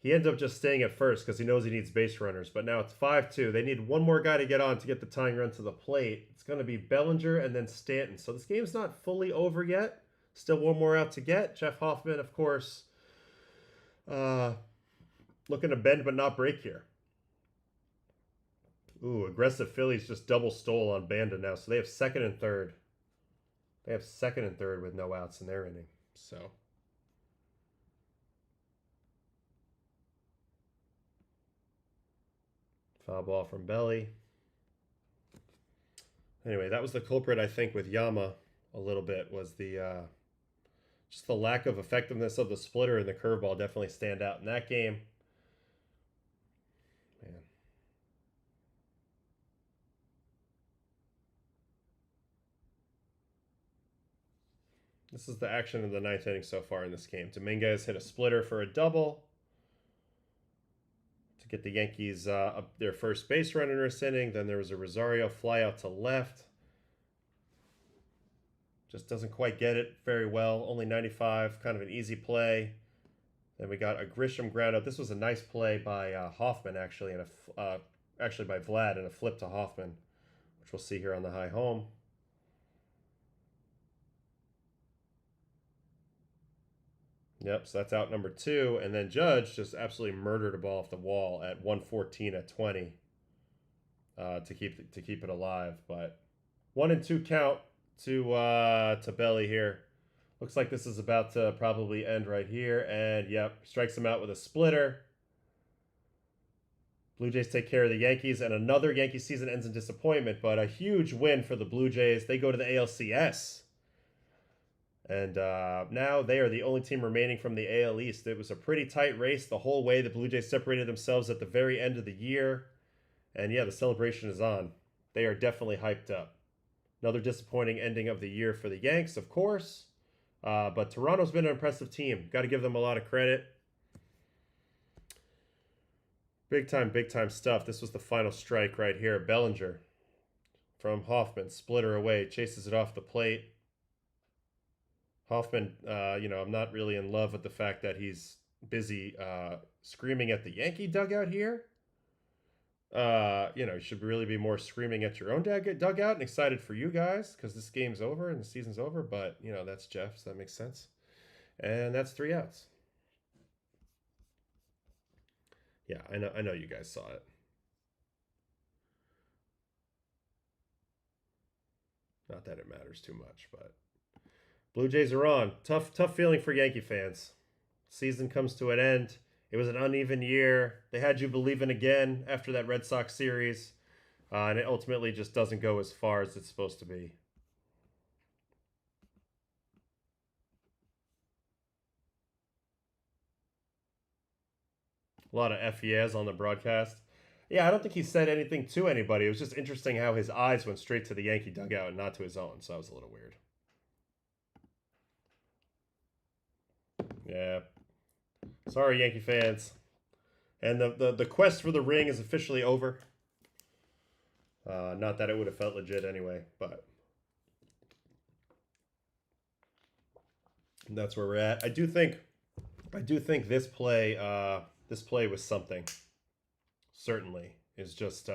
He ends up just staying at first because he knows he needs base runners. But now it's 5-2. They need one more guy to get on to get the tying run to the plate. It's going to be Bellinger and then Stanton. So this game's not fully over yet. Still one more out to get. Jeff Hoffman, of course, looking to bend but not break here. Ooh, aggressive Phillies just double stole on Banda now. So they have second and third. They have second and third with no outs in their inning. So foul ball from Belly. Anyway, that was the culprit, I think, with Yama a little bit, was the just the lack of effectiveness of the splitter and the curveball definitely stand out in that game. Man. This is the action of the ninth inning so far in this game. Dominguez hit a splitter for a double to get the Yankees up their first base run in this inning. Then there was a Rosario fly out to left. Just doesn't quite get it very well. Only 95, kind of an easy play. Then we got a Grisham ground out. This was a nice play by Hoffman, actually, and actually by Vlad, and a flip to Hoffman, which we'll see here on the high home. Yep, so that's out number 2. And then Judge just absolutely murdered a ball off the wall at 114 at 20 to keep it alive. But 1-2 count to Belly here. Looks like this is about to probably end right here. And yep, strikes him out with a splitter. Blue Jays take care of the Yankees, and another Yankee season ends in disappointment, but a huge win for the Blue Jays. They go to the ALCS. And now they are the only team remaining from the AL East. It was a pretty tight race the whole way. The Blue Jays separated themselves at the very end of the year. And yeah, the celebration is on. They are definitely hyped up. Another disappointing ending of the year for the Yanks, of course. But Toronto's been an impressive team. Got to give them a lot of credit. Big time stuff. This was the final strike right here. Bellinger from Hoffman. Splitter away. Chases it off the plate. Hoffman, I'm not really in love with the fact that he's busy screaming at the Yankee dugout here. You should really be more screaming at your own dugout and excited for you guys because this game's over and the season's over. But, that's Jeff, so that makes sense. And that's 3 outs. Yeah, I know you guys saw it. Not that it matters too much, but Blue Jays are on. Tough feeling for Yankee fans. Season comes to an end. It was an uneven year. They had you believing again after that Red Sox series. And it ultimately just doesn't go as far as it's supposed to be. A lot of FES on the broadcast. Yeah, I don't think he said anything to anybody. It was just interesting how his eyes went straight to the Yankee dugout and not to his own. So that was a little weird. Yeah. Sorry, Yankee fans. And the quest for the ring is officially over. Not that it would have felt legit anyway, but that's where we're at. I do think this play was something. Certainly is just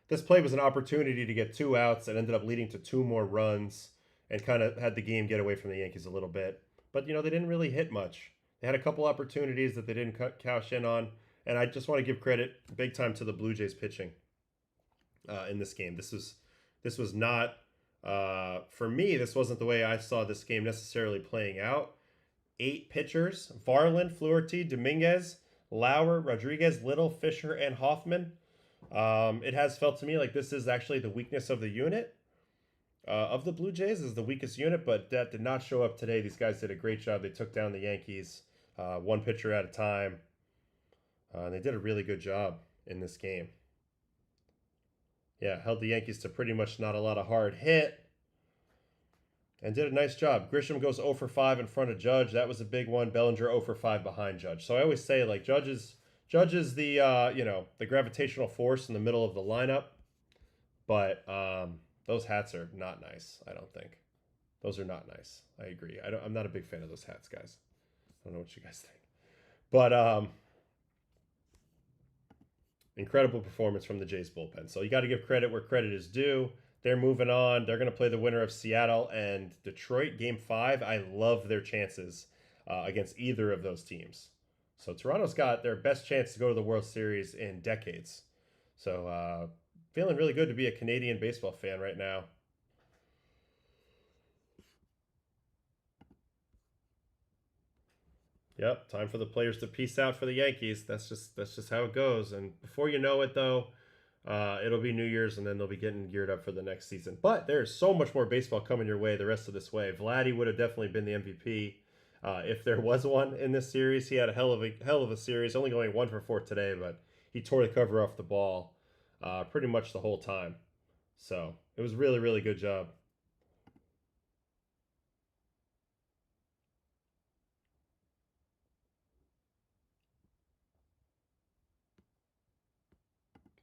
this play was an opportunity to get 2 outs and ended up leading to 2 more runs and kind of had the game get away from the Yankees a little bit. But, they didn't really hit much. They had a couple opportunities that they didn't cash in on. And I just want to give credit big time to the Blue Jays pitching in this game. This was not, for me, this wasn't the way I saw this game necessarily playing out. 8 pitchers, Varlind, Fluharty, Dominguez, Lauer, Rodriguez, Little, Fisher, and Hoffman. It has felt to me like this is actually the weakness of the unit. Of the Blue Jays is the weakest unit, but that did not show up today. These guys did a great job. They took down the Yankees 1 pitcher at a time. And they did a really good job in this game. Yeah, held the Yankees to pretty much not a lot of hard hit. And did a nice job. Grisham goes 0 for 5 in front of Judge. That was a big one. Bellinger 0 for 5 behind Judge. So I always say, like, Judge is the the gravitational force in the middle of the lineup. But those hats are not nice, I don't think. Those are not nice. I agree. I'm not a big fan of those hats, guys. I don't know what you guys think. But Incredible performance from the Jays bullpen. So you got to give credit where credit is due. They're moving on. They're going to play the winner of Seattle and Detroit, Game 5. I love their chances against either of those teams. So Toronto's got their best chance to go to the World Series in decades. So feeling really good to be a Canadian baseball fan right now. Yep, time for the players to peace out for the Yankees. That's just how it goes. And before you know it, though, it'll be New Year's, and then they'll be getting geared up for the next season. But there's so much more baseball coming your way the rest of this way. Vladdy would have definitely been the MVP if there was one in this series. He had a hell of a series, only going 1 for 4 today, but he tore the cover off the ball pretty much the whole time. So it was really, really good job.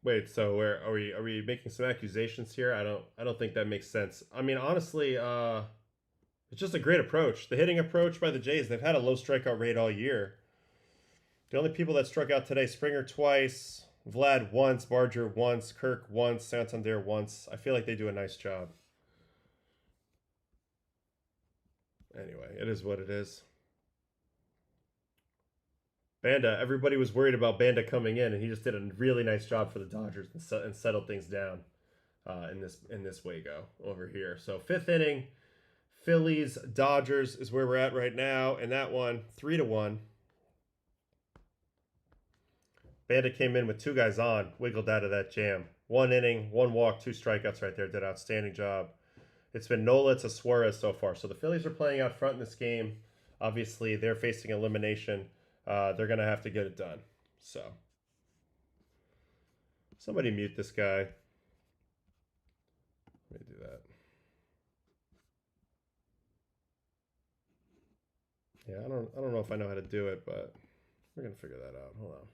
Wait, so where are we? Are we making some accusations here? I don't think that makes sense. I mean, honestly, it's just a great approach. The hitting approach by the Jays. They've had a low strikeout rate all year. The only people that struck out today: Springer twice, Vlad once, Barger once, Kirk once, Santander once. I feel like they do a nice job. Anyway, it is what it is. Banda, everybody was worried about Banda coming in, and he just did a really nice job for the Dodgers and settled things down in this Wago over here. So 5th inning, Phillies Dodgers is where we're at right now, and that one 3-1. Banda came in with 2 guys on, wiggled out of that jam. 1 inning, 1 walk, 2 strikeouts right there. Did an outstanding job. It's been Nola to Suarez so far. So the Phillies are playing out front in this game. Obviously, they're facing elimination. They're going to have to get it done. So, somebody mute this guy. Let me do that. Yeah, I don't know if I know how to do it, but we're going to figure that out. Hold on.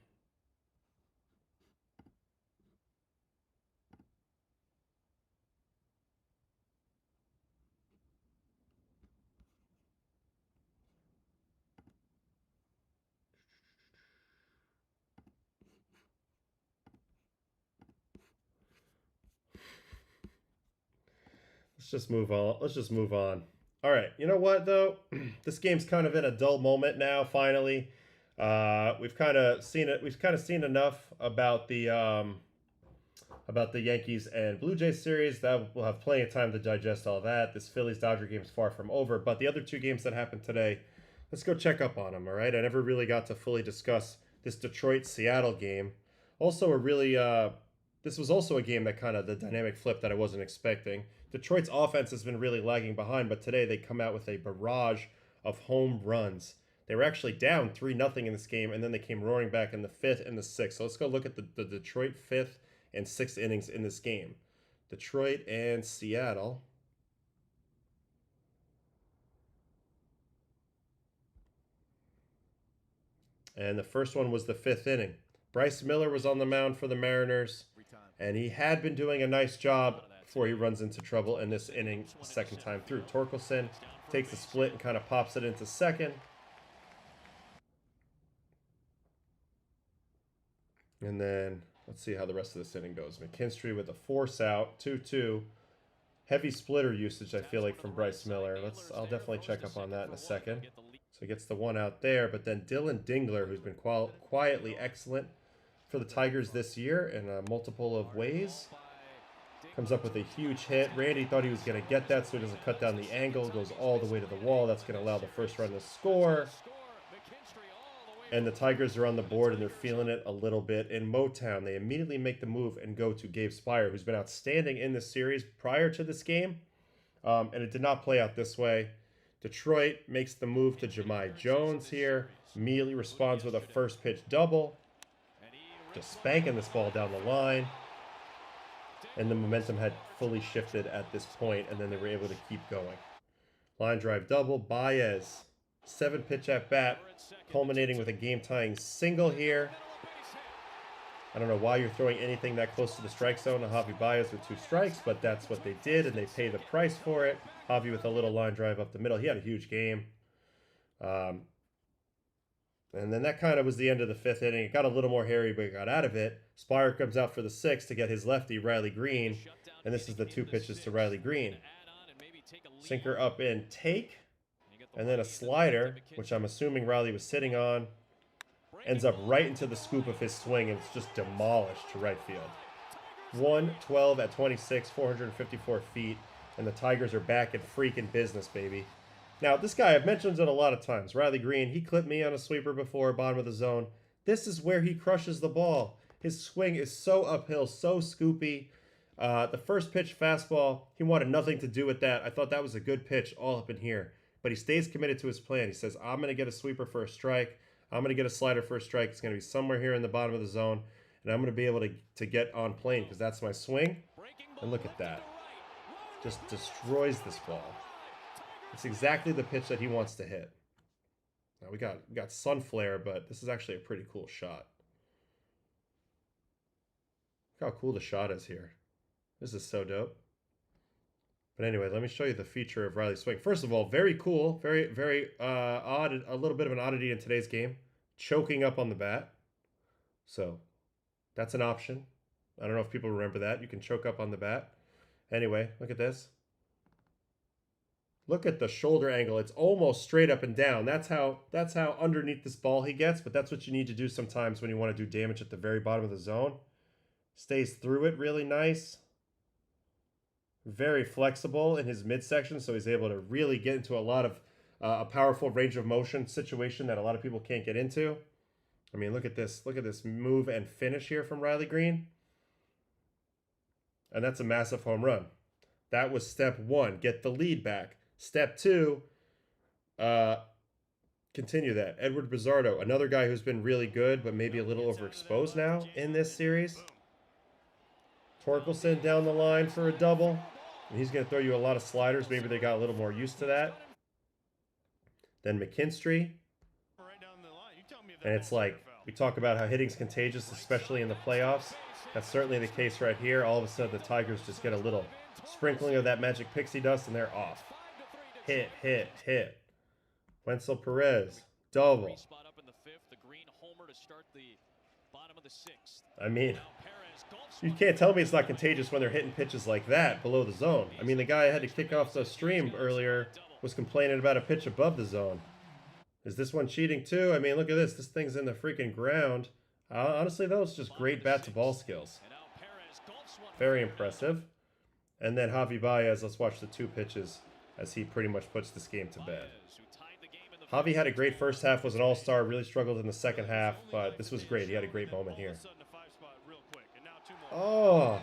Let's just move on. All right. You know what though? This game's kind of in a dull moment now. Finally, we've kind of seen it. We've kind of seen enough about the Yankees and Blue Jays series. That we'll have plenty of time to digest all that. This Phillies Dodger game is far from over. But the other 2 games that happened today, let's go check up on them. All right. I never really got to fully discuss this Detroit Seattle game. Also, this was also a game that kind of the dynamic flip that I wasn't expecting. Detroit's offense has been really lagging behind, but today they come out with a barrage of home runs. They were actually down 3-0 in this game, and then they came roaring back in the 5th and the 6th. So let's go look at the Detroit 5th and 6th innings in this game. Detroit and Seattle. And the first one was the 5th inning. Bryce Miller was on the mound for the Mariners, and he had been doing a nice job before he runs into trouble in this inning second time through. Torkelson takes the split and kind of pops it into second. And then let's see how the rest of this inning goes. McKinstry with a force out, 2-2. Heavy splitter usage, I feel like, from Bryce Miller. I'll definitely check up on that in a second. So he gets the one out there, but then Dylan Dingler, who's been quietly excellent for the Tigers this year in a multiple of ways, comes up with a huge hit. Randy thought he was going to get that, so he doesn't cut down the angle, goes all the way to the wall. That's going to allow the first run to score. And the Tigers are on the board, and they're feeling it a little bit. In Motown, they immediately make the move and go to Gabe Spire, who's been outstanding in this series prior to this game. And it did not play out this way. Detroit makes the move to Jahmai Jones here. Immediately responds with a first pitch double. Just spanking this ball down the line. And the momentum had fully shifted at this point, and then they were able to keep going. Line drive double. Baez, 7-pitch at bat, culminating with a game-tying single here. I don't know why you're throwing anything that close to the strike zone to Javi Baez with 2 strikes, but that's what they did, and they pay the price for it. Javi with a little line drive up the middle. He had a huge game. And then that kind of was the end of the 5th inning. It got a little more hairy, but it got out of it. Spire comes out for the 6th to get his lefty, Riley Green. And this is the 2 pitches to Riley Green. Sinker up in take. And then a slider, which I'm assuming Riley was sitting on. Ends up right into the scoop of his swing, and it's just demolished to right field. 112 at 26, 454 feet. And the Tigers are back in freaking business, baby. Now, this guy, I've mentioned it a lot of times. Riley Green, he clipped me on a sweeper before, bottom of the zone. This is where he crushes the ball. His swing is so uphill, so scoopy. The first pitch fastball, he wanted nothing to do with that. I thought that was a good pitch all up in here. But he stays committed to his plan. He says, I'm going to get a sweeper for a strike. I'm going to get a slider for a strike. It's going to be somewhere here in the bottom of the zone. And I'm going to be able to get on plane because that's my swing. And look at that. Just destroys this ball. It's exactly the pitch that he wants to hit. Now we got sun flare, but this is actually a pretty cool shot. Look how cool the shot is here. This is so dope. But anyway, let me show you the feature of Riley's swing. First of all, very cool, very odd, a little bit of an oddity in today's game. Choking up on the bat. So that's an option. I don't know if people remember that. You can choke up on the bat. Anyway, look at this. Look at the shoulder angle. It's almost straight up and down. That's how underneath this ball he gets, but that's what you need to do sometimes when you want to do damage at the very bottom of the zone. Stays through it really nice. Very flexible in his midsection, so he's able to really get into a lot of a powerful range of motion situation that a lot of people can't get into. I mean, look at this. Look at this move and finish here from Riley Green. And that's a massive home run. That was step 1. Get the lead back. Step 2, continue that. Edward Bizzardo, another guy who's been really good, but maybe a little overexposed now in this series. Torkelson down the line for a double. And he's going to throw you a lot of sliders. Maybe they got a little more used to that. Then McKinstry. And it's like, we talk about how hitting's contagious, especially in the playoffs. That's certainly the case right here. All of a sudden, the Tigers just get a little sprinkling of that magic pixie dust, and they're off. Hit, hit, hit. Wenzel Perez, double. I mean, you can't tell me it's not contagious when they're hitting pitches like that below the zone. I mean, the guy I had to kick off the stream earlier was complaining about a pitch above the zone. Is this one cheating too? I mean, look at this. This thing's in the freaking ground. Honestly, though, it's just great bat-to-ball skills. Very impressive. And then Javi Baez, let's watch the 2 pitches as he pretty much puts this game to bed. Javi had a great first half, was an all-star, really struggled in the second half, but this was great. He had a great moment here. Oh,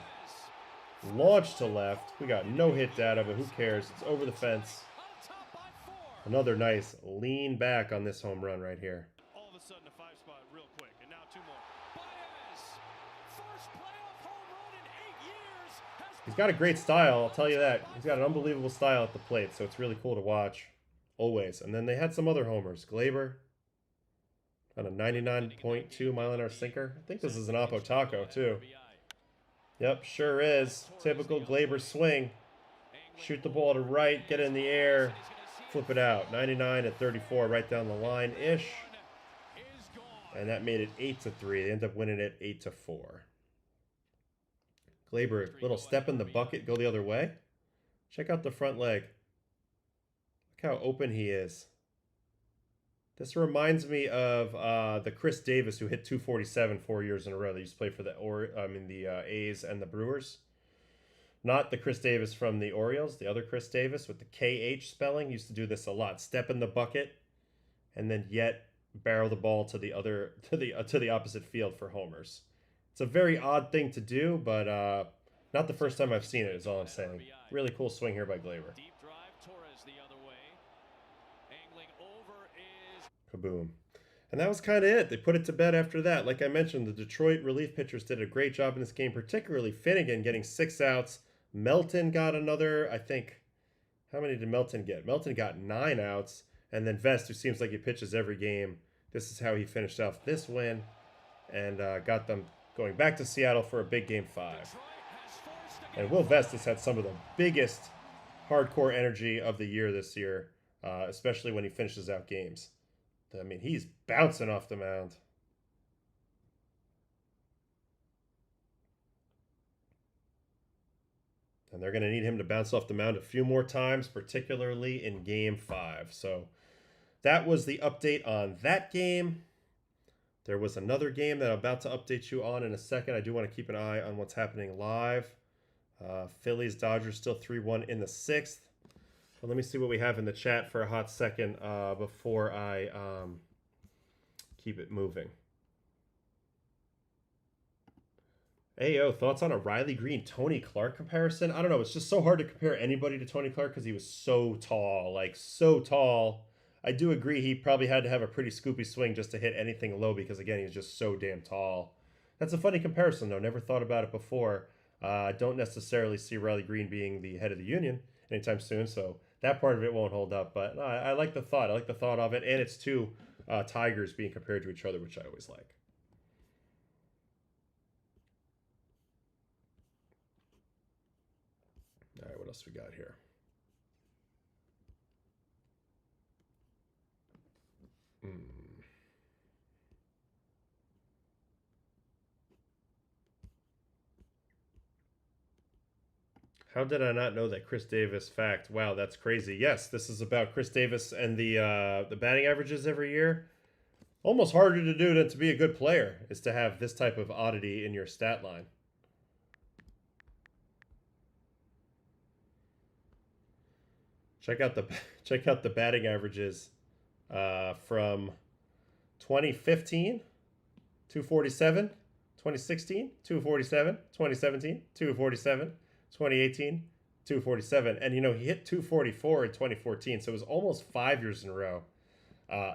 launch to left. We got no hit data, but who cares? It's over the fence. Another nice lean back on this home run right here. All of a sudden, a 5-spot real quick, and now 2 more. First playoff home run in 8 years. He's got a great style, I'll tell you that. He's got an unbelievable style at the plate, so it's really cool to watch. Always. And then they had some other homers. Glaber on a 99.2 mile-an-hour sinker. I think this is an Oppo Taco, too. Yep, sure is. Typical Glaber swing. Shoot the ball to right, get it in the air, flip it out. 99 at 34, right down the line-ish. And that made it 8-3. They end up winning it 8-4. Glaber, little step in the bucket, go the other way. Check out the front leg. Look how open he is. This reminds me of the Chris Davis who hit 247 4 years in a row. They used to play for the A's and the Brewers. Not the Chris Davis from the Orioles, the other Chris Davis with the KH spelling. Used to do this a lot. Step in the bucket, and then yet barrel the ball to the opposite field for homers. It's a very odd thing to do, but not the first time I've seen it. Is all I'm saying. Really cool swing here by Glaber. Kaboom. And that was kind of it. They put it to bed after that. Like I mentioned, the Detroit relief pitchers did a great job in this game, particularly Finnegan getting 6 outs. Melton got another, I think, how many did Melton get? Melton got 9 outs. And then Vest, who seems like he pitches every game, this is how he finished off this win and got them going back to Seattle for a big Game 5. And Will Vest has had some of the biggest hardcore energy of the year this year, especially when he finishes out games. I mean, he's bouncing off the mound. And they're going to need him to bounce off the mound a few more times, particularly in Game 5. So that was the update on that game. There was another game that I'm about to update you on in a second. I do want to keep an eye on what's happening live. Phillies, Dodgers still 3-1 in the 6th. But let me see what we have in the chat for a hot second before I keep it moving. Ayo, thoughts on a Riley Green Tony Clark comparison? I don't know. It's just so hard to compare anybody to Tony Clark because he was so tall, like so tall. I do agree he probably had to have a pretty scoopy swing just to hit anything low because, again, he's just so damn tall. That's a funny comparison, though. Never thought about it before. I don't necessarily see Riley Green being the head of the union anytime soon, so that part of it won't hold up. But no, I like the thought. I like the thought of it, and it's two Tigers being compared to each other, which I always like. All right, what else we got here? How did I not know that Chris Davis fact? Wow, that's crazy. Yes, this is about Chris Davis and the batting averages every year. Almost harder to do than to be a good player is to have this type of oddity in your stat line. Check out the batting averages from 2015, 247, 2016, 247, 2017, 247, 2018, 247. And, you know, he hit 244 in 2014, so it was almost 5 years in a row.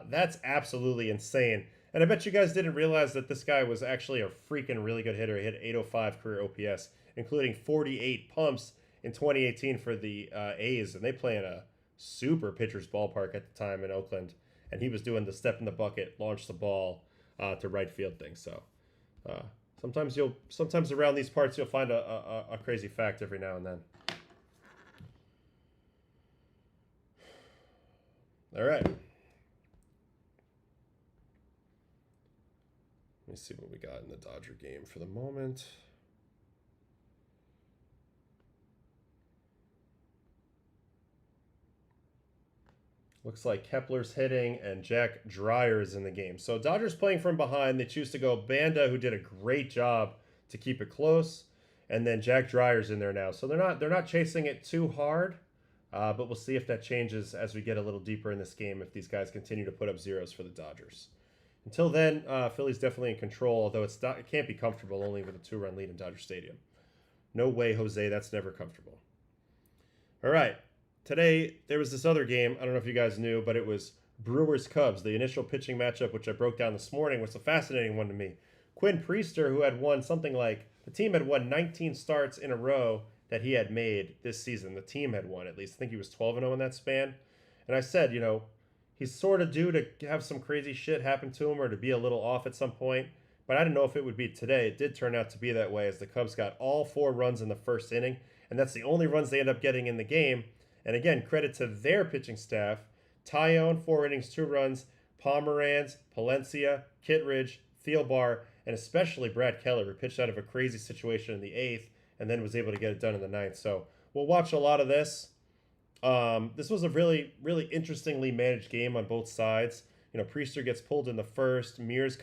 That's absolutely insane. And I bet you guys didn't realize that this guy was actually a freaking really good hitter. He hit 805 career OPS, including 48 pumps in 2018 for the A's. And they play in a super pitcher's ballpark at the time in Oakland. And he was doing the step in the bucket, launch the ball to right field thing. So sometimes around these parts you'll find a crazy fact every now and then. All right. Let me see what we got in the Dodger game for the moment. Looks like Kepler's hitting and Jack Dreyer is in the game. So Dodgers playing from behind. They choose to go Banda, who did a great job to keep it close, and then Jack Dreyer's in there now. So they're not chasing it too hard, but we'll see if that changes as we get a little deeper in this game. If these guys continue to put up zeros for the Dodgers. Until then, Philly's definitely in control, although it can't be comfortable only with a 2-run lead in Dodger Stadium. No way, Jose, that's never comfortable. All right, today there was this other game. I don't know if you guys knew, but it was Brewers-Cubs. The initial pitching matchup, which I broke down this morning, was a fascinating one to me. Quinn Priester, who had won something like, the team had won 19 starts in a row that he had made this season. The team had won at least. I think he was 12-0 in that span. And I said, you know, he's sort of due to have some crazy shit happen to him or to be a little off at some point. But I didn't know if it would be today. It did turn out to be that way as the Cubs got all 4 runs in the first inning. And that's the only runs they end up getting in the game. And again, credit to their pitching staff. Tyone, 4 innings, 2 runs. Pomeranz, Palencia, Kittredge, Thielbar, and especially Brad Keller, who pitched out of a crazy situation in the 8th and then was able to get it done in the 9th. So we'll watch a lot of this. This was a really, really interestingly managed game on both sides. You know, Priester gets pulled in the first. Mears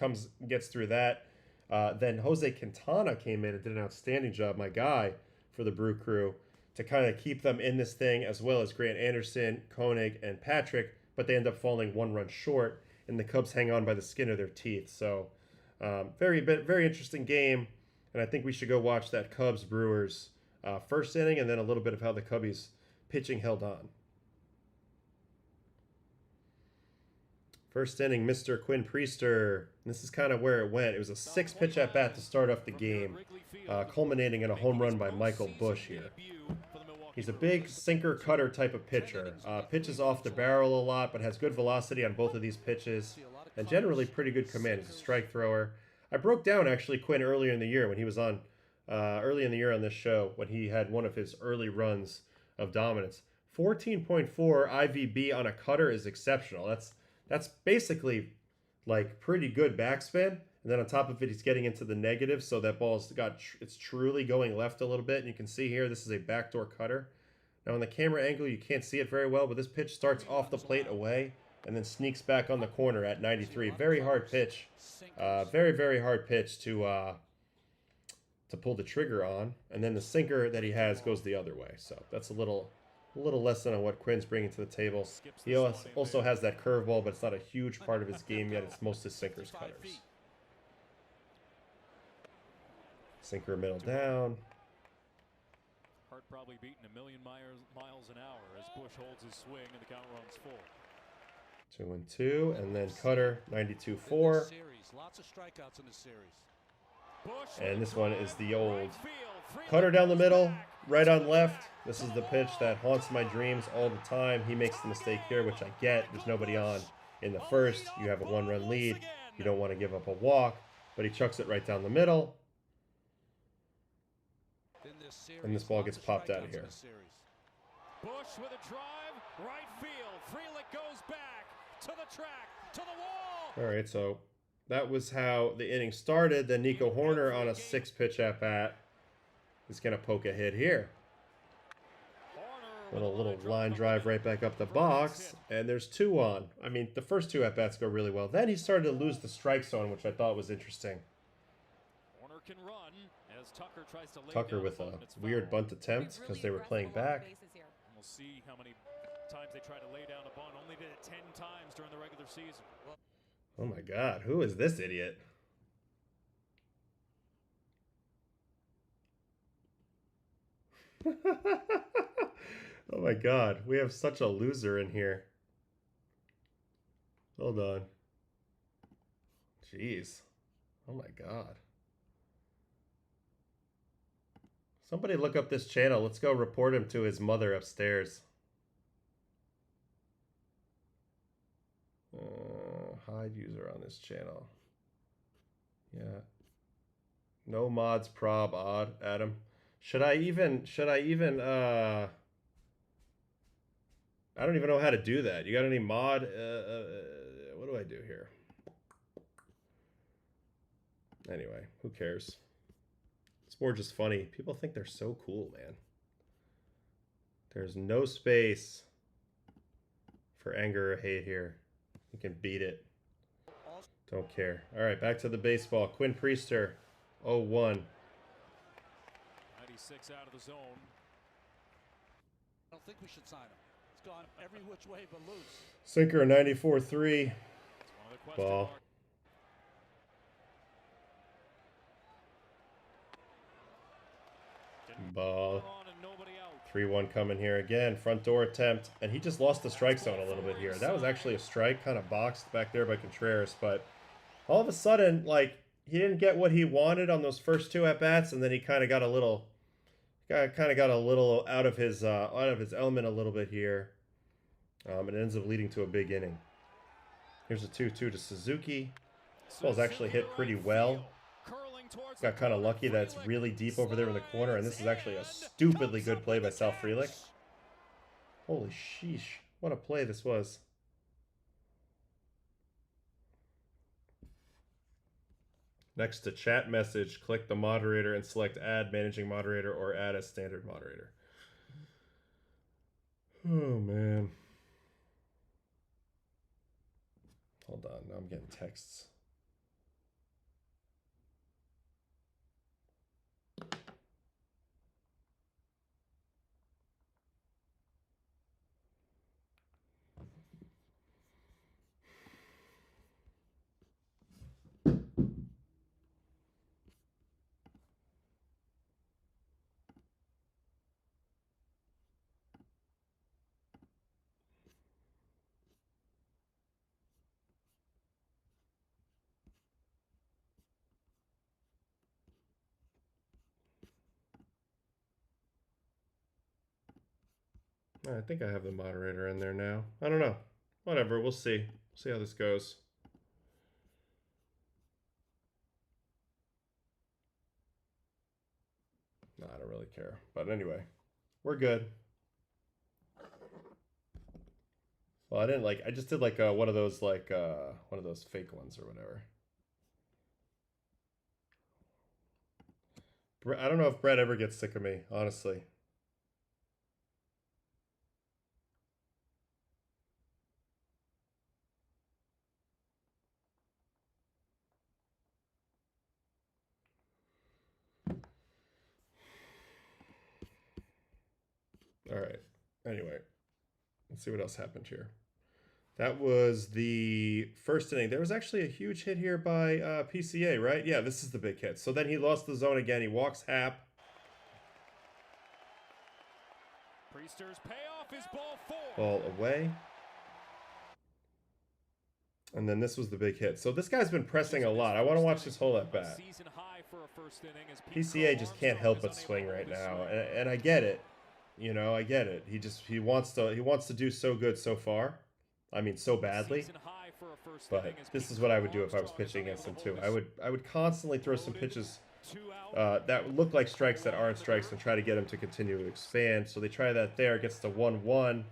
gets through that. Then Jose Quintana came in and did an outstanding job, my guy, for the Brew Crew, to kind of keep them in this thing, as well as Grant Anderson, Koenig, and Patrick. But they end up falling 1 run short, and the Cubs hang on by the skin of their teeth. So, very interesting game, and I think we should go watch that Cubs-Brewers first inning, and then a little bit of how the Cubbies pitching held on. First inning, Mr. Quinn Priester. This is kind of where it went. It was a 6-pitch at bat to start off the game, culminating in a home run by Michael Busch here. He's a big sinker cutter type of pitcher. Pitches off the barrel a lot, but has good velocity on both of these pitches, and generally pretty good command. He's a strike thrower. I broke down actually Quinn earlier in the year when he was on early in the year on this show when he had one of his early runs of dominance. 14.4 IVB on a cutter is exceptional. That's basically like pretty good backspin. And then on top of it, he's getting into the negative, so that ball's it's truly going left a little bit. And you can see here, this is a backdoor cutter. Now, in the camera angle, you can't see it very well, but this pitch starts off the plate away and then sneaks back on the corner at 93. Very hard pitch. Very, very hard pitch to pull the trigger on. And then the sinker that he has goes the other way. So that's a little lesson on what Quinn's bringing to the table. He also has that curveball, but it's not a huge part of his game yet. It's mostly sinkers, cutters. Sinker middle down. Hart probably beating 1,000,000 miles an hour as Bush holds his swing and the count runs full. 2-2, and then cutter 92-4. Lots of strikeouts in the series. And this one is the old cutter down the middle, right on left. This is the pitch that haunts my dreams all the time. He makes the mistake here, which I get. There's nobody on in the first. You have a 1-run lead. You don't want to give up a walk, but he chucks it right down the middle. And this ball gets popped out of here. Bush with a drive, right field. Frelick goes back to the track, to the wall. All right, so that was how the inning started. Then Nico Horner on a 6-pitch at-bat is going to poke a hit here. Little line drive right back up the box, and there's 2 on. I mean, the first 2 at-bats go really well. Then he started to lose the strike zone, which I thought was interesting. Horner can run as Tucker tries to lay Tucker down with the a bunt, and it's weird foul. bunt attempt because they were playing back. We'll see how many times they try to lay down a bunt. Only did it 10 times during the regular season. Oh my God, who is this idiot? Oh my God, we have such a loser in here. Hold on. Jeez. Oh my God. Somebody look up this channel. Let's go report him to his mother upstairs. Hide user on this channel. Yeah. No mods prob odd, Adam. Should I even I don't even know how to do that. You got any mod? What do I do here? Anyway, who cares? It's more just funny. People think they're so cool, man. There's no space for anger or hate here. You can beat it. Don't care. All right, back to the baseball. Quinn Priester, 0-1. 96 out of the zone. I don't think we should sign him. It's gone every which way but loose. Sinker, 94-3. Ball. Ball. 3-1 coming here again. Front door attempt. And he just lost the strike zone a little bit here. That was actually a strike, kind of boxed back there by Contreras. But all of a sudden, like, he didn't get what he wanted on those first 2 at-bats. And then he kind of got a little out of his element a little bit here. And it ends up leading to a big inning. Here's a 2-2 to Suzuki. This ball's actually hit pretty well. Got kind of lucky that it's really deep over there in the corner, and this is actually a stupidly good play by Sal Frelick. Holy sheesh. What a play this was. Next to chat message, click the moderator and select add managing moderator or add as standard moderator. Oh, man. Hold on, now I'm getting texts. I think I have the moderator in there now. I don't know. Whatever, we'll see. See how this goes. No, I don't really care. But anyway, we're good. Well, I didn't like. I just did like one of those fake ones or whatever. I don't know if Brett ever gets sick of me, honestly. All right. Anyway, let's see what else happened here. That was the first inning. There was actually a huge hit here by PCA, right? Yeah, this is the big hit. So then he lost the zone again. He walks Happ. Priester's payoff is ball 4. Ball away. And then this was the big hit. So this guy's been pressing a lot. I want to watch this whole at bat. PCA just can't help but swing right now, and I get it. You know, I get it. He wants to do so good so far. I mean, so badly. But this is what I would do if I was pitching against him too. I would constantly throw some pitches that look like strikes that aren't strikes and try to get him to continue to expand. So they try that there. Gets the 1-1.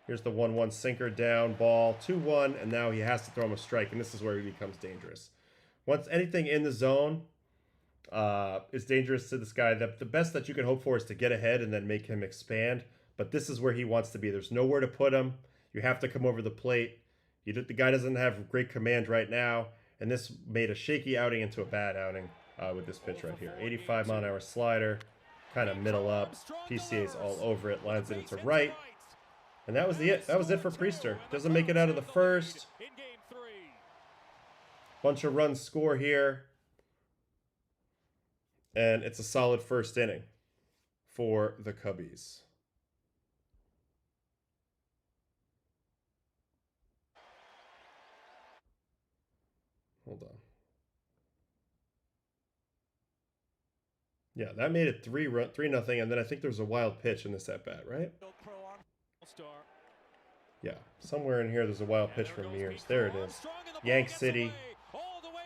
Here's the 1-1 sinker down, ball, 2-1, and now he has to throw him a strike, and this is where he becomes dangerous. Once anything in the zone is dangerous to this guy, the best that you can hope for is to get ahead and then make him expand, but this is where he wants to be. There's nowhere to put him. You have to come over the plate. The guy doesn't have great command right now, and this made a shaky outing into a bad outing with this pitch right here. 85-mile-an-hour slider, kind of middle up. PCA's all over it, lines it into right. And that was it. That was it for Priester. Doesn't make it out of the first. Bunch of runs score here. And it's a solid first inning for the Cubbies. Hold on. Yeah, that made it 3-0, and then I think there was a wild pitch in this at bat, right? Yeah, somewhere in here there's a wild pitch from Mears. There it is. Yank City.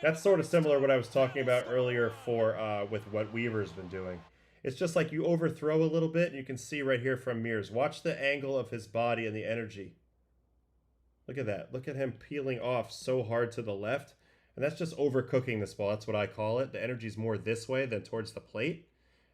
That's sort of similar to what I was talking about earlier with what Weaver's been doing. It's just like you overthrow a little bit, and you can see right here from Mears. Watch the angle of his body and the energy. Look at that. Look at him peeling off so hard to the left. And that's just overcooking this ball. That's what I call it. The energy's more this way than towards the plate.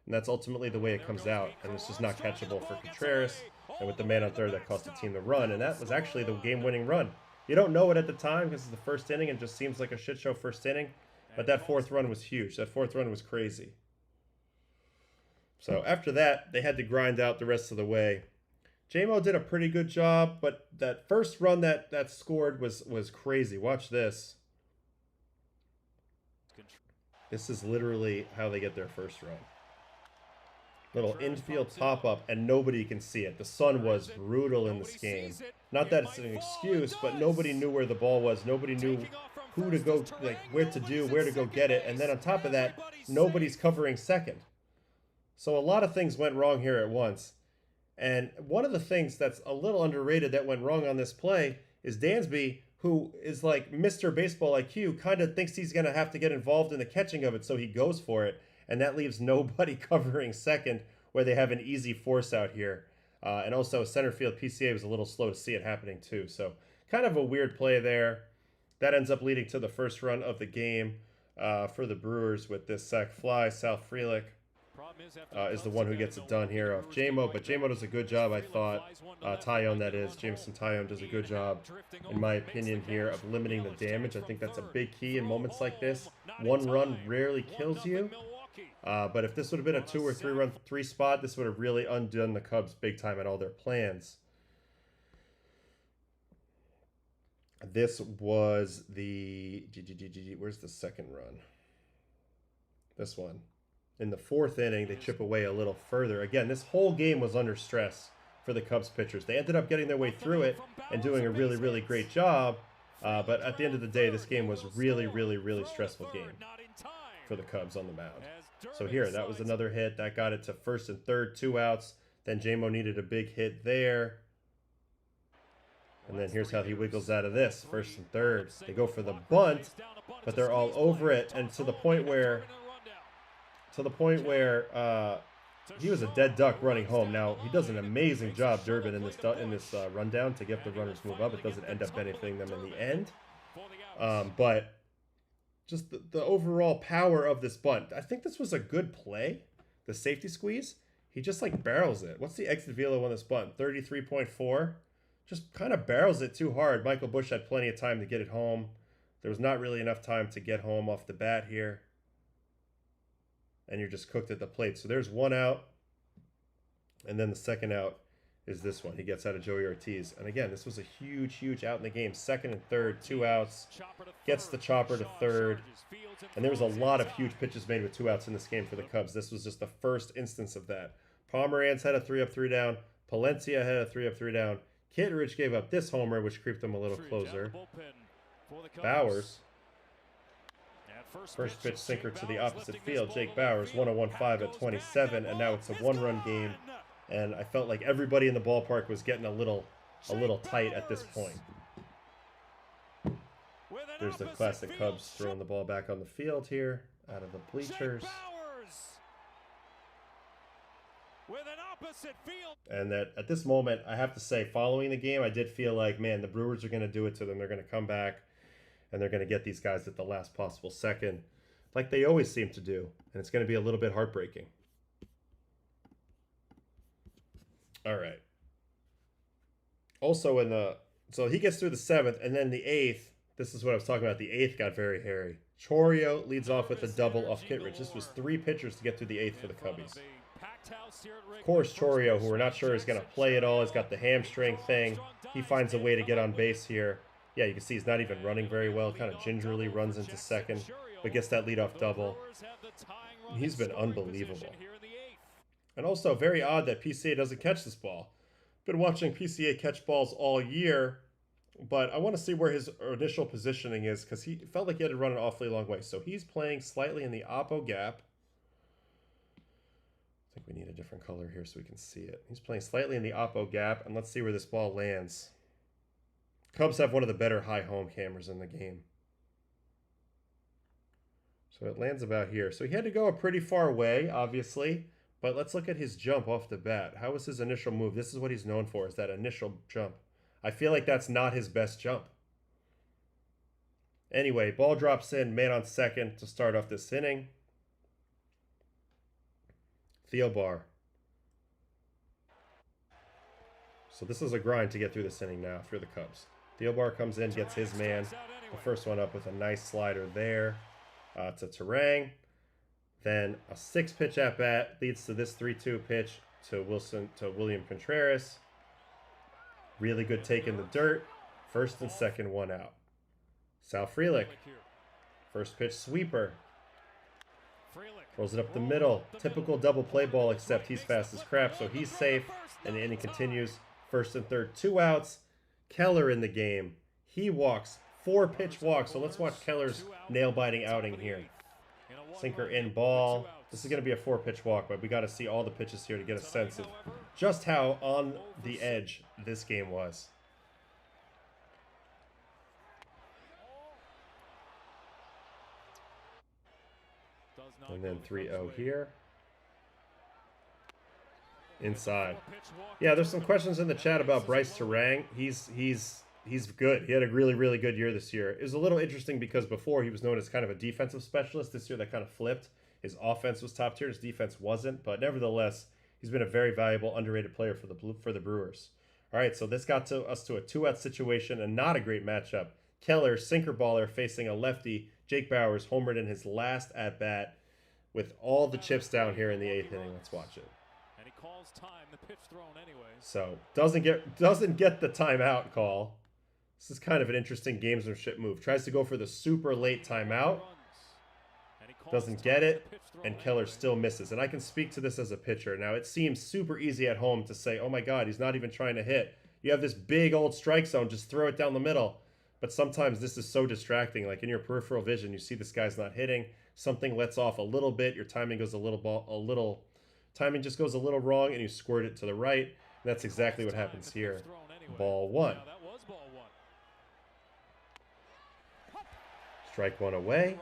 And that's ultimately the way it comes out. And it's just not catchable for Contreras. And with the man on third, that cost the team the run. And that was actually the game-winning run. You don't know it at the time because it's the first inning and just seems like a shit show first inning. But that fourth run was huge. That fourth run was crazy. So after that, they had to grind out the rest of the way. J-Mo did a pretty good job, but that first run that scored was crazy. Watch this. This is literally how they get their first run. Little infield pop-up, and nobody can see it. The sun was brutal in this game. Not that it's an excuse, but nobody knew where the ball was. Nobody knew who to go, like where to go get it. And then on top of that, nobody's covering second. So a lot of things went wrong here at once. And one of the things that's a little underrated that went wrong on this play is Dansby, who is like Mr. Baseball IQ, kind of thinks he's going to have to get involved in the catching of it, so he goes for it. And that leaves nobody covering second, where they have an easy force out here. And also center field, PCA was a little slow to see it happening too. So kind of a weird play there. That ends up leading to the first run of the game for the Brewers with this sac fly. Sal Frelick is the one who gets it done here off J-Mo. But J-Mo does a good job, I thought. Tyone, that is. Jameson Tyone does a good job, in my opinion, here of limiting the damage. I think that's a big key in moments like this. One run rarely kills you. But if this would have been a 2 or 3 spot, this would have really undone the Cubs big time and all their plans. This was the... Where's the second run? This one. In the fourth inning, they chip away a little further. Again, this whole game was under stress for the Cubs pitchers. They ended up getting their way through it and doing a really, really great job. But at the end of the day, this game was really, really, really stressful game for the Cubs on the mound. So here, that was another hit. That got it to first and third, 2 outs. Then J-Mo needed a big hit there. And then here's how he wiggles out of this. First and third. They go for the bunt, but they're all over it. And to the point where he was a dead duck running home. Now he does an amazing job, Durbin, in this rundown to get the runners move up. It doesn't end up benefiting them in the end, but just the overall power of this bunt. I think this was a good play. The safety squeeze. He just like barrels it. What's the exit velo on this bunt? 33.4. Just kind of barrels it too hard. Michael Busch had plenty of time to get it home. There was not really enough time to get home off the bat here. And you're just cooked at the plate. So there's one out. And then the second out is this one. He gets out of Joey Ortiz. And again, this was a huge, huge out in the game. Second and third, 2 outs. Gets the chopper to third. And there was a lot of huge pitches made with 2 outs in this game for the Cubs. This was just the first instance of that. Pomeranz had a 3-up, 3-down. Palencia had a 3-up, 3-down. Kittredge gave up this homer, which creeped him a little closer. Bowers. First pitch sinker to the opposite field. Jake Bowers, 101.5 at 27, and now it's a 1-run game. And I felt like everybody in the ballpark was getting a little tight at this point. There's the classic Cubs throwing the ball back on the field here, out of the bleachers. And that at this moment, I have to say, following the game, I did feel like, man, the Brewers are going to do it to them. They're going to come back, and they're going to get these guys at the last possible second, like they always seem to do. And it's going to be a little bit heartbreaking. All right. Also so he gets through the 7th, and then the 8th, this is what I was talking about. The 8th got very hairy. Chourio leads off with a double off Kittredge. This was 3 pitchers to get through the 8th for the Cubbies. Of course, Chourio, who we're not sure is going to play at all, has got the hamstring thing. He finds a way to get on base here. Yeah, you can see he's not even running very well. Kind of gingerly runs into second, but gets that leadoff double. He's been unbelievable. And also, very odd that PCA doesn't catch this ball. Been watching PCA catch balls all year, but I want to see where his initial positioning is, because he felt like he had to run an awfully long way. So he's playing slightly in the oppo gap. I think we need a different color here so we can see it. He's playing slightly in the oppo gap, and let's see where this ball lands. Cubs have one of the better high home cameras in the game. So it lands about here. So he had to go a pretty far away, obviously. But let's look at his jump off the bat. How was his initial move? This is what he's known for, is that initial jump. I feel like that's not his best jump. Anyway, ball drops in, man on second to start off this inning. Theobar. So this is a grind to get through this inning now for the Cubs. Theobar comes in, gets his man. The first one up with a nice slider there to Terang. Then a 6-pitch at bat leads to this 3-2 pitch to William Contreras. Really good take in the dirt. First and second, 1 out. Sal Frelick. First pitch sweeper. Throws it up the middle. Typical double play ball, except he's fast as crap, so he's safe. And the inning continues. First and third, 2 outs. Keller in the game. He walks. 4-pitch walk. So let's watch Keller's nail-biting outing here. Sinker in ball. This is going to be a 4-pitch walk, but we got to see all the pitches here to get a sense of just how on the edge this game was. And then 3-0 here. Inside. Yeah, there's some questions in the chat about Bryce Terang. He's good. He had a really, really good year this year. It was a little interesting because before he was known as kind of a defensive specialist. This year that kind of flipped. His offense was top tier. His defense wasn't. But nevertheless, he's been a very valuable, underrated player for the Brewers. All right, so this got us to a 2-out situation and not a great matchup. Keller, sinker baller, facing a lefty. Jake Bowers homered in his last at-bat with all the chips down here in the 8th inning. Let's watch it. And he calls time, the pitch thrown anyway. So doesn't get the timeout call. This is kind of an interesting gamesmanship move. Tries to go for the super late timeout. Doesn't get it, and Keller still misses. And I can speak to this as a pitcher. Now, it seems super easy at home to say, oh my God, he's not even trying to hit. You have this big old strike zone, just throw it down the middle. But sometimes this is so distracting. Like in your peripheral vision, you see this guy's not hitting. Something lets off a little bit. Your timing goes timing just goes a little wrong, and you squirt it to the right. And that's exactly what happens here. Ball 1. Strike 1 away.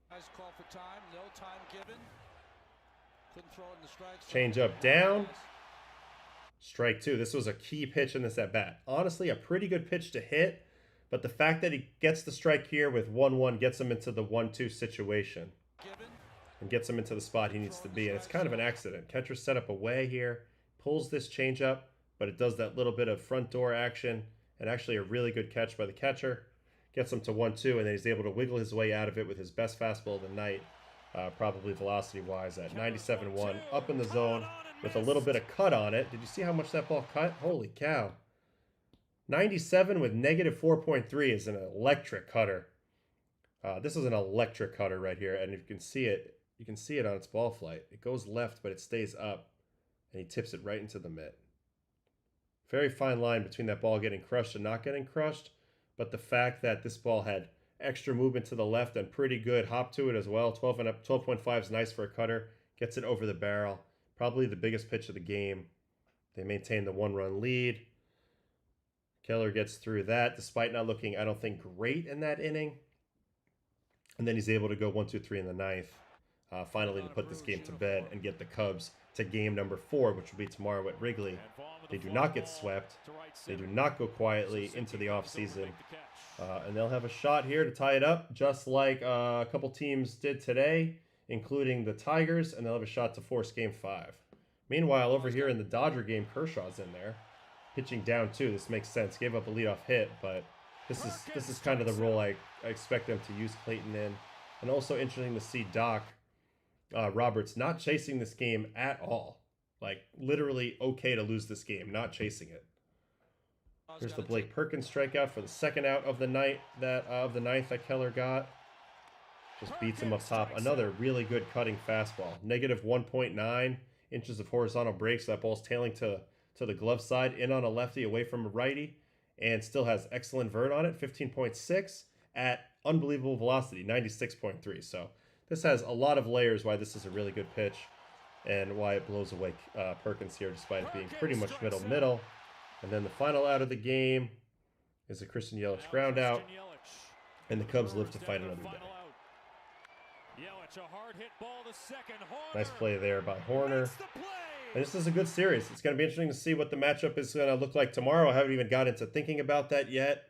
Nice call for time. No time given. Couldn't throw it in the strike zone. Change up down. Strike 2. This was a key pitch in this at bat. Honestly, a pretty good pitch to hit, but the fact that he gets the strike here with 1-1 gets him into the 1-2 situation and gets him into the spot he needs to be. And it's kind of an accident. Catcher set up away here, pulls this changeup, but it does that little bit of front door action, and actually a really good catch by the catcher. Gets him to 1-2, and then he's able to wiggle his way out of it with his best fastball of the night, probably velocity-wise at 97.1, up in the zone with a little bit of cut on it. Did you see how much that ball cut? Holy cow. 97 with negative 4.3 is an electric cutter. This is an electric cutter right here, and you can see it on its ball flight. It goes left, but it stays up, and he tips it right into the mitt. Very fine line between that ball getting crushed and not getting crushed, but the fact that this ball had extra movement to the left and pretty good hop to it as well. 12.5 is nice for a cutter. Gets it over the barrel. Probably the biggest pitch of the game. They maintain the 1-run lead. Keller gets through that despite not looking, I don't think, great in that inning. And then he's able to go 1-2-3 in the ninth. Finally to put this game to bed and get the Cubs to game number 4, which will be tomorrow at Wrigley. They do not get swept. They do not go quietly into the offseason. And they'll have a shot here to tie it up, just like a couple teams did today, including the Tigers, and they'll have a shot to force Game 5. Meanwhile, over here in the Dodger game, Kershaw's in there, pitching down 2. This makes sense. Gave up a leadoff hit, but this is kind of the role I expect them to use Clayton in. And also interesting to see Doc Roberts not chasing this game at all. Like, literally okay to lose this game, not chasing it. Here's the Blake Perkins strikeout for the second out of the night of the ninth that Keller got. Just beats him up top. Another really good cutting fastball. Negative 1.9 inches of horizontal break, so that ball's tailing to the glove side, in on a lefty, away from a righty, and still has excellent vert on it, 15.6 at unbelievable velocity, 96.3. So this has a lot of layers why this is a really good pitch and why it blows away Perkins here, despite it being pretty much middle. And then the final out of the game is a Christian Yelich ground out, and the Cubs live to fight another day. Nice play there by Horner. And this is a good series. It's going to be interesting to see what the matchup is going to look like tomorrow. I haven't even got into thinking about that yet.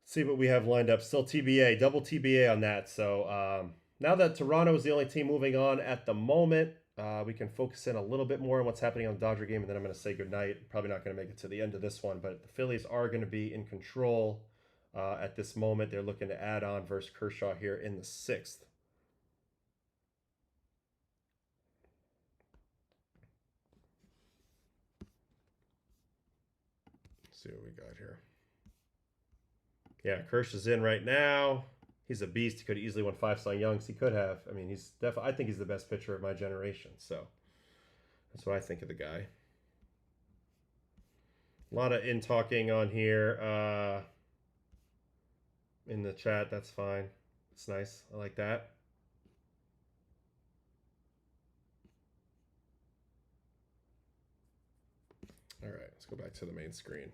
Let's see what we have lined up. Still TBA, double TBA on that. So now that Toronto is the only team moving on at the moment, we can focus in a little bit more on what's happening on the Dodger game, and then I'm going to say goodnight. Probably not going to make it to the end of this one, but the Phillies are going to be in control at this moment. They're looking to add on versus Kershaw here in the 6th. Let's see what we got here. Yeah, Kershaw's in right now. He's a beast. He could have easily won 5 Cy Youngs. He could have. I mean, he's definitely. I think he's the best pitcher of my generation. So that's what I think of the guy. A lot of in talking on here in the chat. That's fine. It's nice. I like that. All right, let's go back to the main screen.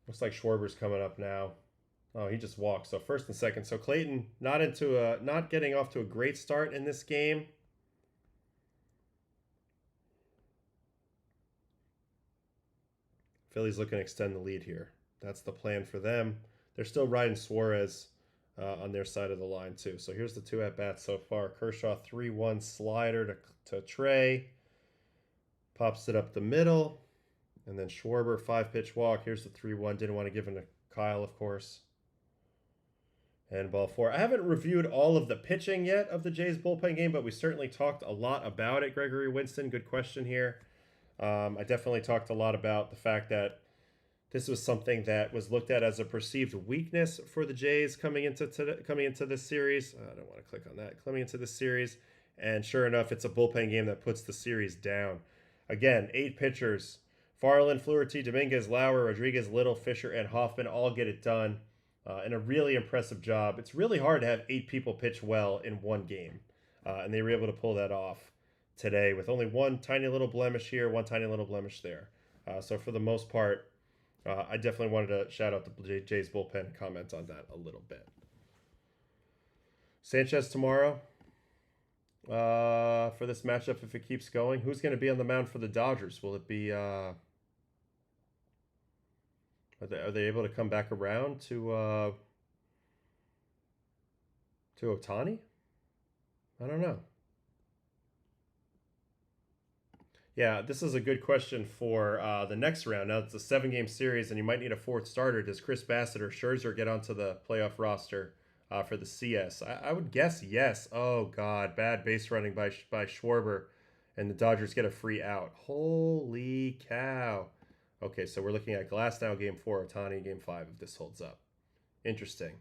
Looks like Schwarber's coming up now. Oh, he just walked. So first and second. So Clayton not getting off to a great start in this game. Phillies looking to extend the lead here. That's the plan for them. They're still riding Suarez on their side of the line too. So here's the 2 at-bats so far. Kershaw 3-1 slider to Trey. Pops it up the middle. And then Schwarber 5-pitch walk. Here's the 3-1. Didn't want to give him to Kyle, of course. And ball 4. I haven't reviewed all of the pitching yet of the Jays bullpen game, but we certainly talked a lot about it. Gregory Winston, good question here. I definitely talked a lot about the fact that this was something that was looked at as a perceived weakness for the Jays coming into this series. I don't want to click on that. Coming into this series. And sure enough, it's a bullpen game that puts the series down. Again, 8 pitchers. Varlind, Fluharty, Dominguez, Lauer, Rodriguez, Little, Fisher, and Hoffman all get it done in a really impressive job. It's really hard to have 8 people pitch well in one game, and they were able to pull that off today with only one tiny little blemish here, one tiny little blemish there. So for the most part, I definitely wanted to shout out the Jays bullpen and comment on that a little bit. Sanchez tomorrow. for this matchup if it keeps going. Who's going to be on the mound for the Dodgers? Will it be are they able to come back around to Ohtani? I don't know. Yeah, this is a good question for the next round. Now it's a 7-game series, and you might need a 4th starter. Does Chris Bassett or Scherzer get onto the playoff roster for the CS? I would guess yes. Oh God, bad base running by Schwarber, and the Dodgers get a free out. Holy cow! Okay, so we're looking at Glasnow game 4, Ohtani game 5. If this holds up, interesting.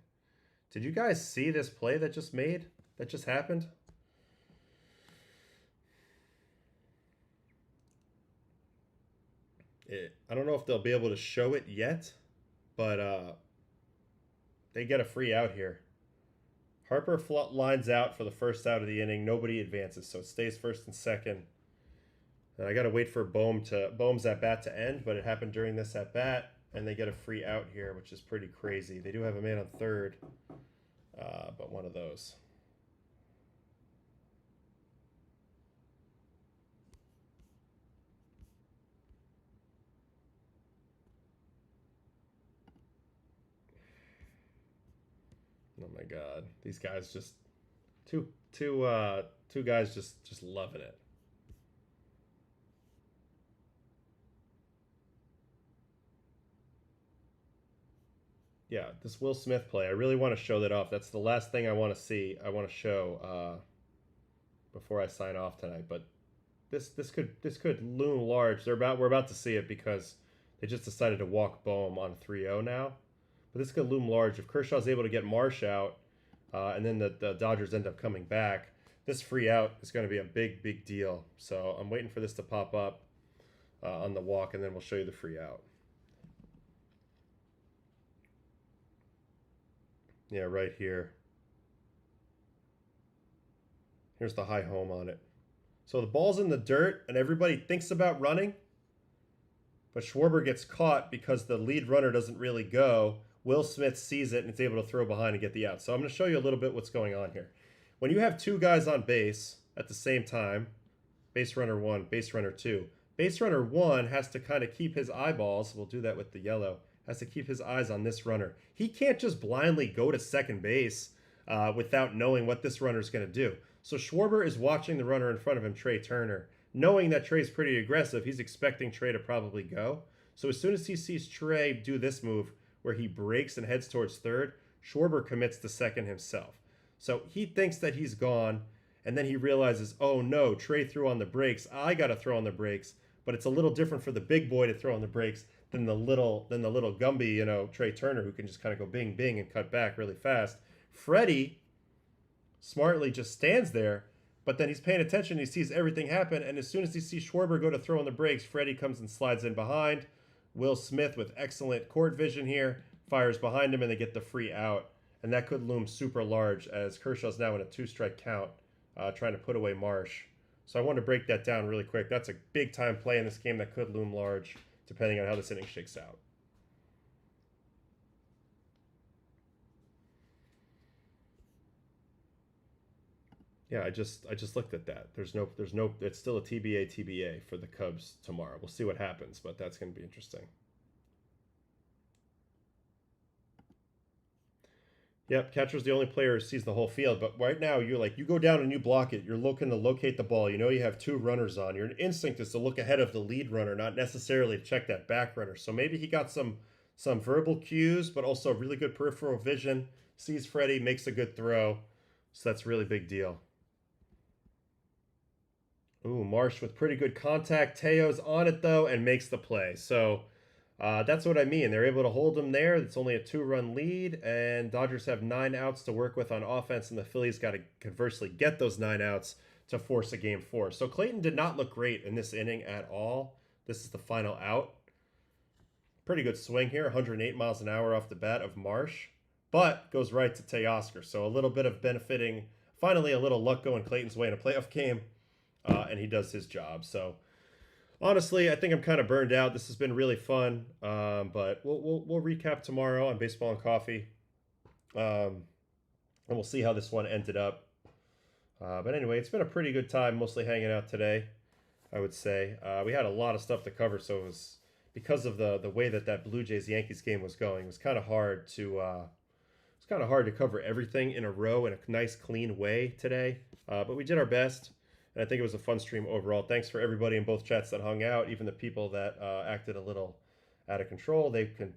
Did you guys see this play that just happened? I don't know if they'll be able to show it yet, but they get a free out here. Harper lines out for the first out of the inning. Nobody advances, so it stays first and second. And I got to wait for Bohm's at bat to end, but it happened during this at bat, and they get a free out here, which is pretty crazy. They do have a man on third, but one of those. Oh my God, these guys just two guys just loving it. Yeah, this Will Smith play, I really want to show that off. That's the last thing I want to see. I want to show before I sign off tonight. But this could loom large. We're about to see it because they just decided to walk Bohm on 3-0 now. But this could loom large if Kershaw's able to get Marsh out, and then the Dodgers end up coming back. This free out is going to be a big deal. So I'm waiting for this to pop up on the walk, and then we'll show you the free out. Yeah, right here. Here's the high home on it. So the ball's in the dirt, and everybody thinks about running, but Schwarber gets caught because the lead runner doesn't really go. Will Smith sees it and is able to throw behind and get the out. So I'm going to show you a little bit what's going on here. When you have two guys on base at the same time, base runner 1, base runner 2, base runner 1 has to kind of keep his eyeballs, we'll do that with the yellow, has to keep his eyes on this runner. He can't just blindly go to second base without knowing what this runner is going to do. So Schwarber is watching the runner in front of him, Trey Turner. Knowing that Trey's pretty aggressive, he's expecting Trey to probably go. So as soon as he sees Trey do this move where he breaks and heads towards third, Schwarber commits to second himself. So he thinks that he's gone, and then he realizes, oh no, Trey threw on the brakes. I got to throw on the brakes. But it's a little different for the big boy to throw on the brakes than the little Gumby, Trey Turner, who can just kind of go bing, bing and cut back really fast. Freddie smartly just stands there, but then he's paying attention. He sees everything happen, and as soon as he sees Schwarber go to throw on the brakes, Freddie comes and slides in behind. Will Smith, with excellent court vision here, fires behind him, and they get the free out. And that could loom super large as Kershaw's now in a 2-strike count, trying to put away Marsh. So I want to break that down really quick. That's a big-time play in this game that could loom large, depending on how this inning shakes out. Yeah, I just looked at that. There's no. It's still a TBA for the Cubs tomorrow. We'll see what happens, but that's going to be interesting. Yep, catcher's the only player who sees the whole field. But right now, you go down and you block it. You're looking to locate the ball. You have two runners on. Your instinct is to look ahead of the lead runner, not necessarily to check that back runner. So maybe he got some verbal cues, but also really good peripheral vision. Sees Freddie, makes a good throw. So that's a really big deal. Ooh, Marsh with pretty good contact. Teo's on it, though, and makes the play. So that's what I mean. They're able to hold him there. It's only a 2-run lead, and Dodgers have 9 outs to work with on offense, and the Phillies got to conversely get those 9 outs to force a game 4. So Clayton did not look great in this inning at all. This is the final out. Pretty good swing here, 108 miles an hour off the bat of Marsh, but goes right to Teoscar. So a little bit of benefiting, finally a little luck going Clayton's way in a playoff game, and he does his job. So honestly, I think I'm kind of burned out. This has been really fun, but we'll recap tomorrow on Baseball and Coffee, and we'll see how this one ended up. But anyway, it's been a pretty good time, mostly hanging out today, I would say. We had a lot of stuff to cover, so it was because of the way that Blue Jays Yankees game was going. It was kind of hard to cover everything in a row in a nice, clean way today. But we did our best, and I think it was a fun stream overall. Thanks for everybody in both chats that hung out, even the people that acted a little out of control. They can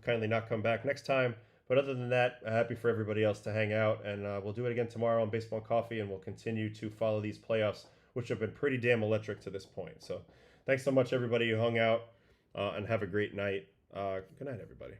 kindly not come back next time. But other than that, happy for everybody else to hang out, and we'll do it again tomorrow on Baseball and Coffee, and we'll continue to follow these playoffs, which have been pretty damn electric to this point. So thanks so much, everybody who hung out, and have a great night. Good night, everybody.